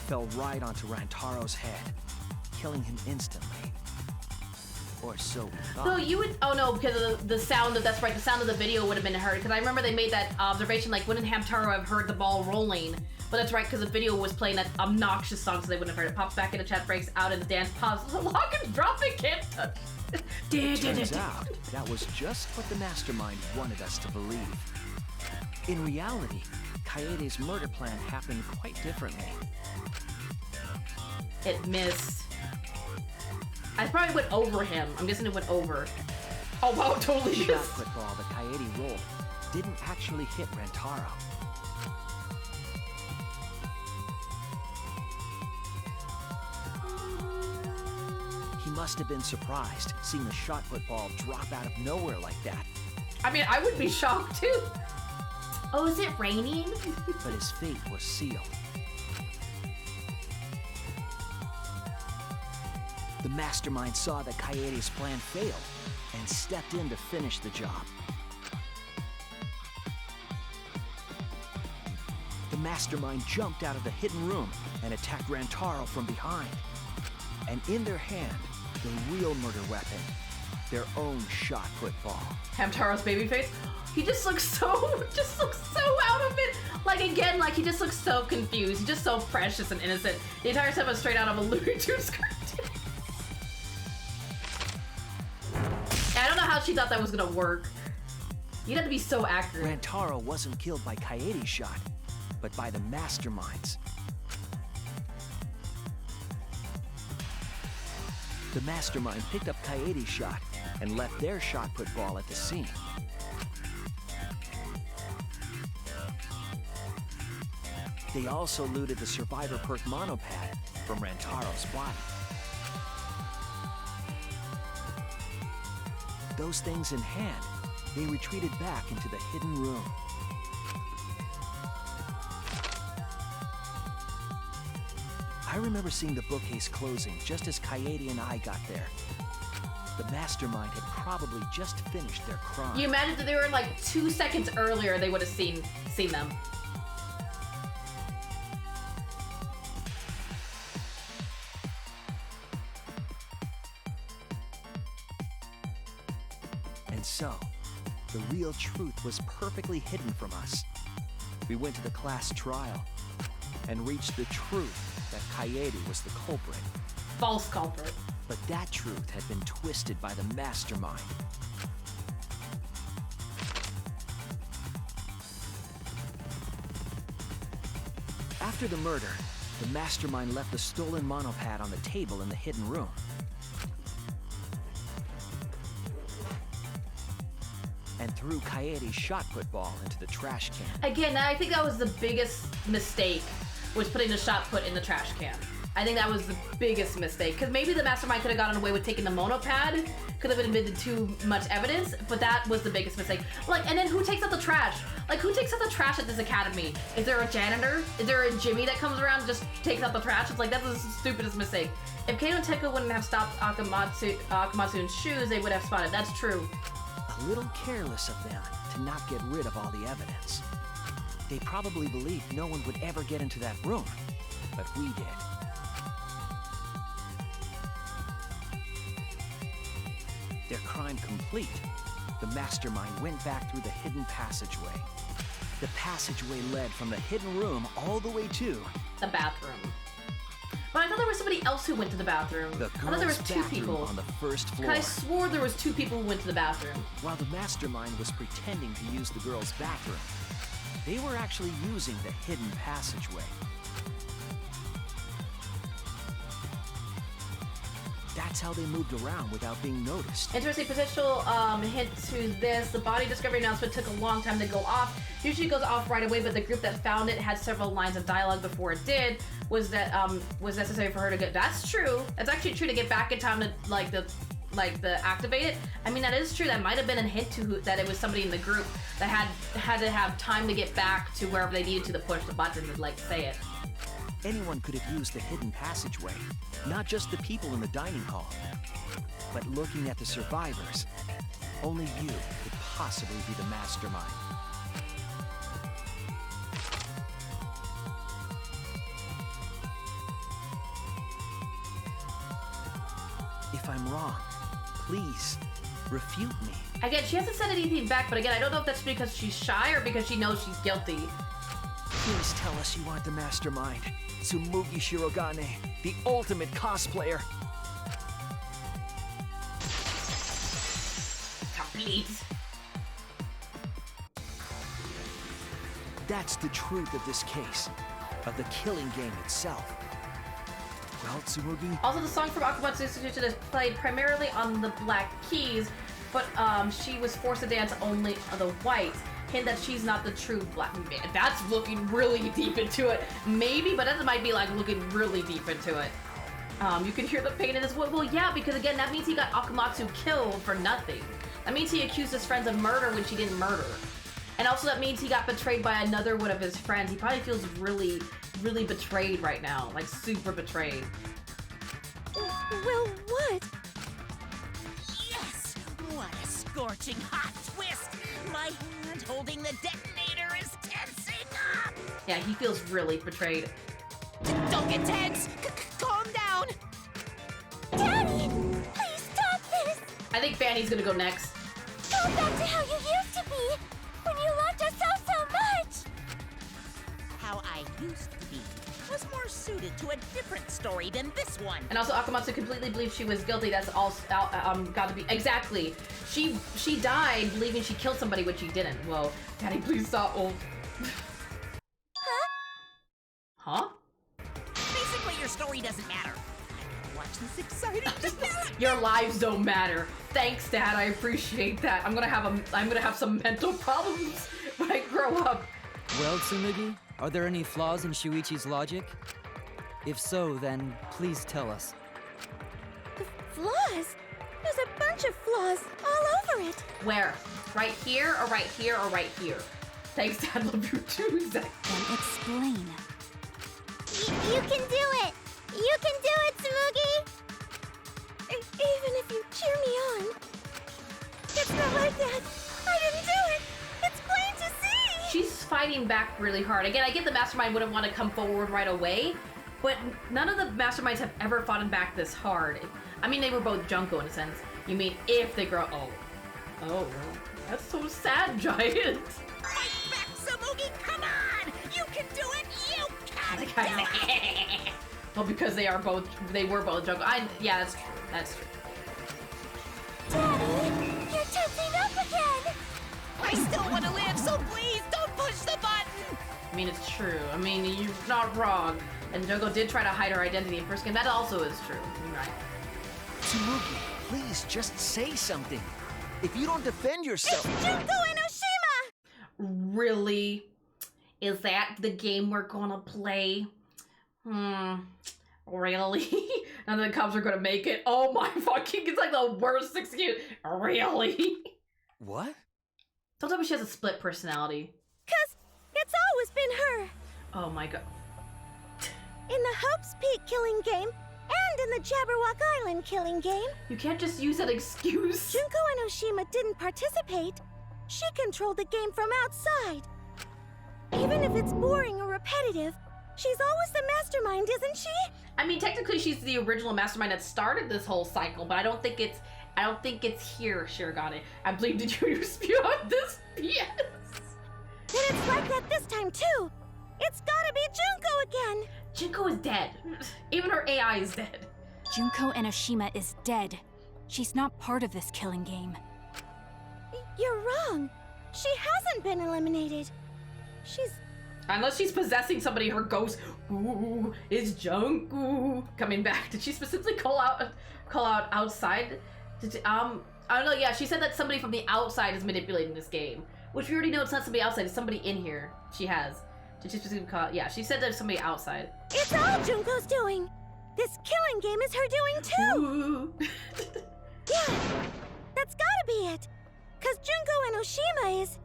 fell right onto Rantaro's head, killing him instantly. Or so we thought. So you would, oh no, because of the sound that's right, the sound of the video would have been heard. Because I remember they made that observation, wouldn't Hamtaro have heard the ball rolling? But that's right, because the video was playing that obnoxious song, so they wouldn't have heard it. Pops back in the chat, breaks out in the dance, pauses, the lock and drop it, can't touch. Turns out, that was just what the mastermind wanted us to believe. In reality, Kaede's murder plan happened quite differently. It missed. I probably went over him. I'm guessing it went over. Oh wow, it totally The shot put ball that Kaede rolled didn't actually hit Rantaro. He must have been surprised seeing the shot put ball drop out of nowhere like that. I mean, I would be shocked too. Oh, is it raining? But his fate was sealed. The mastermind saw that Kaede's plan failed and stepped in to finish the job. The mastermind jumped out of the hidden room and attacked Rantaro from behind. And in their hand, the real murder weapon, their own shot put ball. Hamtaro's baby face. He just looks so out of it. Again, he just looks so confused. He's just so precious and innocent. The entire time was straight out of a Looney Tunes cartoon. I don't know how she thought that was gonna work. You'd have to be so accurate. Rantaro wasn't killed by Kaede's shot, but by the masterminds. The mastermind picked up Kaede's shot and left their shot put ball at the scene. They also looted the survivor perk monopad from Rantaro's body. Those things in hand, they retreated back into the hidden room. I remember seeing the bookcase closing just as Kaede and I got there. The mastermind had probably just finished their crime. You imagine that they were like 2 seconds earlier, they would have seen them. And so, the real truth was perfectly hidden from us. We went to the class trial and reached the truth that Kaede was the culprit. False culprit. But that truth had been twisted by the mastermind. After the murder, the mastermind left the stolen monopad on the table in the hidden room. And threw Kaede's shot put ball into the trash can. Again, I think that was the biggest mistake, was putting the shot put in the trash can. I think that was the biggest mistake, because maybe the mastermind could have gotten away with taking the monopad, could have admitted too much evidence, but that was the biggest mistake. Like, and then who takes out the trash? Like, who takes out the trash at this academy? Is there a janitor? Is there a Jimmy that comes around and just takes out the trash? It's like, that's the stupidest mistake. If Kato and Tenko wouldn't have stopped Akamatsu's shoes, they would have spotted. That's true. A little careless of them to not get rid of all the evidence. They probably believed no one would ever get into that room, but we did. Their crime complete, the mastermind went back through the hidden passageway. The passageway led from the hidden room all the way to the bathroom. But I thought there was somebody else who went to the bathroom. The I thought there was two people on the first floor. I swore there was 2 people who went to the bathroom. While the mastermind was pretending to use the girls' bathroom, they were actually using the hidden passageway. That's how they moved around without being noticed. Interesting potential hint to this. The body discovery announcement took a long time to go off. Usually it goes off right away, but the group that found it had several lines of dialogue before it did. Was necessary for her to get. That's true. That's actually true, to get back in time to the activate it. I mean, that is true. That might have been a hint to that it was somebody in the group that had to have time to get back to wherever they needed to push the button to say it. Anyone could have used the hidden passageway, not just the people in the dining hall. But looking at the survivors, only you could possibly be the mastermind. If I'm wrong, please, refute me. Again, she hasn't said anything back, but again, I don't know if that's because she's shy or because she knows she's guilty. Please tell us you aren't the mastermind. Tsumugi Shirogane, the ultimate cosplayer. Complete. That's the truth of this case, of the killing game itself. Well, Tsumugi... Also, the song from Akamatsu Institution is played primarily on the black keys, but she was forced to dance only on the white. Hint that she's not the true black man. That's looking really deep into it. Maybe, but that might be like looking really deep into it. You can hear the pain in his voice. Well, yeah, because again, that means he got Akamatsu killed for nothing. That means he accused his friends of murder when she didn't murder. And also that means he got betrayed by another one of his friends. He probably feels really, really betrayed right now. Like, super betrayed. Well, what? Yes! What a scorching hot twist! My hand holding the detonator is tensing up! Yeah, he feels really betrayed. Don't get tense! Calm down! Daddy! Please stop this! I think Fanny's gonna go next. Go back to how you used to be! When you loved us so much! How I used to be was more suited to a different story than this one. And also, Akamatsu completely believes she was guilty. That's all got to be exactly. She died believing she killed somebody, which she didn't. Whoa, Daddy, please stop. Oh. Huh? Basically, your story doesn't matter. I can watch this exciting development. Your lives don't matter. Thanks, Dad. I appreciate that. I'm gonna have some mental problems when I grow up. Well, Tsumugi, are there any flaws in Shuichi's logic? If so, then please tell us. Flaws? There's a bunch of flaws all over it. Where? Right here, or right here, or right here. Thanks, Dad. Love you too. Exactly. Then explain. You can do it! You can do it, Smoogie! Even if you cheer me on. It's not like that. I didn't do it. It's plain to see. She's fighting back really hard. Again, I get the mastermind wouldn't want to come forward right away, but none of the masterminds have ever fought back this hard. I mean, they were both Junko in a sense. You mean if they grow? Oh, that's so sad, Giant. Fight back, Smoogie! Come on! You can do it! You can do it! Well, because they were both Junko. Yeah, that's true. That's true. Daddy, you're tensing up again. I still want to live, so please don't push the button! I mean, it's true. I mean, you're not wrong. And Junko did try to hide her identity in first game. That also is true. You're right. Tsumugi, please just say something. If you don't defend yourself... It's Junko and Oshima! Really? Is that the game we're gonna play? Really? None of the cops are gonna make it? Oh my fucking, it's like the worst excuse. Really? What? Don't tell me she has a split personality. 'Cause it's always been her. Oh my god. In the Hope's Peak killing game, and in the Jabberwock Island killing game. You can't just use that excuse. Junko and Oshima didn't participate. She controlled the game from outside. Even if it's boring or repetitive, she's always the mastermind, isn't she? I mean, technically she's the original mastermind that started this whole cycle, but I don't think it's here, Shirogane. I believe did you spew out this BS? Then it's like that this time too. It's gotta be Junko again. Junko is dead. Even her AI is dead. Junko and Oshima is dead. She's not part of this killing game. You're wrong. She hasn't been eliminated. Unless she's possessing somebody, her ghost, ooh, is Junko coming back. Did she specifically call out outside? I don't know, yeah, she said that somebody from the outside is manipulating this game. Which we already know it's not somebody outside, it's somebody in here. She has. Did she specifically call out? Yeah, she said there's somebody outside. It's all Junko's doing. This killing game is her doing too. Ooh. Yeah, that's gotta be it. 'Cause Junko and Oshima is...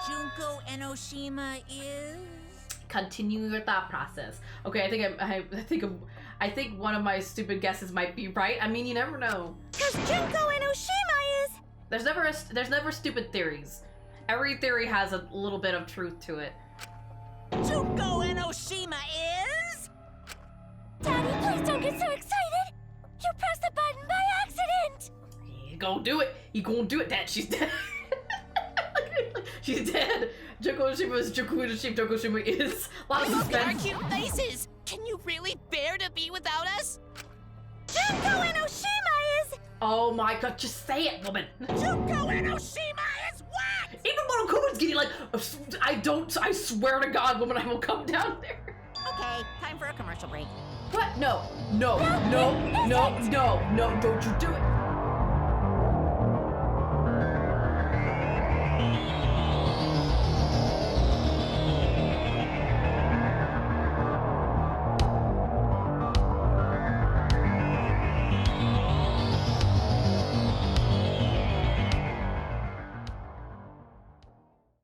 Junko and Oshima is... Continue your thought process. Okay, I think one of my stupid guesses might be right. I mean, you never know. 'Cause Junko and Oshima is... There's never stupid theories. Every theory has a little bit of truth to it. Junko and Oshima is... Daddy, please don't get so excited. You pressed the button by accident. He gonna do it. He gonna do it. Dad, she's dead. She's dead. Junko Oshima is Junko Oshima. Junko Oshima is. A lot of Look at our suspense. cute faces! Can you really bear to be without us? Junko and Oshima is... Oh my god, just say it, woman. Junko and Oshima is what? Even Monokuma's getting like, I swear to God, woman, I will come down there. Okay, time for a commercial break. What? No, don't you do it.